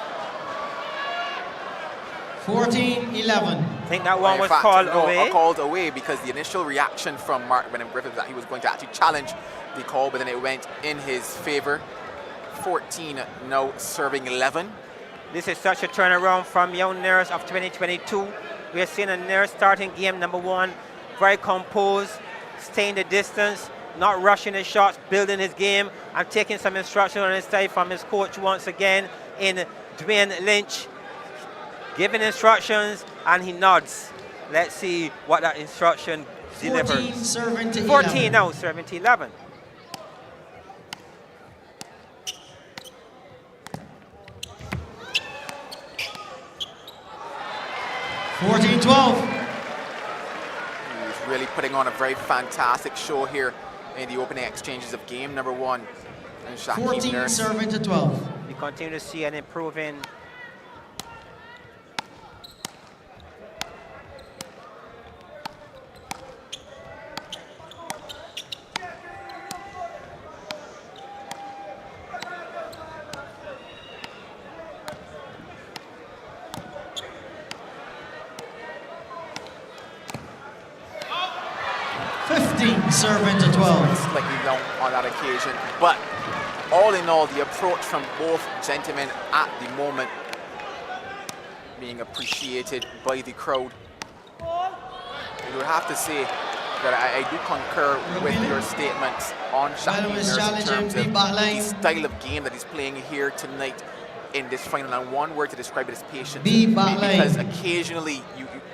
14-11. I think that one was called away. Called away because the initial reaction from Mark Griffith that he was going to actually challenge the call, but then it went in his favor. 14 now serving 11. This is such a turnaround from young Nurse of 2022. We are seeing a Nurse starting game number 1, very composed, staying the distance, not rushing his shots, building his game, and taking some instruction on his side from his coach once again in Dwayne Lynch. Giving instructions, and he nods. Let's see what that instruction 14 delivers. serving to 14 11. now, serving to 11. He's really putting on a very fantastic show here in the opening exchanges of game number 1. And Shakeem 14 Nurse. serving to 12. We continue to see an improving serving to 12. Slightly down on that occasion, but all in all, the approach from both gentlemen at the moment being appreciated by the crowd. You would have to say that I do concur with your statements on Shakeem Nurse in terms of the style of game that he's playing here tonight in this final. And one word to describe it is patience. Because occasionally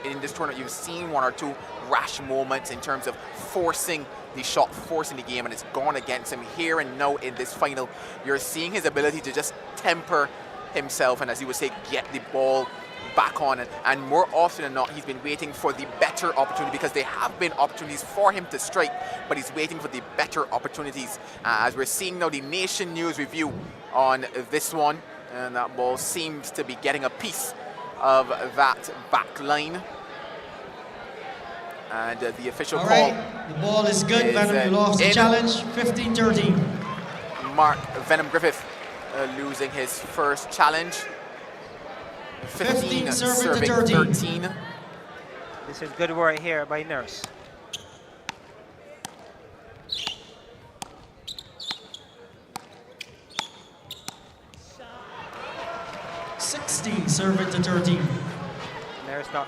in this tournament you've seen one or two rash moments in terms of forcing the shot, forcing the game, and it's gone against him here and now in this final. You're seeing his ability to just temper himself and, as you would say, get the ball back on, and more often than not he's been waiting for the better opportunity, because there have been opportunities for him to strike, but he's waiting for the better opportunities. As we're seeing now the Nation News review on this one, and that ball seems to be getting a piece of that back line. And the official All call. right, the ball is good. Venom lost the challenge, 15-13. Mark Venom Griffith losing his first challenge. 15 serving 13. This is good work here by Nurse. Serving to 13. Nurse not.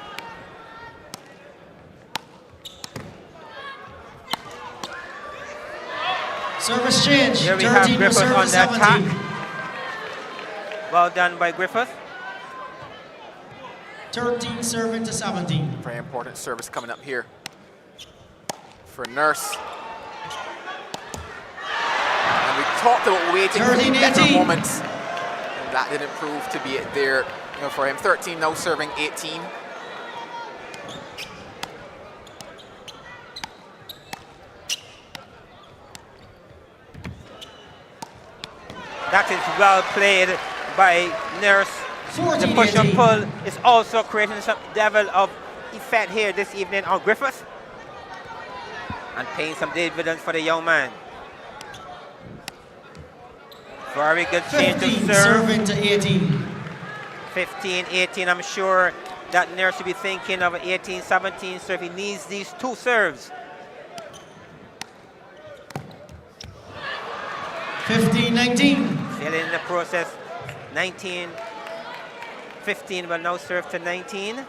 Service change. Here we have 13 Griffith on the 17. attack. Well done by Griffith. 13 serving to 17. Very important service coming up here for Nurse. And we talked about waiting for the better moments, and that didn't prove to be it there for him. 13 now serving 18. That is well played by Nurse. The push and pull is also creating some level of effect here this evening on Griffith, and paying some dividends for the young man. Very good change of serve. Serving to 18. 15, 18. I'm sure that Nurse will be thinking of 18, 17 serve. He needs these two serves. 15, 19. Still in the process. 19, 15 will now serve to 19.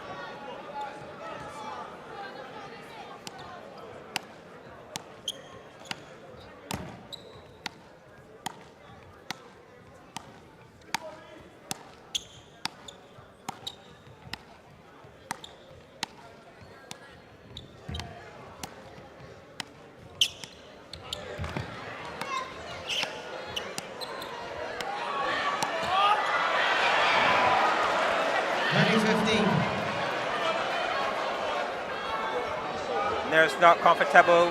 Nurse not comfortable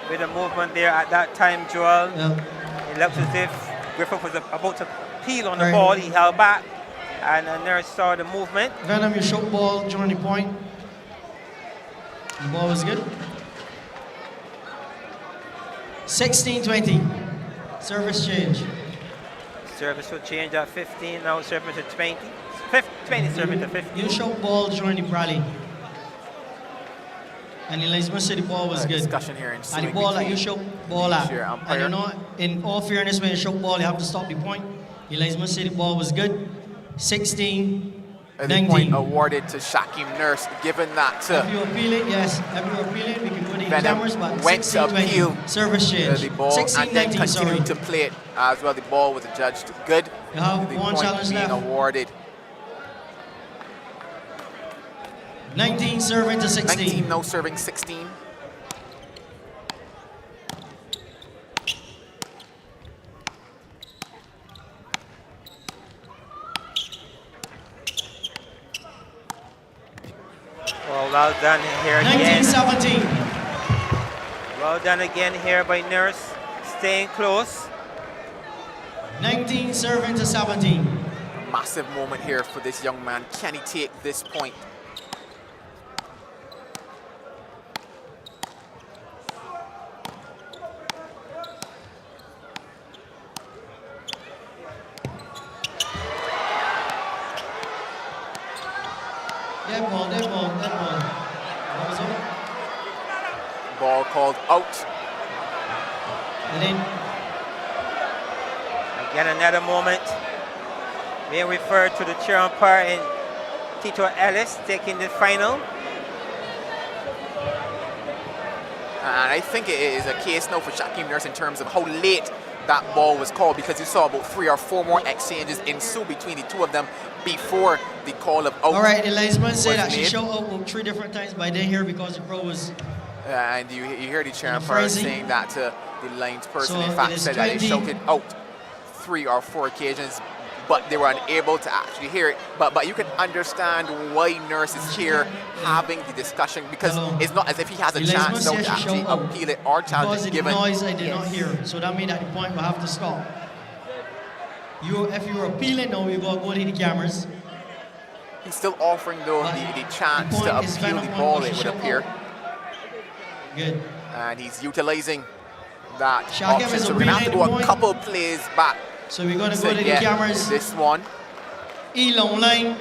with the movement there at that time, Joel. It looks as if Griffith was about to peel on the ball. He held back, and Nurse saw the movement. Venom, you shot ball during the point. The ball was good. 16-20. Service change. Service will change at 15, now serving to 20. 20 serving to 15. You shot ball during the rally. And the linesman said the ball was good. Discussion here And the ball that you shot ball at. And you know, in all fairness, when you shot ball, you have to stop the point. The linesman said the ball was good. 16, The 19. point awarded to Shakeem Nurse, given that If you appeal it, yes. If you appeal it, we can go to the Venom cameras, but went to 16-20. appeal Service change. the ball 16-19, and then continued sorry. to play it as well. The ball was adjudged good. You have the one point challenge being left. awarded. 19 serving to 16. 19 no serving 16. Well done here again. 19-17. Well done again here by Nurse, staying close. 19 serving to 17. A massive moment here for this young man. Can he take this point? Dead ball, dead ball, dead ball. What was it? Ball called out. And then Again, another moment being referred to the chair umpire and Tito Ellis taking the final. And I think it is a case now for Shakeem Nurse in terms of how late that ball was called, because you saw about 3 or 4 more exchanges ensue between the two of them before the call of out. all right, the linesman said that she made. showed up 3 different times, but I didn't hear because the pro was. And you hear the chair umpire phrasing. saying that to the lines person. So In it fact, is said that they 20. shouted out 3 or 4 occasions, but they were unable to actually hear it. But you can understand why Nurse is here having the discussion, because it's not as if he has a The chance now linesman to said she actually showed up appeal it or challenge because it of given. the noise I did not hear. So that means that the point will have to stop. If you're appealing now, you gotta go to the cameras. He's still offering though the chance to point is appeal the Venom ball, on it would show appear. up. Good. And he's utilizing that Shakeem option. is So we're gonna have to go appealing a point. couple plays back. So we're gonna go to the get cameras. this one. Long line.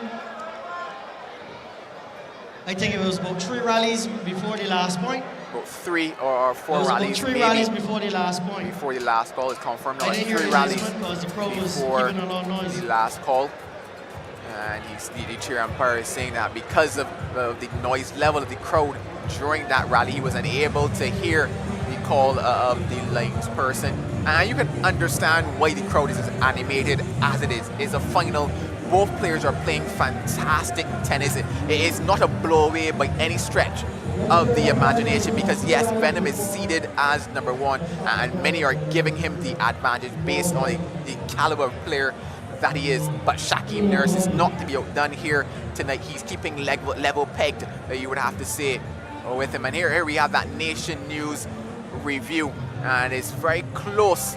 I think it was about 3 rallies before the last point. About 3 or 4 It was rallies about 3 maybe rallies before the last point. before the last call is confirmed. No, I it's didn't hear 3 the rallies linesman because the pro was before giving a lot of noise. the last call. And the chair umpire is saying that because of the noise level of the crowd during that rally, he was unable to hear the call of the lines person. And you can understand why the crowd is as animated as it is. It's a final. Both players are playing fantastic tennis. It is not a blow-away by any stretch of the imagination, because yes, Venom is seeded as #1 and many are giving him the advantage based on the caliber of player that he is. But Shakeem Nurse is not to be outdone here tonight. He's keeping level pegged, you would have to say, with him. And here we have that Nation News review, and it's very close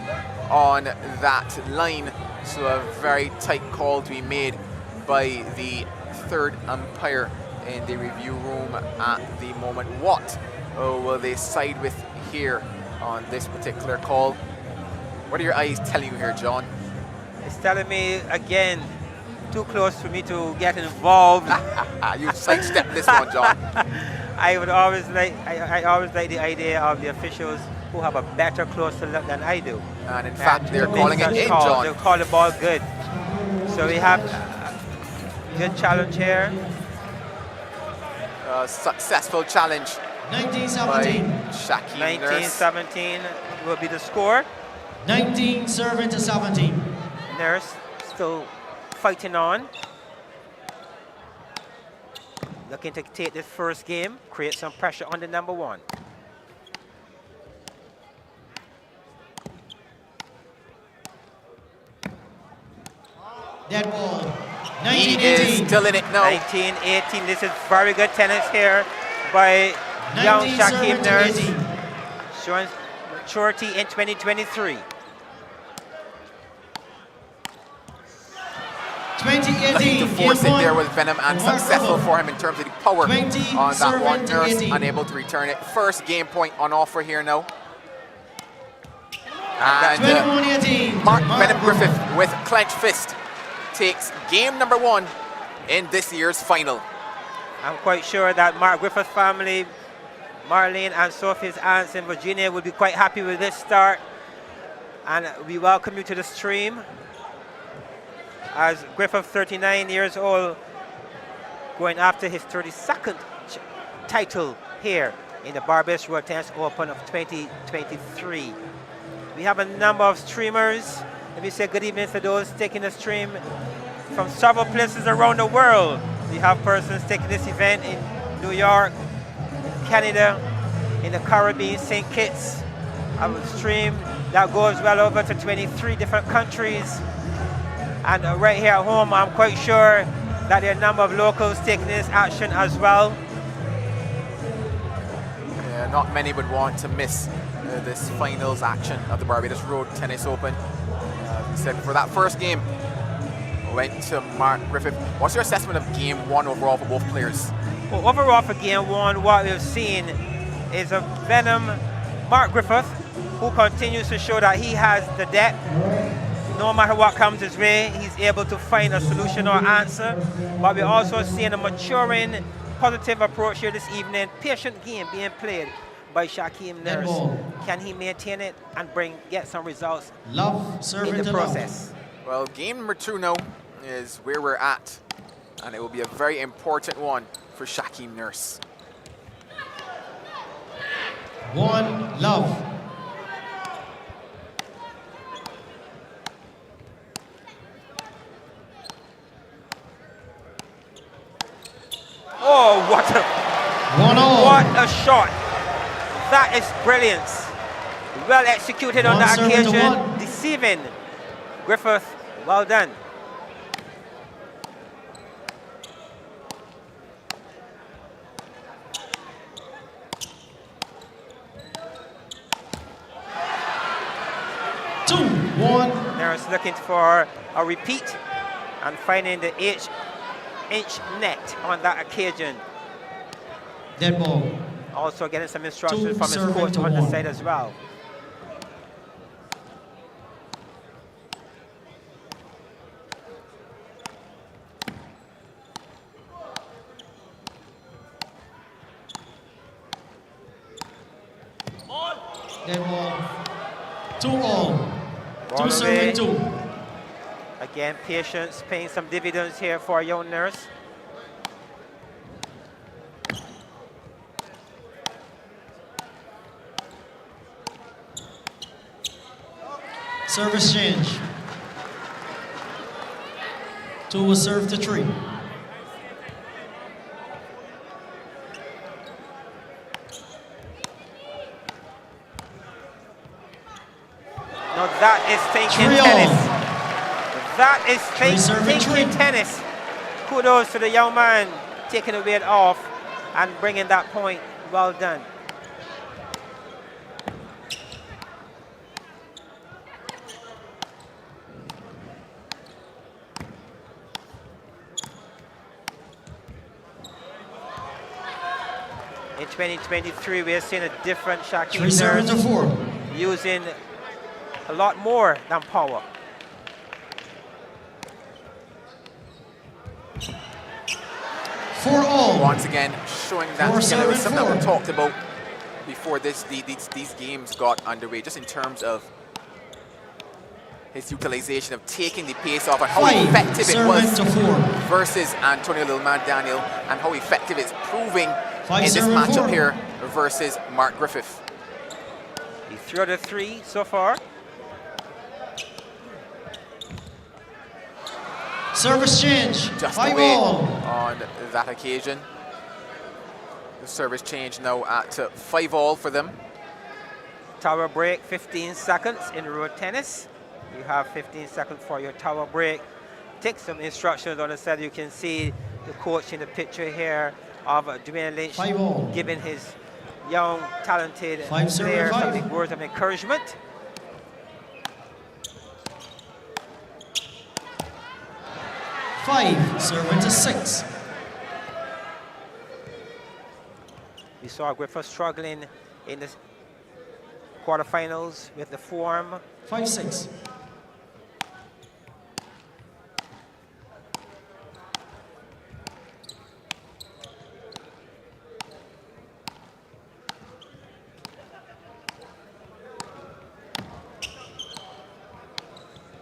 on that line. So a very tight call to be made by the third umpire in the review room at the moment. What will they side with here on this particular call? What are your eyes telling you here, John? It's telling me again, too close for me to get involved. You sidestep this one, John. I always like the idea of the officials who have a better closer look than I do. And in fact, they're calling it in, calls. John. They'll call the ball good. So we have a good challenge here. Successful challenge 19-17. Shakeem Nurse. 19-17 will be the score. 19 serving to 17. Nurse still fighting on. Looking to take this first game, create some pressure on the #1. Dead ball. He 19-18. is still in it now. 19-18. This is very good tennis here by young 19 Shakeem serving to Nurse, 18. showing maturity in 2023. 20-18. Looking to force it Game there point. with Venom, and Mark successful Griffith. for him in terms of the power 20 on that one. serving to Nurse 18. unable to return it. First game point on offer here now. And 21-18. Mark Venom Griffith with clenched fist takes game #1 in this year's final. I'm quite sure that Mark Griffith's family, Marlene and Sophie's aunts in Virginia, will be quite happy with this start. And we welcome you to the stream. As Griffith, 39 years old, going after his 32nd title here in the Barbados Road Tennis Open of 2023. We have a number of streamers. Let me say good evening to those taking the stream from several places around the world. We have persons taking this event in New York, Canada, in the Caribbean, St. Kitts. I will stream that goes well over to 23 different countries. And right here at home, I'm quite sure that there are a number of locals taking this action as well. Yeah, not many would want to miss this finals action of the Barbados Road Tennis Open. Said for that first game, went to Mark Griffith. What's your assessment of game one overall for both players? Well, overall for game one, what we've seen is a venom Mark Griffith, who continues to show that he has the depth. No matter what comes his way, he's able to find a solution or answer. But we're also seeing a maturing, positive approach here this evening. Patient game being played by Shakeem Nurse. Can he maintain it and get some results in the process? Well, game number 2 now is where we're at, and it will be a very important one for Shakeem Nurse. 1 love. Oh, what a shot. That is brilliance. Well executed on that occasion. Deceiving Griffith. Well done. Nurse looking for a repeat and finding the inch net on that occasion. Dead ball. Also getting some instructions from his coach on the side as well. Dead ball. 2-all. Ball 2 serving 2. Again, patience paying some dividends here for young Nurse. Service change. 2 will serve to 3. Now that is thinking tennis. That is thinking tennis. Kudos to the young man taking the weight off and bringing that point. Well done. In 2023, we are seeing a different Shakeem Nurse using a lot more than power. Once again, showing that was something that we talked about before these games got underway, just in terms of his utilization of taking the pace off and how effective it was versus Antonio Lilman Daniel, and how effective it's proving in this matchup here versus Mark Griffith. He threw the 3 so far. Service change. Just 5-all. On that occasion. The service change now at 5-all for them. Tower break, 15 seconds in road tennis. You have 15 seconds for your tower break. Take some instructions on the side. You can see the coach in the picture here of Dwayne Lynch giving his young, talented players some words of encouragement. Serving to 6. We saw Griffith struggling in the quarterfinals with the form. 5-6.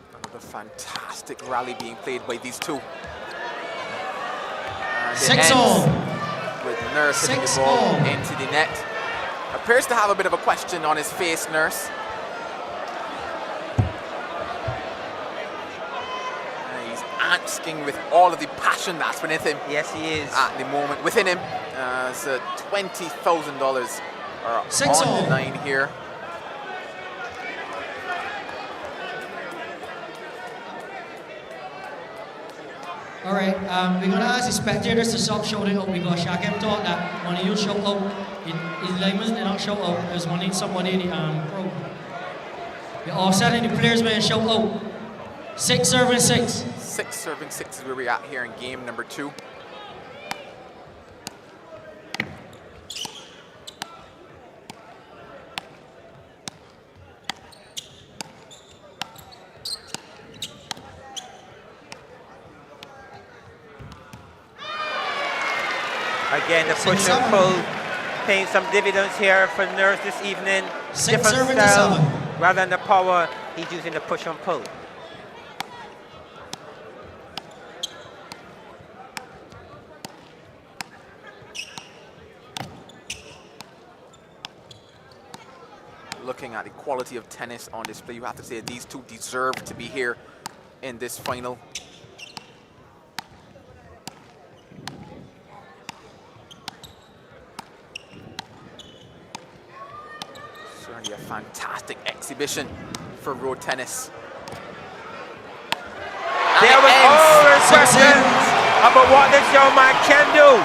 Another fantastic rally being played by these two. And it 6-all. ends with Nurse hitting the ball into the net. Appears to have a bit of a question on his face, Nurse. And he's asking with all of the passion that's within him. Yes, he is. At the moment, within him, so $20,000 are 6-all. on the line here. All right, we're gonna ask the spectators to stop shouting out because Shakeem thought that when you shout out, his linemen did not shout out. It was wanting somebody in the pro. We're offsetting the players when shout out. 6 serving 6. 6 serving 6 is where we're at here in game number 2. Again, the push and pull paying some dividends here for Nurse this evening. 6 Different serving to style. 7. Rather than the power, he's using the push and pull. Looking at the quality of tennis on display, you have to say these two deserve to be here in this final. Certainly a fantastic exhibition for road tennis. There was always questions about what this young man can do.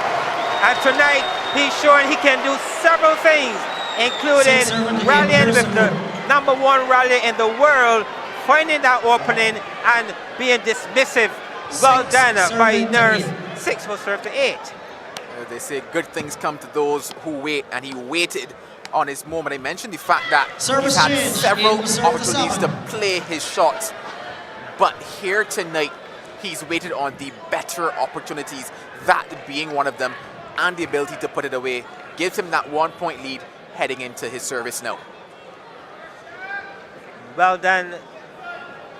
And tonight, he's showing he can do several things, including rallying with the #1 rally in the world, finding that opening and being dismissive. Well done by Nurse. 6 will serve to 8. They say good things come to those who wait, and he waited on his moment. I mentioned the fact that he's had several opportunities to play his shots, but here tonight, he's waited on the better opportunities, that being one of them, and the ability to put it away gives him that 1-point lead heading into his service now. Well done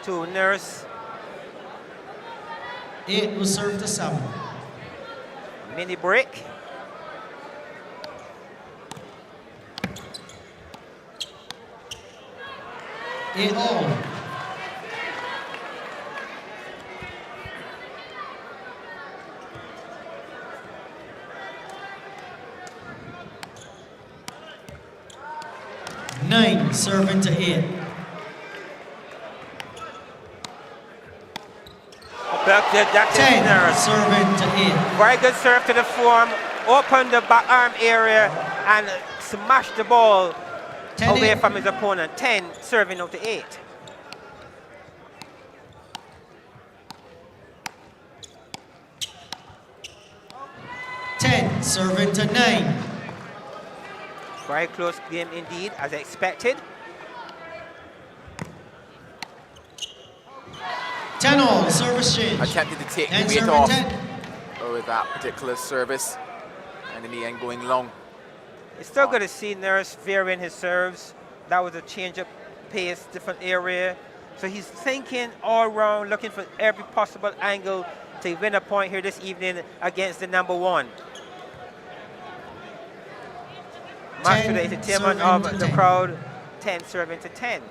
to Nurse. 8 will serve to 7. Mini break. Eight all. Nine serving to 8. That 10 is Nurse. serving to 8. Very good serve to the form. Open the back arm area and smash the ball away from his opponent. 10 serving out to 8. Serving to 9. Very close game indeed, as expected. 10 all, service change. Attempted to take the And weight serving off 10. with that particular service, and in the end going long. It's still good to see Nurse varying his serves. That was a change of pace, different area. So he's thinking all round, looking for every possible angle to win a point here this evening against the #1. Much to the entertainment of the crowd. 10 serving to 10.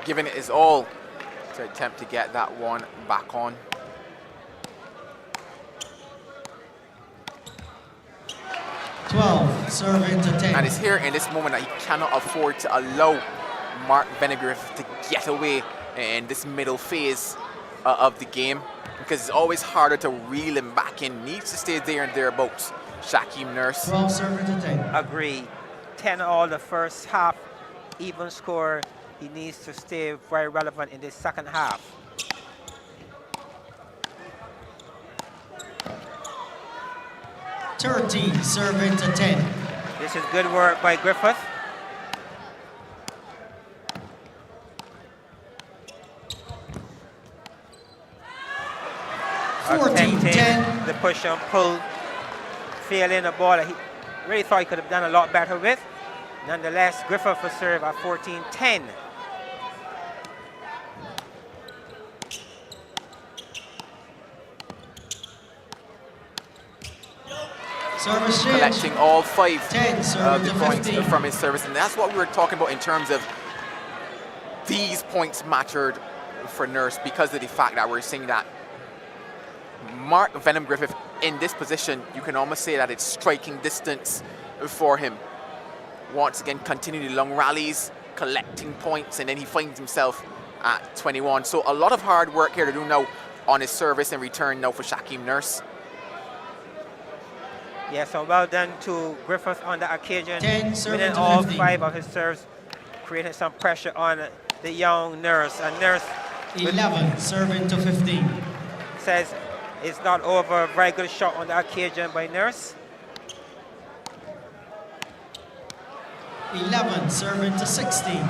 Giving it his all to attempt to get that one back on. Serving to 10. And it's here in this moment that he cannot afford to allow Mark Griffith to get away in this middle phase of the game, because it's always harder to reel him back in. Needs to stay there and thereabouts. Shakeem Nurse. 12 serving to 10. Agree. 10 all the first half, even score. He needs to stay very relevant in this second half. Serving to 10. This is good work by Griffith. Attempting the push and pull, failing a ball that he really thought he could have done a lot better with. Nonetheless, Griffith will serve at 14-10. Service change. Collecting all 5 10, of the to points 15. from his service. And that's what we were talking about in terms of these points mattered for Nurse because of the fact that we're seeing that Mark Venom Griffith in this position, you can almost say that it's striking distance for him. Once again, continuing the long rallies, collecting points, and then he finds himself at 21. So a lot of hard work here to do now on his service and return now for Shakeem Nurse. Yeah, so well done to Griffith on the occasion. 10, serving winning to all 15. 5 of his serves, creating some pressure on the young Nurse. And Nurse 11, serving to 15. says it's not over. A very good shot on the occasion by Nurse. 11, serving to 16.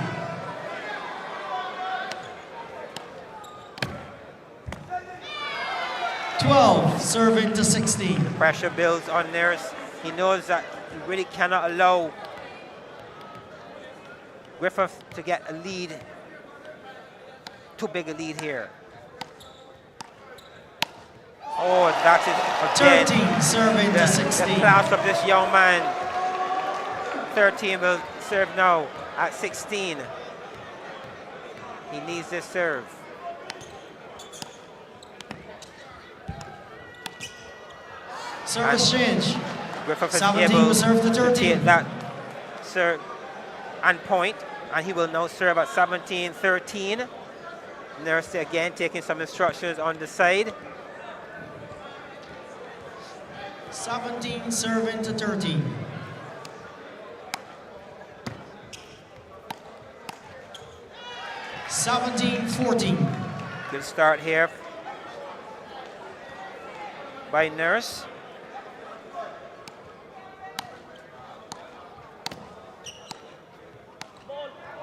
Serving to 16. The pressure builds on Nurse. He knows that he really cannot allow Griffith to get a lead, too big a lead here. Oh, that is again 13, serving to 16. The class of this young man. 13 will serve now at 16. He needs this serve. Service change. Griffith is 17 able will serve to to 13. take that serve and point, and he will now serve at 17-13. Nurse again taking some instructions on the side. 17, serving to 13. Good start here by Nurse.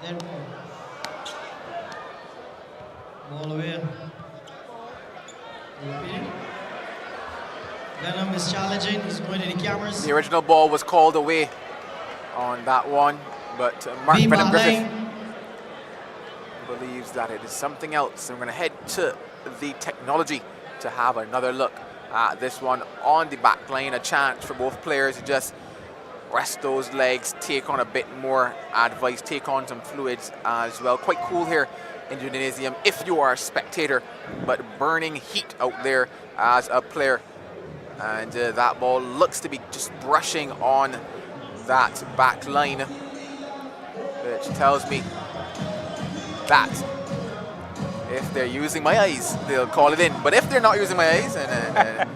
Then ball away. Venom is challenging. He's going to the cameras. The original ball was called away on that one, but Mark Venom Griffith believes that it is something else. And we're going to head to the technology to have another look at this one on the back line. A chance for both players to just rest those legs, take on a bit more advice, take on some fluids as well. Quite cool here in the gymnasium if you are a spectator, but burning heat out there as a player. And that ball looks to be just brushing on that back line, which tells me that if they're using my eyes, they'll call it in. But if they're not using my eyes,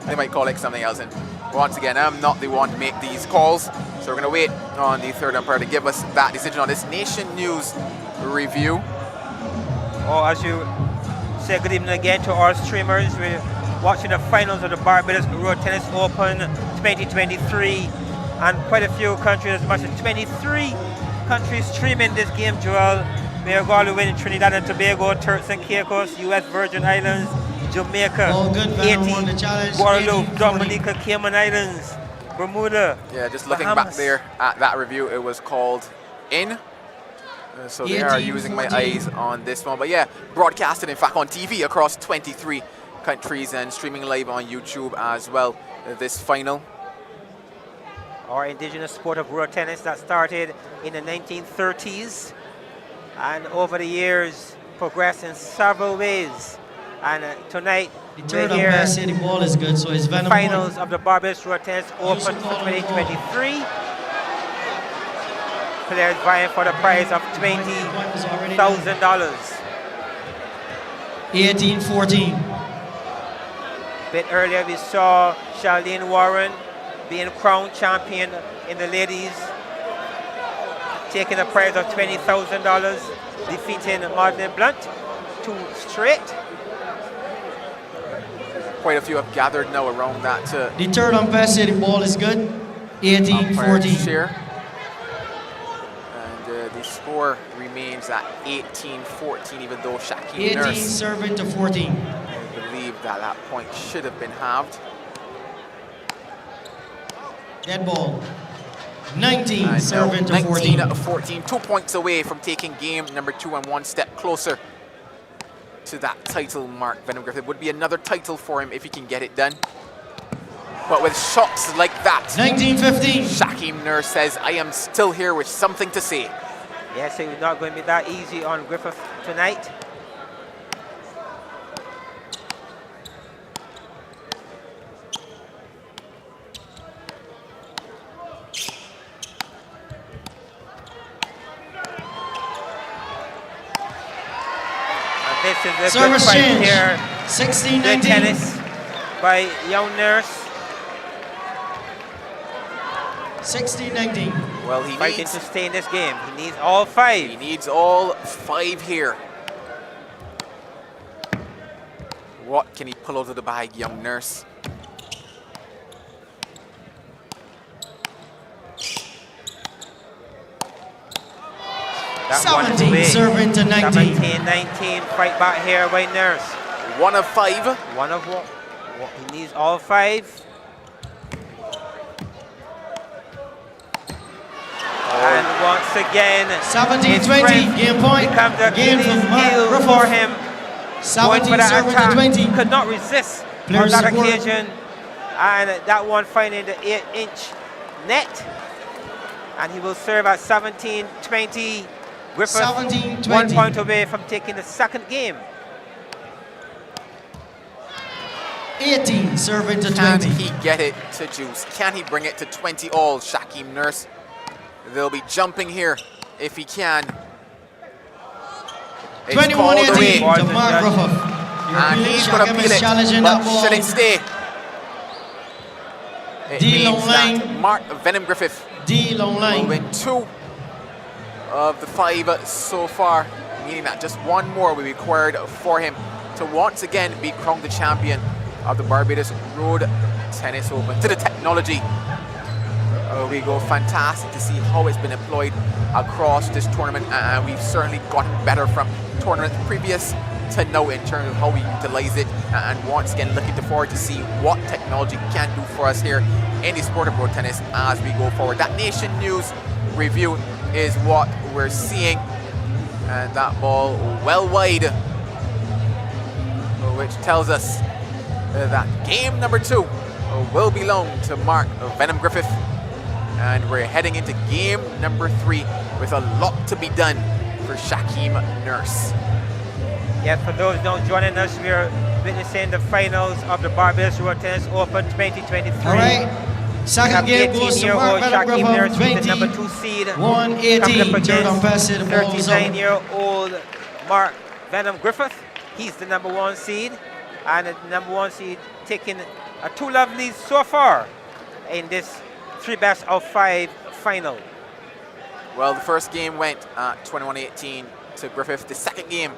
they might call it something else. And once again, I'm not the one to make these calls, so we're going to wait on the third umpire to give us that decision on this Nation News review. Oh, as you say good evening again to our streamers. We're watching the finals of the Barbados Road Tennis Open 2023, and quite a few countries, as much as 23 countries streaming this game, Joel. We are going to win Trinidad and Tobago, Turks and Caicos, US Virgin Islands, Jamaica, Haiti, Guadeloupe, Dominica, Cayman Islands, Bermuda. Yeah, just looking Bahamas. back there at that review, it was called in. So they are using my eyes on this one. But yeah, broadcasted in fact on TV across 23 countries and streaming live on YouTube as well, this final. Our indigenous sport of road tennis that started in the 1930s and over the years progressed in several ways. And tonight, the third umpire said the ball is good, so it's Venom. Finals of the Barbados Road Tennis Open for 2023. Players vying for the prize of $20,000. 18-14. A bit earlier, we saw Sheldene Walrond being crowned champion in the ladies, taking a prize of $20,000, defeating Maudlyn Blunt 2 straight. Quite a few have gathered now around that. The third umpire said the ball is good. 18-14. And the score remains at 18-14, even though Shakeem 18 Nurse serving to 14. believed that that point should have been halved. Dead ball. 19, serving to 14. 19-14, 2 points away from taking game number 2 and 1 step closer to that title mark. Venom Griffith would be another title for him if he can get it done. But with shots like that, 19-15. Shakeem Nurse says, I am still here with something to say. Yes, it's not going to be that easy on Griffith tonight. This is a Service good fight change. here. 16-19. Good tennis by young Nurse. 16-19. Well, he fighting needs to stay in this game. He needs all 5. He needs all 5 here. What can he pull out of the bag, young Nurse? That 17, serving to 19. 17-19, fight back here by Nurse. 1 of 5. 1 of 1. He needs all 5. And once again, 17-20, game point. Becomes a Game from heel for him. 17 serving to 20. Could not resist Players on that support. occasion. And that one finding the 8-inch net. And he will serve at 17-20. Griffith 17-20. 1 point away from taking the second game. 18, serving to Can 20. he get it to juice? Can he bring it to 20 all, Shakeem Nurse? They'll be jumping here if he can. It's 21-18 called away. to Mark Griffith. And he's going to Shakeem feel is it, challenging but that ball. should it stay? It D means long that line. Mark Venom Griffith D long will line. win 2 of the 5 so far, meaning that just 1 more will be required for him to once again be crowned the champion of the Barbados Road Tennis Open. To the technology, we go. Fantastic to see how it's been employed across this tournament, and we've certainly gotten better from tournaments previous to now in terms of how we utilize it, and once again looking forward to see what technology can do for us here in the sport of road tennis as we go forward. That Nation News review is what we're seeing, and that ball well wide, which tells us that game number 2 will belong to Mark Venom Griffith, and we're heading into game number 3 with a lot to be done for Shakeem Nurse. Yes, for those not joining us, we're witnessing the finals of the Barbados Road Tennis Open 2023. All right. Second game goes to Mark Venom Griffith, 20. The number 2 seed. 1-18. Third on pass it, the ball is up. 39-year-old Mark Venom Griffith. He's the number 1 seed. And the number 1 seed taking a 2-love lead so far in this 3 best of 5 final. Well, the first game went 21-18 to Griffith. The second game,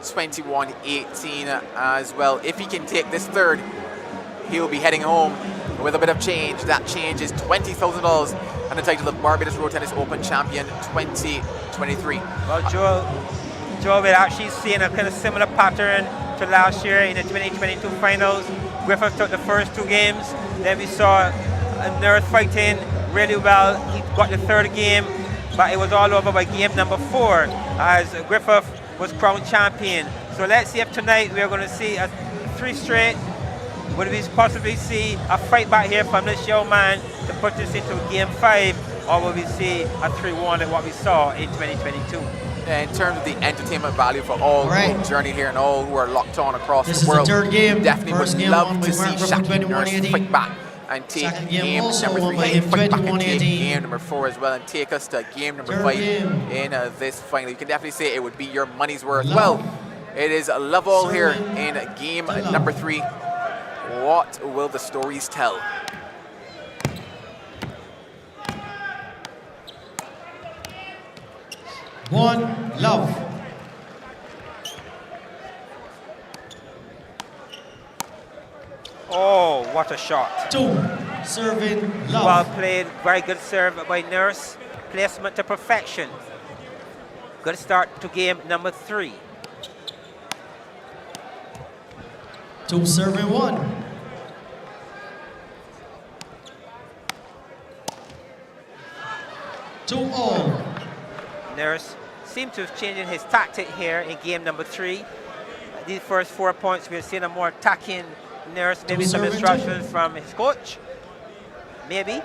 21-18 as well. If he can take this third, he'll be heading home with a bit of change. That change is $20,000 and the title of Barbados Road Tennis Open Champion 2023. Well, Joe, we're actually seeing a kind of similar pattern to last year in the 2022 finals. Griffith took the first 2 games. Then we saw Nurse fighting really well. He got the third game, but it was all over by game number 4 as Griffith was crowned champion. So let's see if tonight we're going to see a 3 straight. Would we possibly see a fight back here from this young man to put this into game 5, or will we see a 3-1 like what we saw in 2022? In terms of the entertainment value for all who journey here and all who are locked on across This the world, is the third game. definitely First would game love won to by see Mark Griffith, Shakeem Nurse 21-18. fight back and take Second game game also number won 3, by and him, fight back and 21-18. take game number 4 as well, and take us to game number Third 5 game. in this final. You can definitely say it would be your money's worth. Well, it is a love all here in game number 3. What will the stories tell? One love. Oh, what a shot. 2, serving love. Well played, very good serve by Nurse. Placement to perfection. Good start to game number 3. 2, serving 1. 2-all. Nurse seems to have changed his tactic here in game number 3. These first 4 points, we're seeing a more attacking Nurse, maybe some instructions from his coach. Maybe.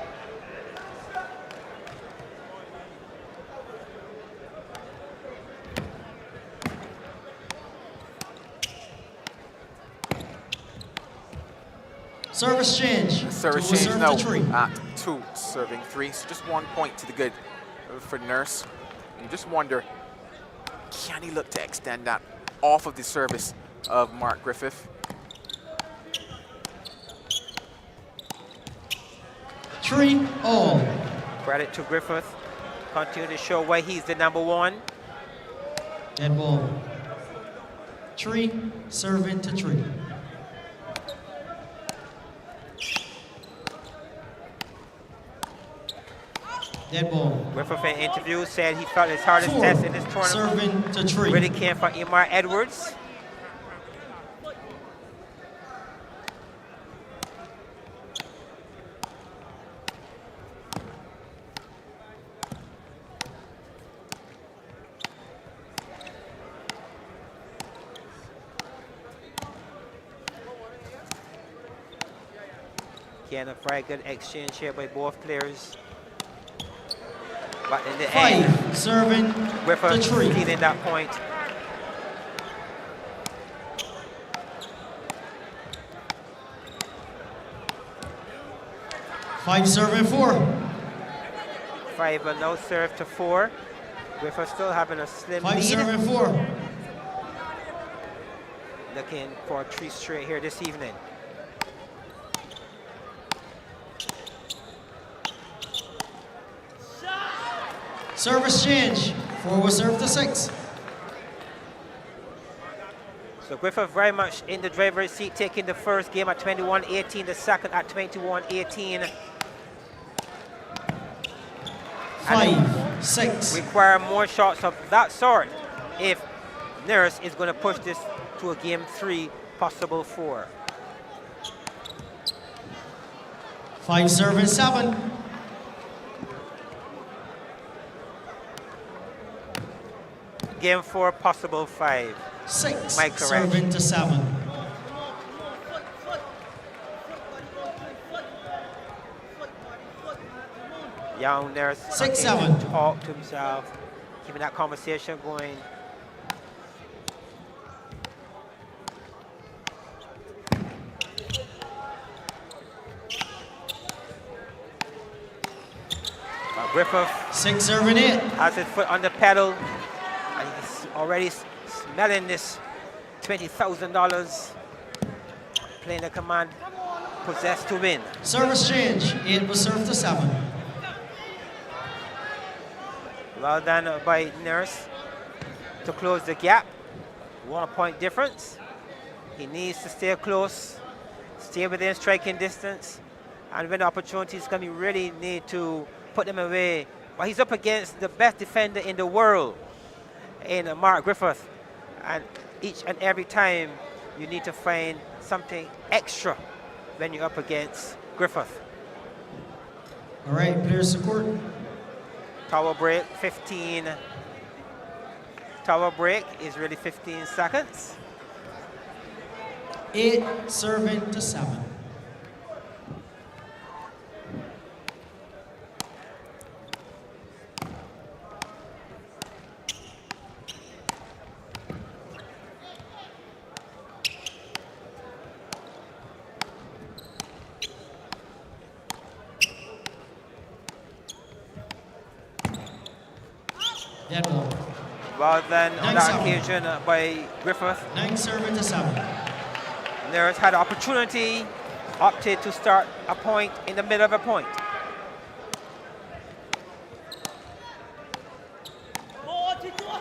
Service change. Service To a change serve now to 3. at 2, serving 3. So just 1 point to the good for Nurse. You just wonder, can he look to extend that off of the service of Mark Griffith? 3-all. Credit to Griffith. Continue to show why he's the number 1. Dead ball. 3, serving to 3. Dead ball. Griffith in interview said he felt his hardest 4, test in this tournament serving to 3. really came from Emar Edwards. Again, a very good exchange here by both players. But in the 5, end, serving Griffith to 3. stealing that point. Five serving 4. 5 will now serve to 4. Griffith still having a slim 5 lead. serving 4. Looking for 3 straight here this evening. Service change. 4 will serve to 6. So Griffith very much in the driver's seat, taking the first game at 21-18, the second at 21-18. 5, 6. Require more shots of that sort if Nurse is going to push this to a game 3, possible 4. 5 serving 7. Game 4, possible 5. 6 My correction. serving to 7. Young Nurse 6, continuing 7. to talk to himself, keeping that conversation going. Griffith 6 serving 8. has his foot on the pedal, and he's already smelling this $20,000. Playing the command, possessed to win. Service change. 8 will serve to 7. Well done by Nurse to close the gap. 1 point difference. He needs to stay close, stay within striking distance, and when the opportunities come, you really need to put them away. But he's up against the best defender in the world in Mark Griffith, and each and every time you need to find something extra when you're up against Griffith. All right, players to court. Tower break, 15. Tower break is really 15 seconds. 8 serving to 7. Dead ball. Well then, on that 9-7. occasion by Griffith. 9 serving to 7. Nurse had opportunity, opted to start a point in the middle of a point.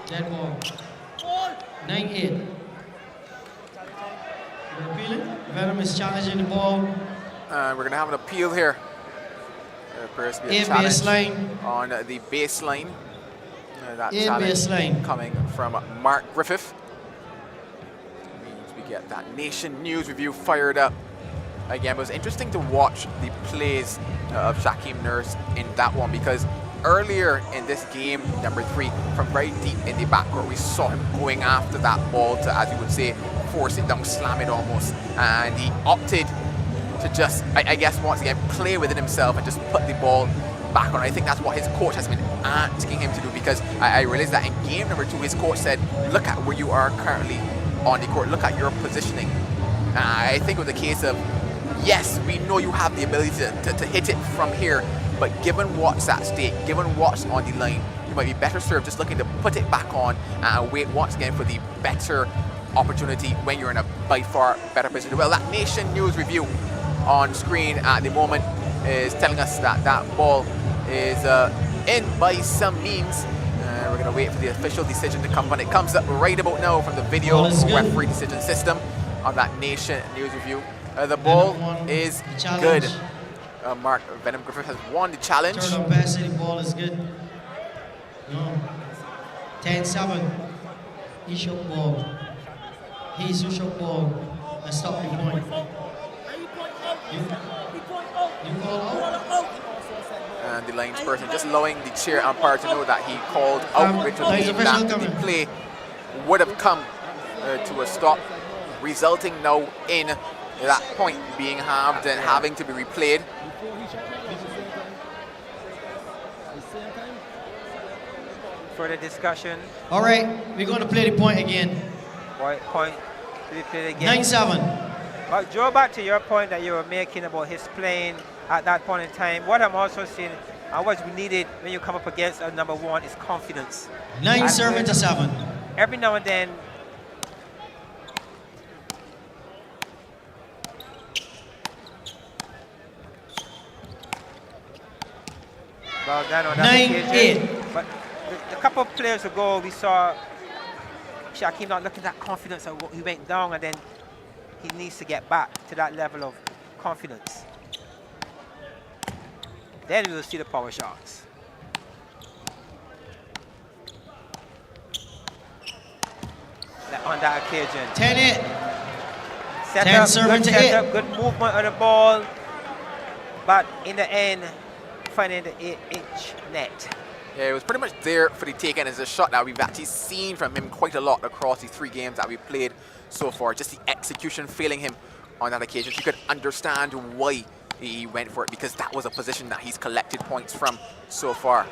Dead ball. 9-8. Appealing. Venom is challenging the ball. We're going to have an appeal here. There appears to be a A challenge baseline. on the baseline. That A challenge baseline. coming from Mark Griffith. Means we get that Nation News review fired up again. It was interesting to watch the plays of Shakeem Nurse in that one, because earlier in this game, number 3, from very deep in the backcourt, we saw him going after that ball to, as you would say, force it down, slam it almost. And he opted to just, I guess, once again, play within himself and just put the ball back on. I think that's what his coach has been asking him to do, because I realized that in game number 2, his coach said, look at where you are currently on the court, look at your positioning. I think it was a case of, yes, we know you have the ability to hit it from here, but given what's at stake, given what's on the line, you might be better served just looking to put it back on and wait once again for the better opportunity when you're in a by far better position. Well, that Nation News review on screen at the moment is telling us that that ball is in by some means. We're going to wait for the official decision to come when it comes up right about now from the video referee decision system on that Nation News review. The ball is good. Mark Venom Griffith has won the challenge. Turn on pass, the ball is good. No. 10-7. He shot ball. He's who shot ball. I stop the point. You call out. And the linesperson just allowing the chair umpire to know that he called out, which would mean that the play would have come to a stop, resulting now in that point being halved and having to be replayed. Further discussion. All right, we're going to play the point again. Point to be played again. 9-7. But Joe, back to your point that you were making about his playing at that point in time, what I'm also seeing and what's needed when you come up against a number 1 is confidence. 9-7. Every now and then, well done on that occasion. But a couple of players ago, we saw Shakeem not looking that confident, so he went down, and then he needs to get back to that level of confidence. Then we will see the power shots. On that occasion. 10-8. Set 10 up, serving good to setup, 8. good movement of the ball. But in the end, finding the 8-inch net. Yeah, it was pretty much there for the take, and it's a shot that we've actually seen from him quite a lot across the 3 games that we've played so far. Just the execution failing him on that occasion. You could understand why he went for it, because that was a position that he's collected points from so far.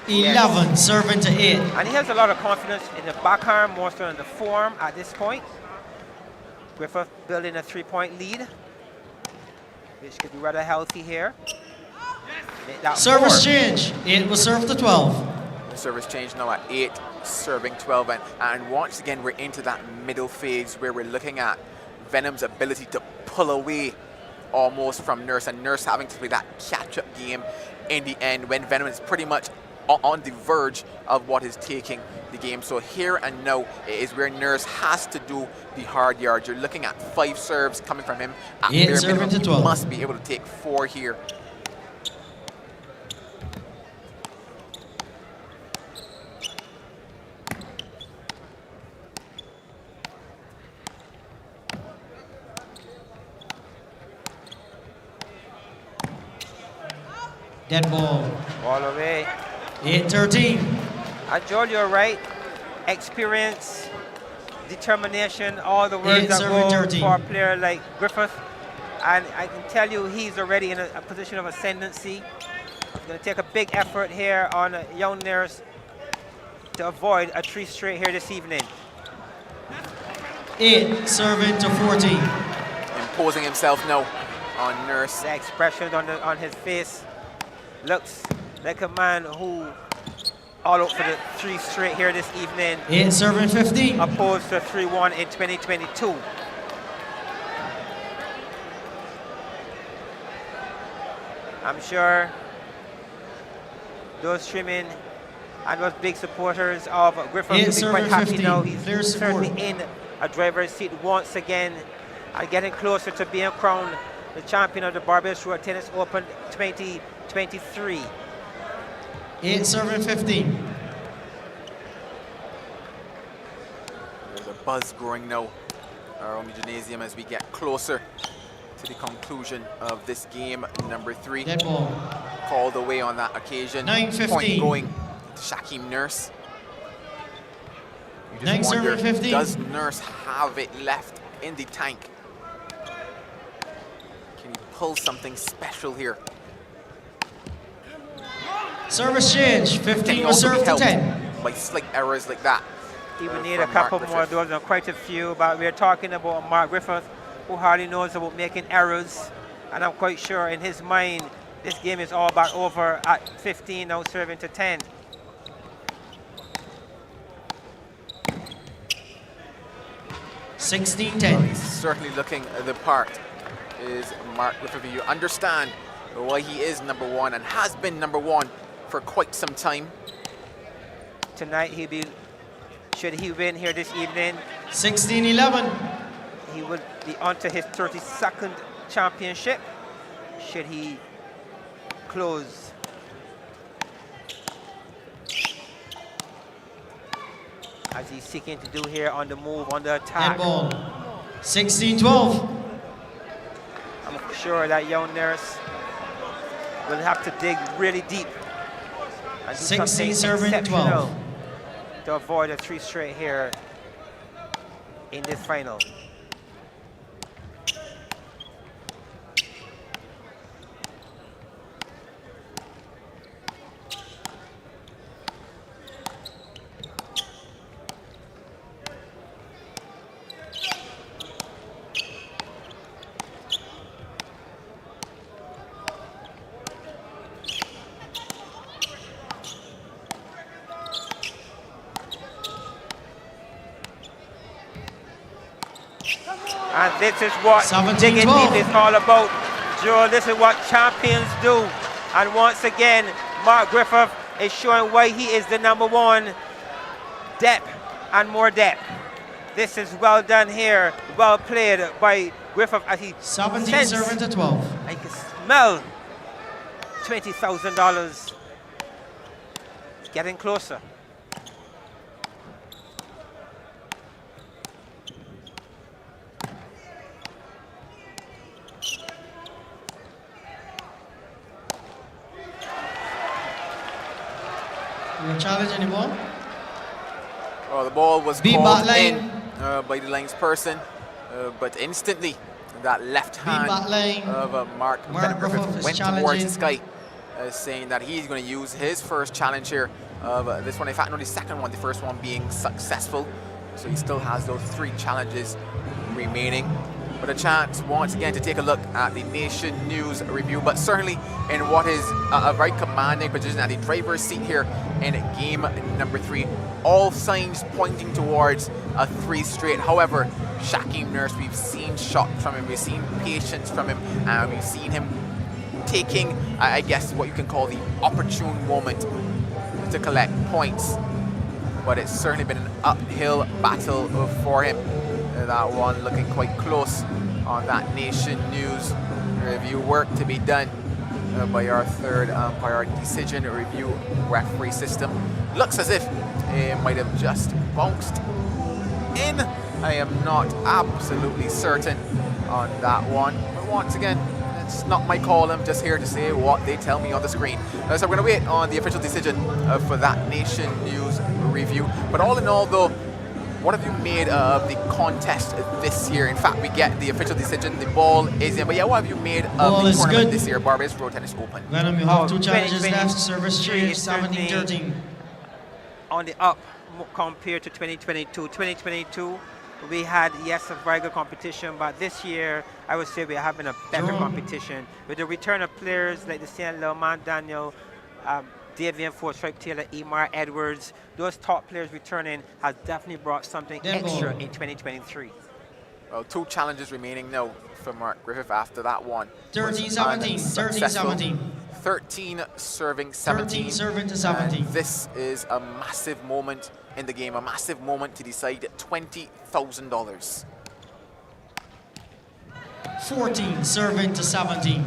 11, serving to 8. And he has a lot of confidence in the backhand, more so in the form at this point. Griffith building a 3-point lead, which could be rather healthy here. Service change. 8 will serve to 12. The service change now at 8, serving 12. And once again, we're into that middle phase where we're looking at Venom's ability to pull away almost from Nurse, and Nurse having to play that catch-up game in the end when Venom is pretty much on the verge of what is taking the game. So here and now is where Nurse has to do the hard yards. You're looking at 5 serves coming from him. At bare minimum, he must be able to take 4 here. Dead ball. Ball away. 8-13. Joel, you're right. Experience, determination, all the words that go for a player like Griffith. And I can tell you he's already in a position of ascendancy. He's going to take a big effort here on young Nurse to avoid a 3 straight here this evening. 8, serving to 14. Imposing himself now on Nurse. The expression on his face looks like a man who all out for the 3 straight here this evening. 8, serving 15. Opposed to 3-1 in 2022. I'm sure those streaming and those big supporters of Griffith will be quite happy now. He's certainly in a driver's seat once again and getting closer to being crowned the champion of the Barbados Road Tennis Open 2023. 8, serving 15. There's a buzz growing now around the gymnasium as we get closer to to the conclusion of this game number 3. Dead ball. Called away on that occasion. 9-15. Point going to Shakeem Nurse. You just 9 wonder, serving 15. does Nurse have it left in the tank? Can he pull something special here? Service change. 15 was served to 10. By slight errors like that. He would need a couple more of those, and quite a few, but we're talking about Mark Griffith, who hardly knows about making errors. And I'm quite sure in his mind, this game is all about over at 15, now serving to 10. Well, he's certainly looking the part, is Mark Griffith. You understand why he is number 1 and has been number 1 for quite some time. Tonight should he win here this evening, 16-11. he would be onto his 32nd championship. Should he close? As he's seeking to do here on the move, on the attack. Dead ball. 16-12. I'm sure that young Nurse will have to dig really deep. And do 16 something serving exceptional 12. to avoid a 3 straight here in this final. And this is what digging deep is all about. Joel, this is what champions do. And once again, Mark Griffith is showing why he is the number 1. Depth and more depth. This is well done here, well played by Griffith as he 17 serving to 12. I can smell $20,000. It's getting closer. No challenge anymore. Oh, the ball was Beat called back in line. by the linesperson, but instantly that left hand back line. of Mark Griffith Griffith is went towards challenging. the sky, saying that he's going to use his first challenge here of this one. In fact, not the second one, the first one being successful. So he still has those 3 challenges remaining. But a chance once again to take a look at the Nation News review, but certainly in what is a very commanding position at the driver's seat here in game number 3. All signs pointing towards a 3 straight. However, Shakeem Nurse, we've seen shots from him, we've seen patience from him, and we've seen him taking, I guess, what you can call the opportune moment to collect points. But it's certainly been an uphill battle for him. That one looking quite close on that Nation News review. Work to be done by our 3rd umpire decision review referee system. Looks as if it might have just bounced in. I am not absolutely certain on that one. But once again, it's not my call. I'm just here to say what they tell me on the screen. So we're going to wait on the official decision for that Nation News review. But all in all, though, what have you made of the contest this year? In fact, we get the official decision. The ball is in. But yeah, what have you made of the tournament this year, Barbados Road Tennis Open? Venom, you have 2 challenges left. Service change, 17-13. On the up compared to 2022. 2022, we had, yes, a very good competition, but this year, I would say we're having a better competition. With the return of players like the St. Lomond Daniel, Davian Forsyth Taylor, Emar Edwards, those top players returning has definitely brought something extra in 2023. Well, 2 challenges remaining now for Mark Griffith after that one. 13-17. 13-17. 13 serving 17. 13 serving to 17. And this is a massive moment in the game, a massive moment to decide $20,000. 14 serving to 17.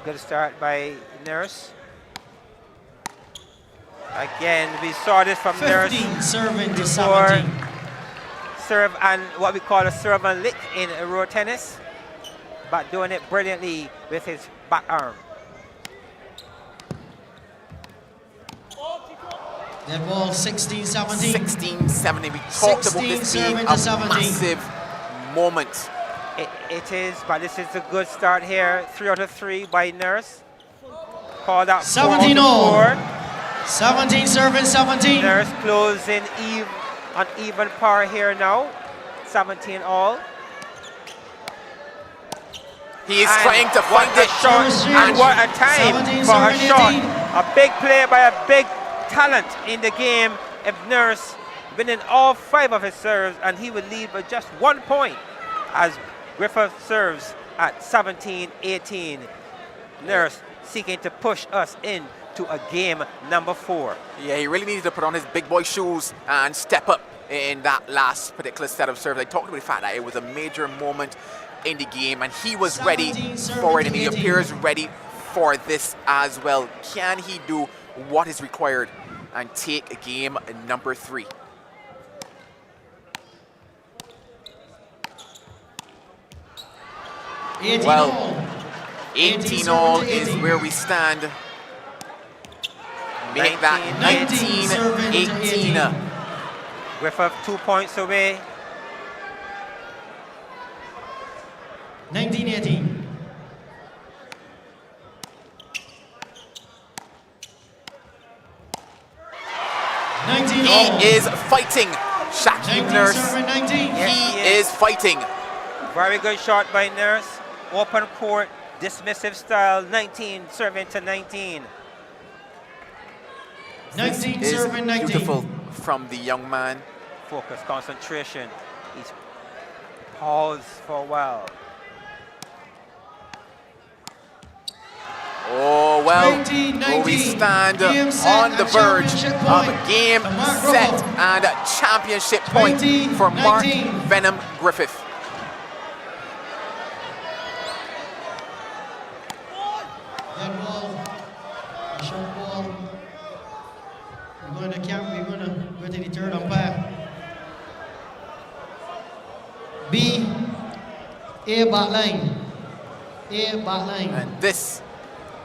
Good start by Nurse. Again, we saw this from 15 Nurse serving to before. 17. Serve and what we call a serve and lick in road tennis. but doing it brilliantly with his back arm. That ball 16-17. 16-17. We talked about this being a massive moment. It is, but this is a good start here. 3 out of 3 by Nurse. Called out 17 all. 17 serving 17. Nurse closing on even par here now. 17 all. He is trying to find the shot, and what a time for a shot. A big play by a big talent in the game. If Nurse winning all 5 of his serves, and he would lead by just 1 point as Griffith serves at 17-18. Nurse seeking to push us into a game number 4. Yeah, he really needed to put on his big boy shoes and step up in that last particular set of serves. I talked about the fact that it was a major moment in the game, and he was ready for it, and he appears ready for this as well. Can he do what is required and take game number 3? Well, 18 all is where we stand. Make that 19-18. Griffith 2 points away. 19-18. He is fighting. Shakeem Nurse. He is fighting. Very good shot by Nurse. Open court, dismissive style. 19 serving to 19. 19 This is serving 19. beautiful from the young man. Focus, concentration. He's paused for a while. Oh, well, we stand on the verge of a game, set, and a championship point for Mark Venom Griffith. That ball, a short ball. We're going to count, we're going to go to the third umpire. B, A back line. A back line. And this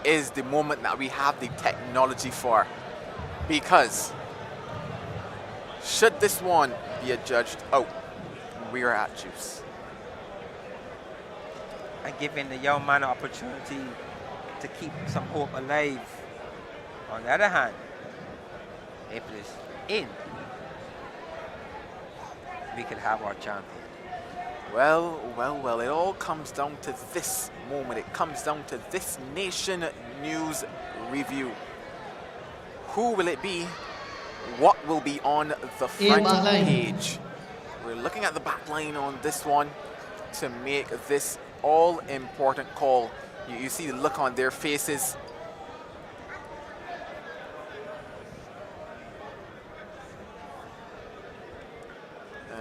is the moment that we have the technology for, because should this one be adjudged out, we are at juice. And giving the young man an opportunity to keep some hope alive. On the other hand, if it is in, we could have our champion. Well, it all comes down to this moment. It comes down to this Nation News review. Who will it be? What will be on the front page? We're looking at the back line on this one to make this all-important call. You see the look on their faces.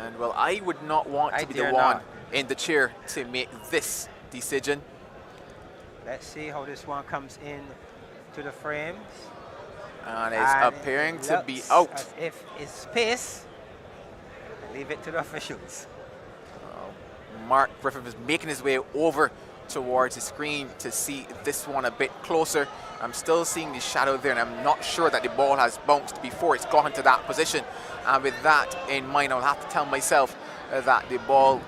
And well, I would not want to be the one in the chair to make this decision. Let's see how this one comes in to the frames. And it's appearing to be out. As if it's space. Leave it to the officials. Mark Griffith is making his way over towards the screen to see this one a bit closer. I'm still seeing the shadow there, and I'm not sure that the ball has bounced before it's gotten to that position. And with that in mind, I'll have to tell myself that the ball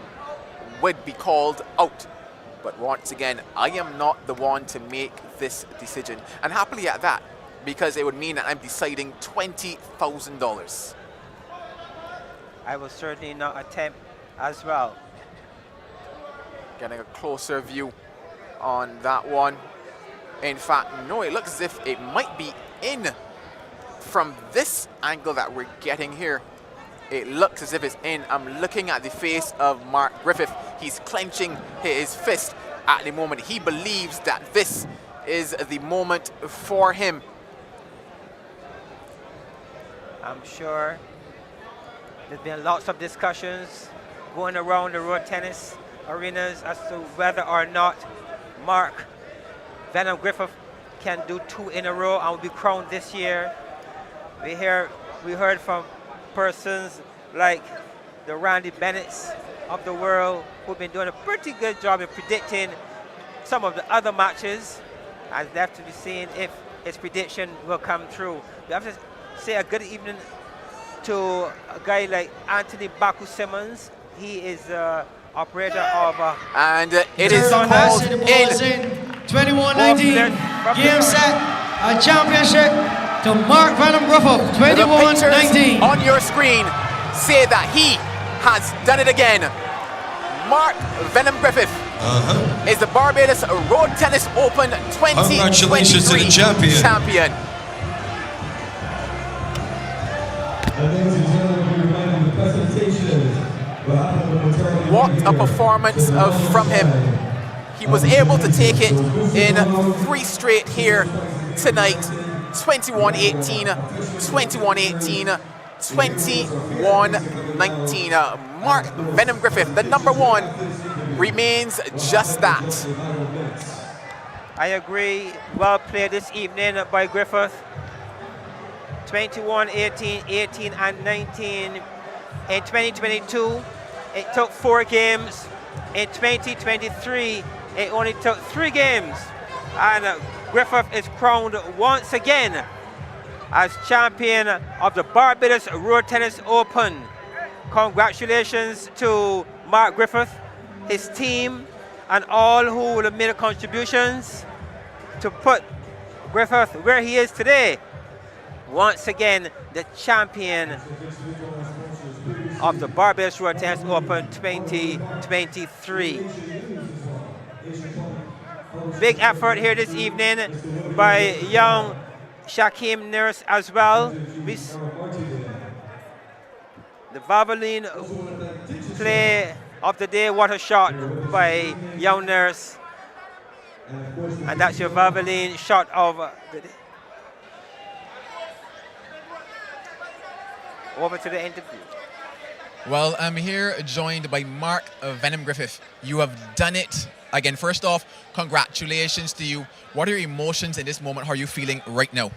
would be called out. But once again, I am not the one to make this decision. And happily at that, because it would mean that I'm deciding $20,000. I will certainly not attempt as well. Getting a closer view on that one. In fact, no, it looks as if it might be in from this angle that we're getting here. It looks as if it's in. I'm looking at the face of Mark Griffith. He's clenching his fist at the moment. He believes that this is the moment for him. I'm sure there's been lots of discussions going around the road tennis arenas as to whether or not Mark Venom Griffith can do 2 in a row and will be crowned this year. We heard from persons like the Randy Bennetts of the world who've been doing a pretty good job in predicting some of the other matches. Has left to be seen if his prediction will come true. We have to say a good evening to a guy like Anthony Baku Simmons. He is operator of... and it is Turn called the ball is in. 21-19. Game set. A championship to Mark Venom Griffith. The pictures 21-19. on your screen say that he has done it again. Mark Venom Griffith is the Barbados Road Tennis Open 2023 Congratulations to the champion. What a performance from him. He was able to take it in 3 straight here tonight. 21-18, 21-18, 21-19. Mark Venom Griffith, the #1, remains just that. I agree. Well played this evening by Griffith. 21-18, 18 and 19. In 2022, it took 4 games. In 2023, it only took 3 games. And Griffith is crowned once again as champion of the Barbados Road Tennis Open. Congratulations to Mark Griffith, his team, and all who have made contributions to put Griffith where he is today. Once again, the champion of the Barbados Road Tennis Open 2023. Big effort here this evening by young Shakeem Nurse as well. The Valvoline play of the day, what a shot by young Nurse. And that's your Valvoline shot of the day. Over to the interview. Well, I'm here joined by Mark Venom Griffith. You have done it again. First off, congratulations to you. What are your emotions in this moment? How are you feeling right now?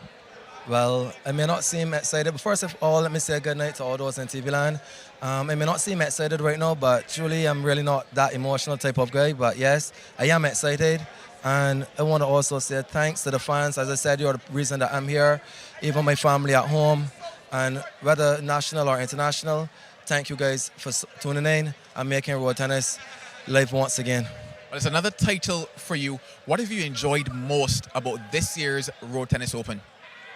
Well, I may not seem excited, but first of all, let me say good night to all those in TV land. I may not seem excited right now, but truly I'm really not that emotional type of guy. But yes, I am excited. And I want to also say thanks to the fans. As I said, you're the reason that I'm here, even my family at home. And whether national or international, thank you guys for tuning in and making road tennis live once again. Well, it's another title for you. What have you enjoyed most about this year's Road Tennis Open?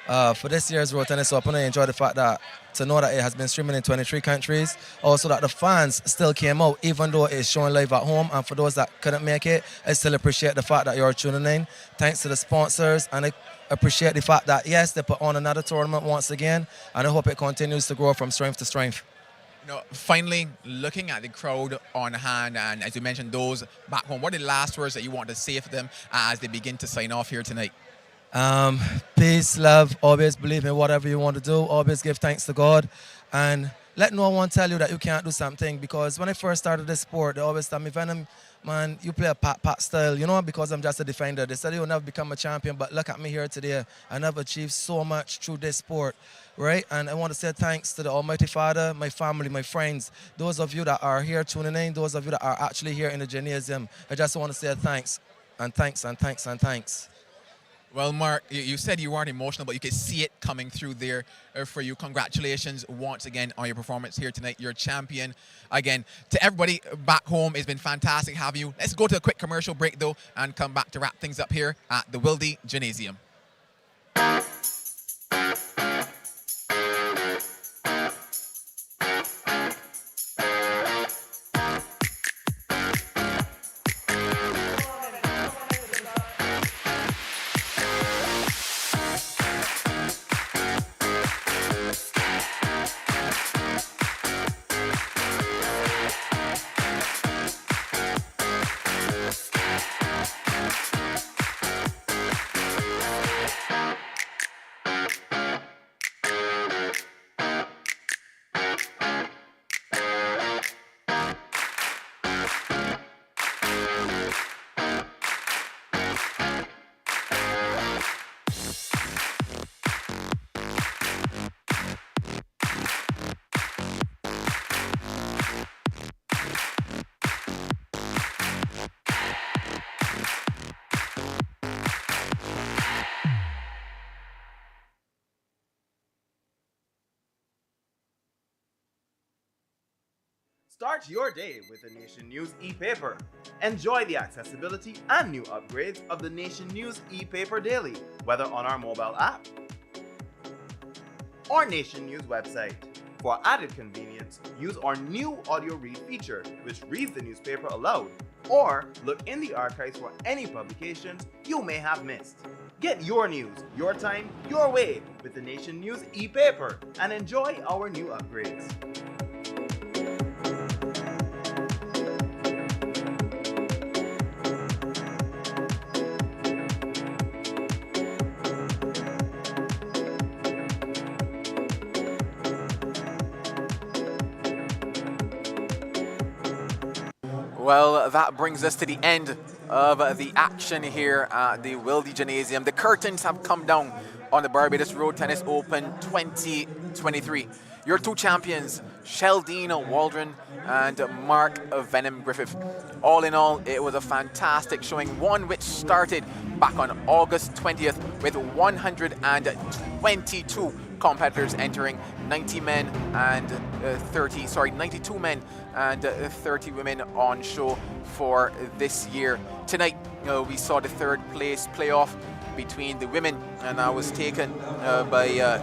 For this year's Road Tennis Open, I enjoyed the fact that to know that it has been streaming in 23 countries. Also that the fans still came out, even though it's showing live at home. And for those that couldn't make it, I still appreciate the fact that you're tuning in. Thanks to the sponsors, and I appreciate the fact that, yes, they put on another tournament once again, and I hope it continues to grow from strength to strength. You know, finally, looking at the crowd on hand, and as you mentioned, those back home, what are the last words that you want to say for them as they begin to sign off here tonight? Peace, love, always believe in whatever you want to do, always give thanks to God, and let no one tell you that you can't do something, because when I first started this sport, they always tell me, Venom, man, you play a pat style, you know, because I'm just a defender. They said you'll never become a champion, but look at me here today. I never achieved so much through this sport, right? And I want to say thanks to the Almighty Father, my family, my friends, those of you that are here tuning in, those of you that are actually here in the gymnasium. I just want to say thanks, and thanks, and thanks, and thanks. Well, Mark, you said you weren't emotional, but you could see it coming through there for you. Congratulations once again on your performance here tonight. You're champion again. To everybody back home, it's been fantastic having you. Let's go to a quick commercial break, though, and come back to wrap things up here at the Wilde Gymnasium. Start your day with the Nation News e-paper. Enjoy the accessibility and new upgrades of the Nation News e-paper daily, whether on our mobile app or Nation News website. For added convenience, use our new audio read feature, which reads the newspaper aloud, or look in the archives for any publications you may have missed. Get your news, your time, your way with the Nation News e-paper and enjoy our new upgrades. Well, that brings us to the end of the action here at the Wilde Gymnasium. The curtains have come down on the Barbados Road Tennis Open 2023. Your two champions, Sheldene Walrond and Mark Venom Griffith. All in all, it was a fantastic showing, one which started back on August 20th with 122 competitors entering, 92 men and 30 women on show for this year. Tonight, we saw the third place playoff between the women, and that was taken by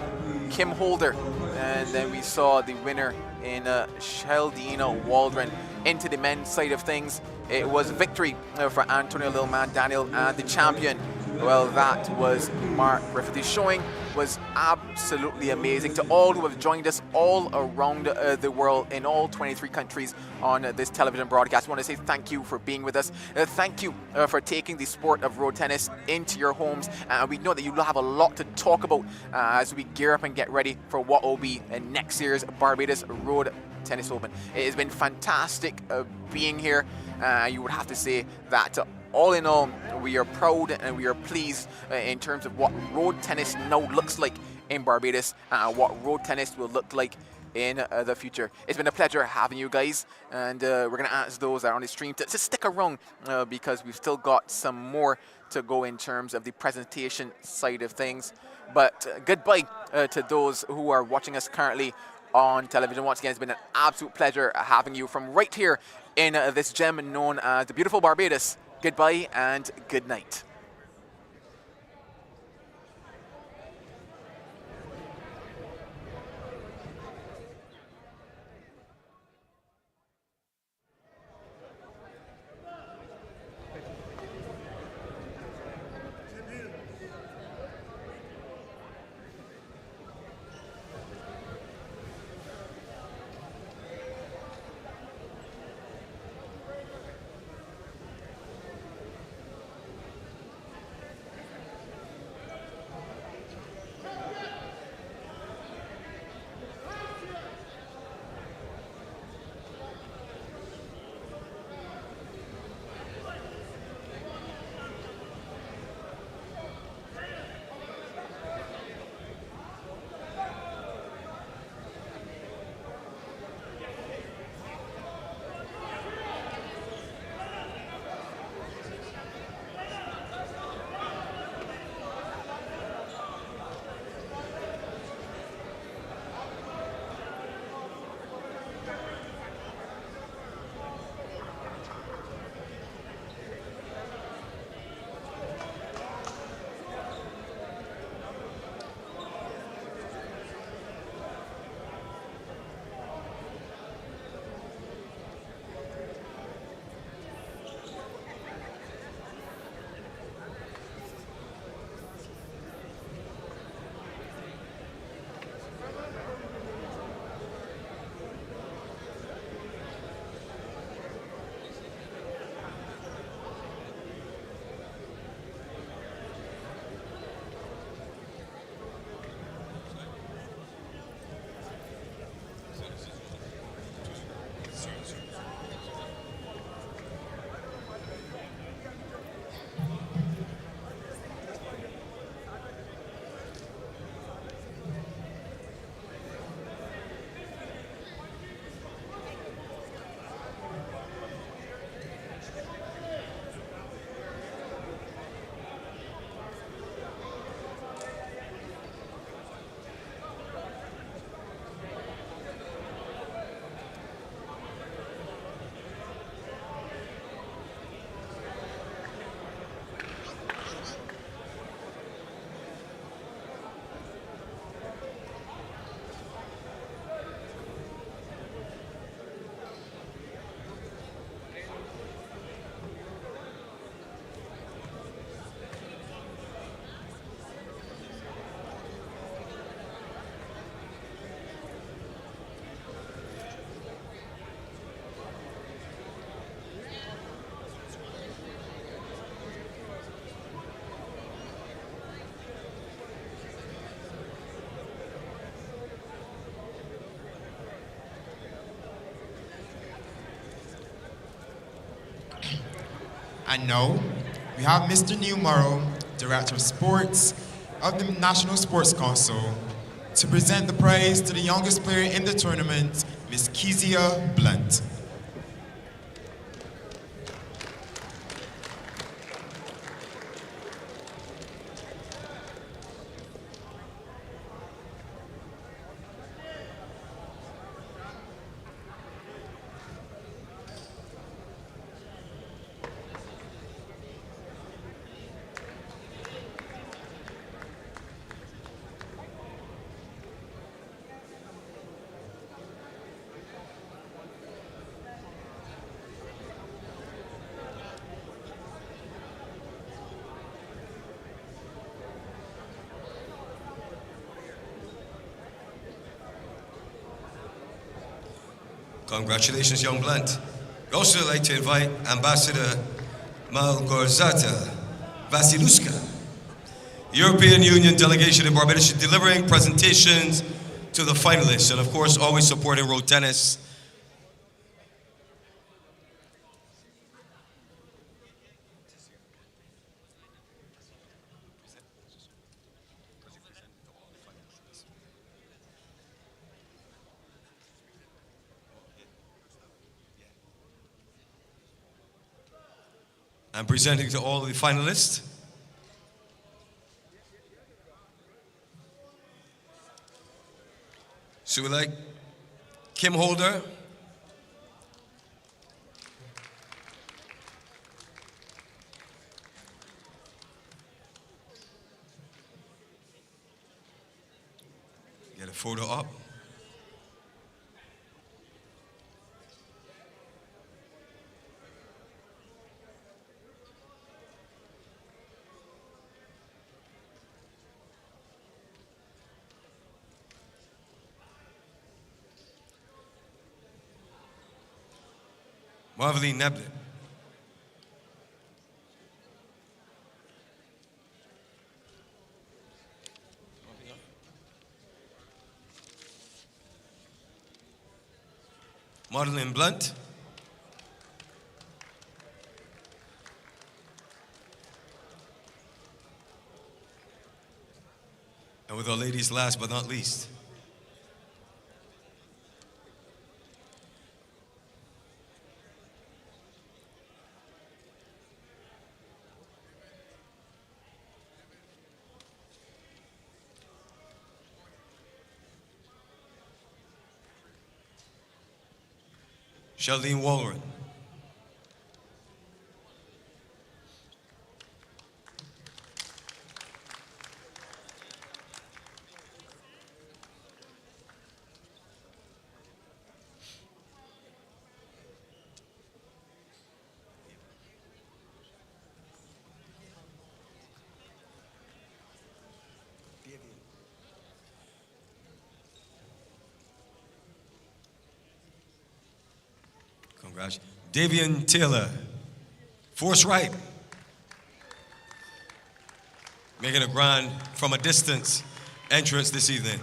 Kim Holder, and then we saw the winner in Sheldene Walrond. Into the men's side of things, it was victory for Antonio Lilman Daniel, and the champion, well, that was Mark Griffith. The showing was absolutely amazing. To all who have joined us all around the world in all 23 countries on this television broadcast, I want to say thank you for being with us. Thank you for taking the sport of road tennis into your homes. We know that you will have a lot to talk about as we gear up and get ready for what will be next year's Barbados Road Tennis Open. It has been fantastic being here. You would have to say that all in all, we are proud and we are pleased in terms of what road tennis now looks like in Barbados and what road tennis will look like in the future. It's been a pleasure having you guys, and we're going to ask those that are on the stream to stick around because we've still got some more to go in terms of the presentation side of things. But goodbye to those who are watching us currently on television. Once again, it's been an absolute pleasure having you from right here in this gem known as the beautiful Barbados. Goodbye and good night. And now, we have Mr. Newmorrow, Director of Sports of the National Sports Council, to present the prize to the youngest player in the tournament, Miss Kezia Blunt. Congratulations, young Blunt. We'd also like to invite Ambassador Malgorzata Vasiluska, European Union delegation in Barbados, delivering presentations to the finalists, and of course, always supporting road tennis. I'm presenting to all the finalists. So we like Kim Holder, get a photo up. Maudlyn Neblet. Maudlyn Blunt. And with our ladies last but not least, Sheldene Walrond. Congrats. Davian Taylor, force right. Making a grand from a distance entrance this evening.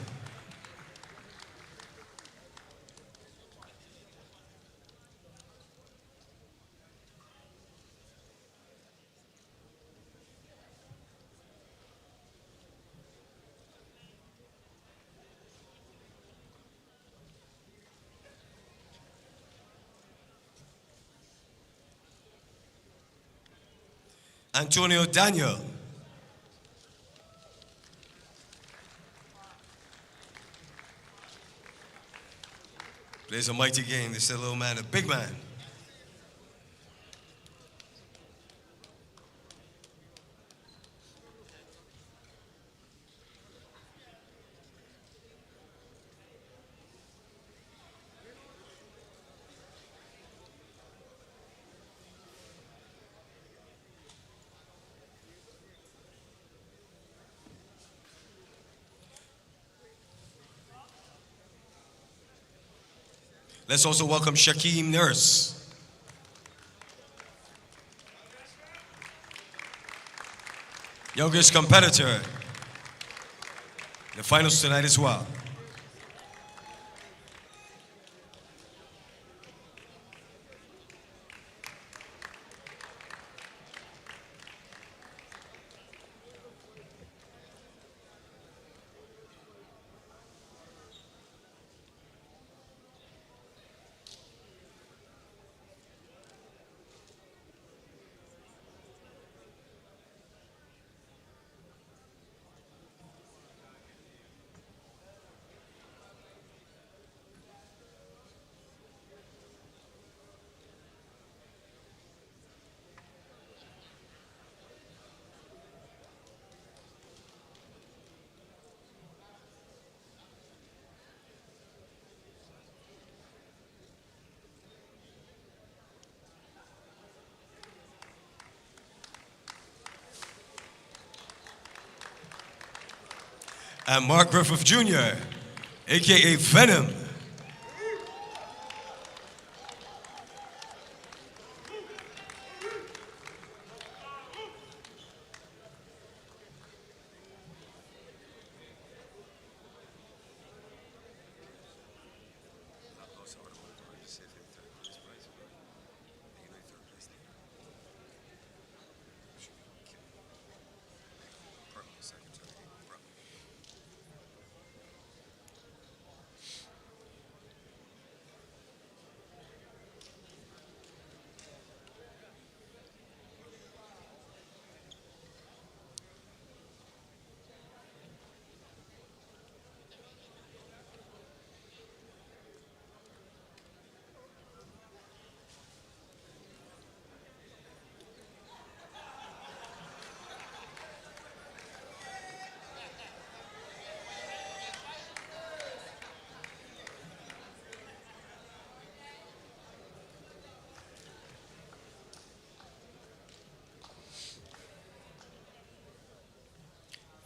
Antonio Daniel. Plays a mighty game. This is a little man, a big man. Let's also welcome Shakeem Nurse. Youngest competitor in the finals tonight as well. and Mark Griffith Jr., aka Venom.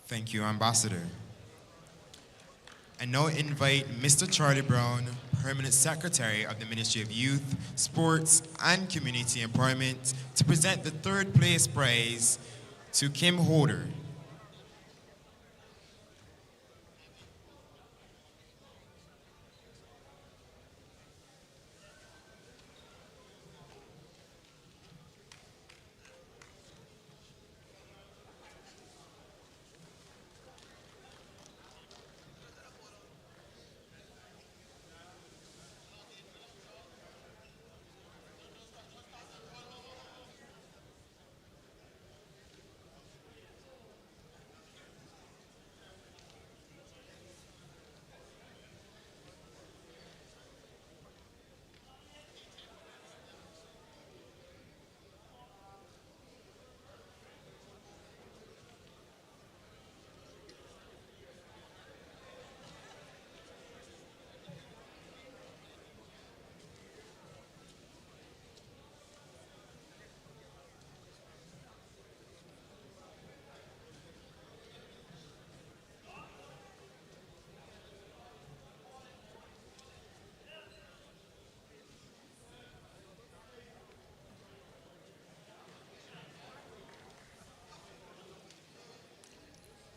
Thank you, Ambassador. I now invite Mr. Charlie Brown, Permanent Secretary of the Ministry of Youth, Sports and Community Empowerment, to present the third place prize to Kim Holder.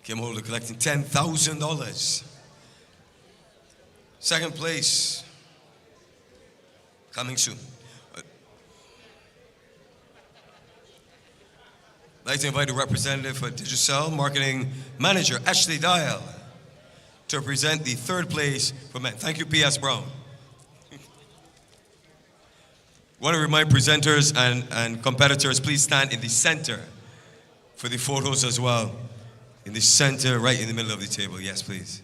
Kim Holder collecting $10,000. Second place, coming soon. I'd like to invite a representative for Digicel, Marketing Manager Ashley Dial, to present the third place for men. Thank you, P.S. Brown. Want to remind presenters and competitors, please stand in the center for the photos as well. In the center, right in the middle of the table. Yes, please.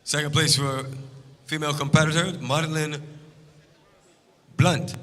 Second place for female competitor, Maudlyn Blunt.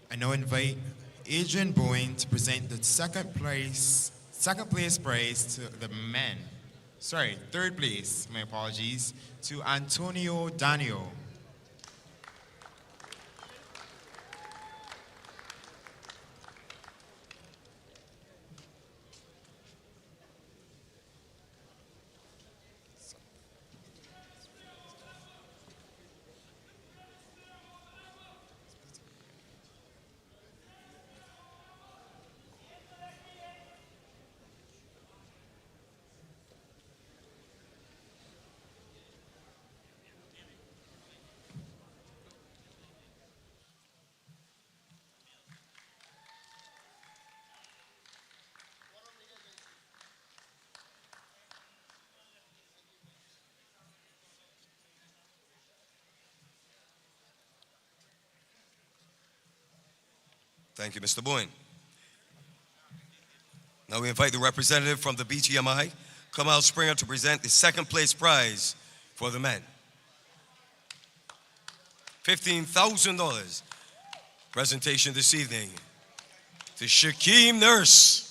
I now invite Adrian Bowen to present the second place prize to the men. Sorry, third place, my apologies, to Antonio Daniel. Thank you, Mr. Boyne. Now we invite the representative from the BGMI, Kamal Springer, to present the second place prize for the men. $15,000. Presentation this evening to Shakeem Nurse.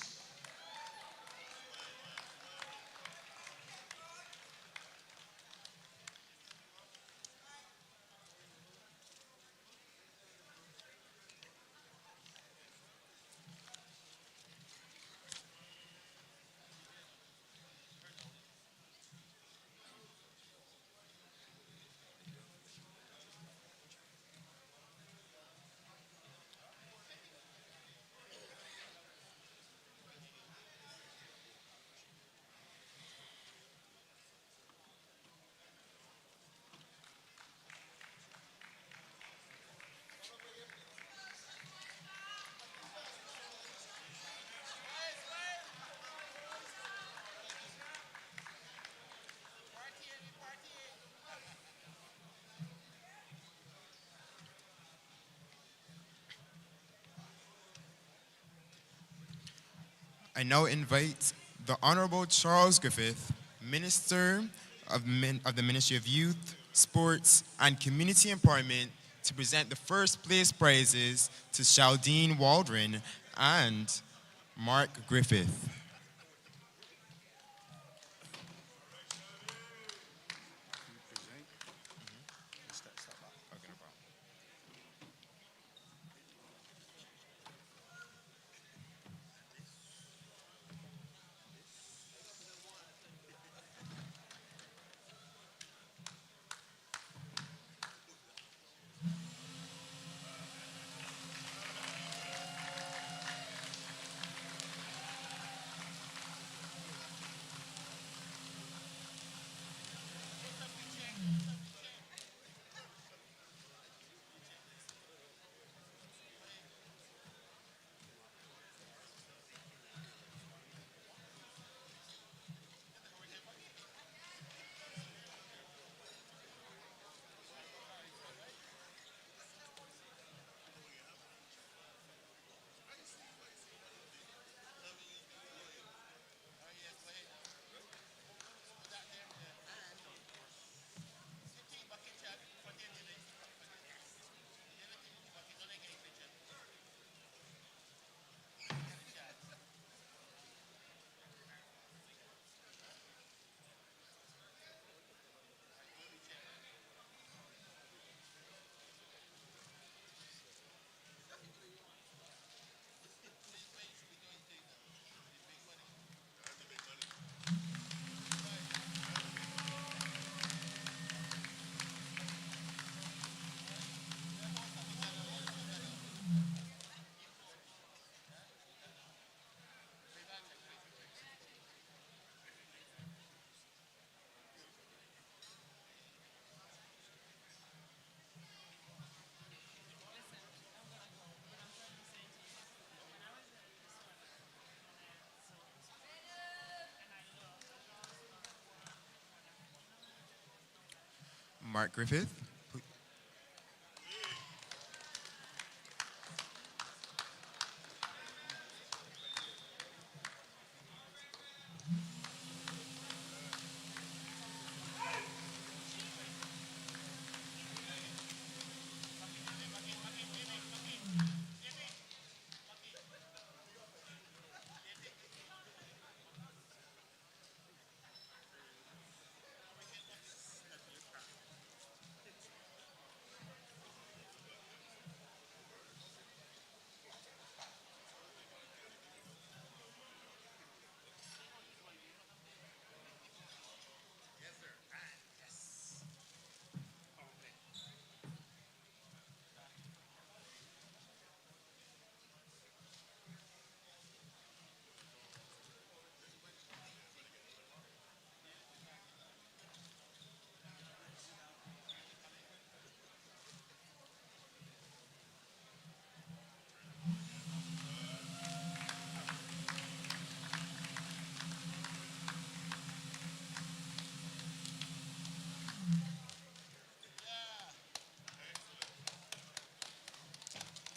I now invite the Honorable Charles Griffith, Minister of the Ministry of Youth, Sports, and Community Empowerment, to present the first place prizes to Sheldene Walrond and Mark Griffith. Mark Griffith.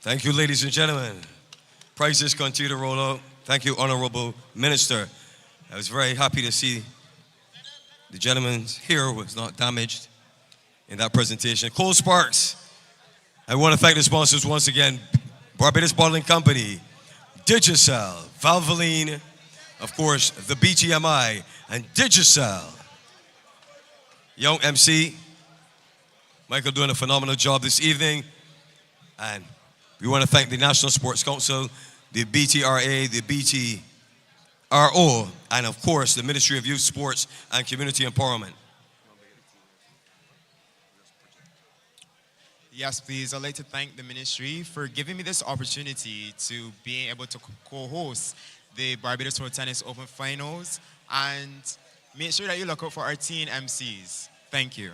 Thank you, ladies and gentlemen. Prices continue to roll out. Thank you, Honorable Minister. I was very happy to see the gentleman's hair was not damaged in that presentation. Cole Sparks. I want to thank the sponsors once again. Barbados Bottling Company, Digicel, Valvoline, of course, the BGMI, and Digicel. Young MC, Michael doing a phenomenal job this evening. And we want to thank the National Sports Council, the BTRA, the BTRO, and of course, the Ministry of Youth, Sports, and Community Empowerment. Yes, please. I'd like to thank the ministry for giving me this opportunity to be able to co-host the Barbados Road Tennis Open Finals, and make sure that you look out for our teen MCs. Thank you.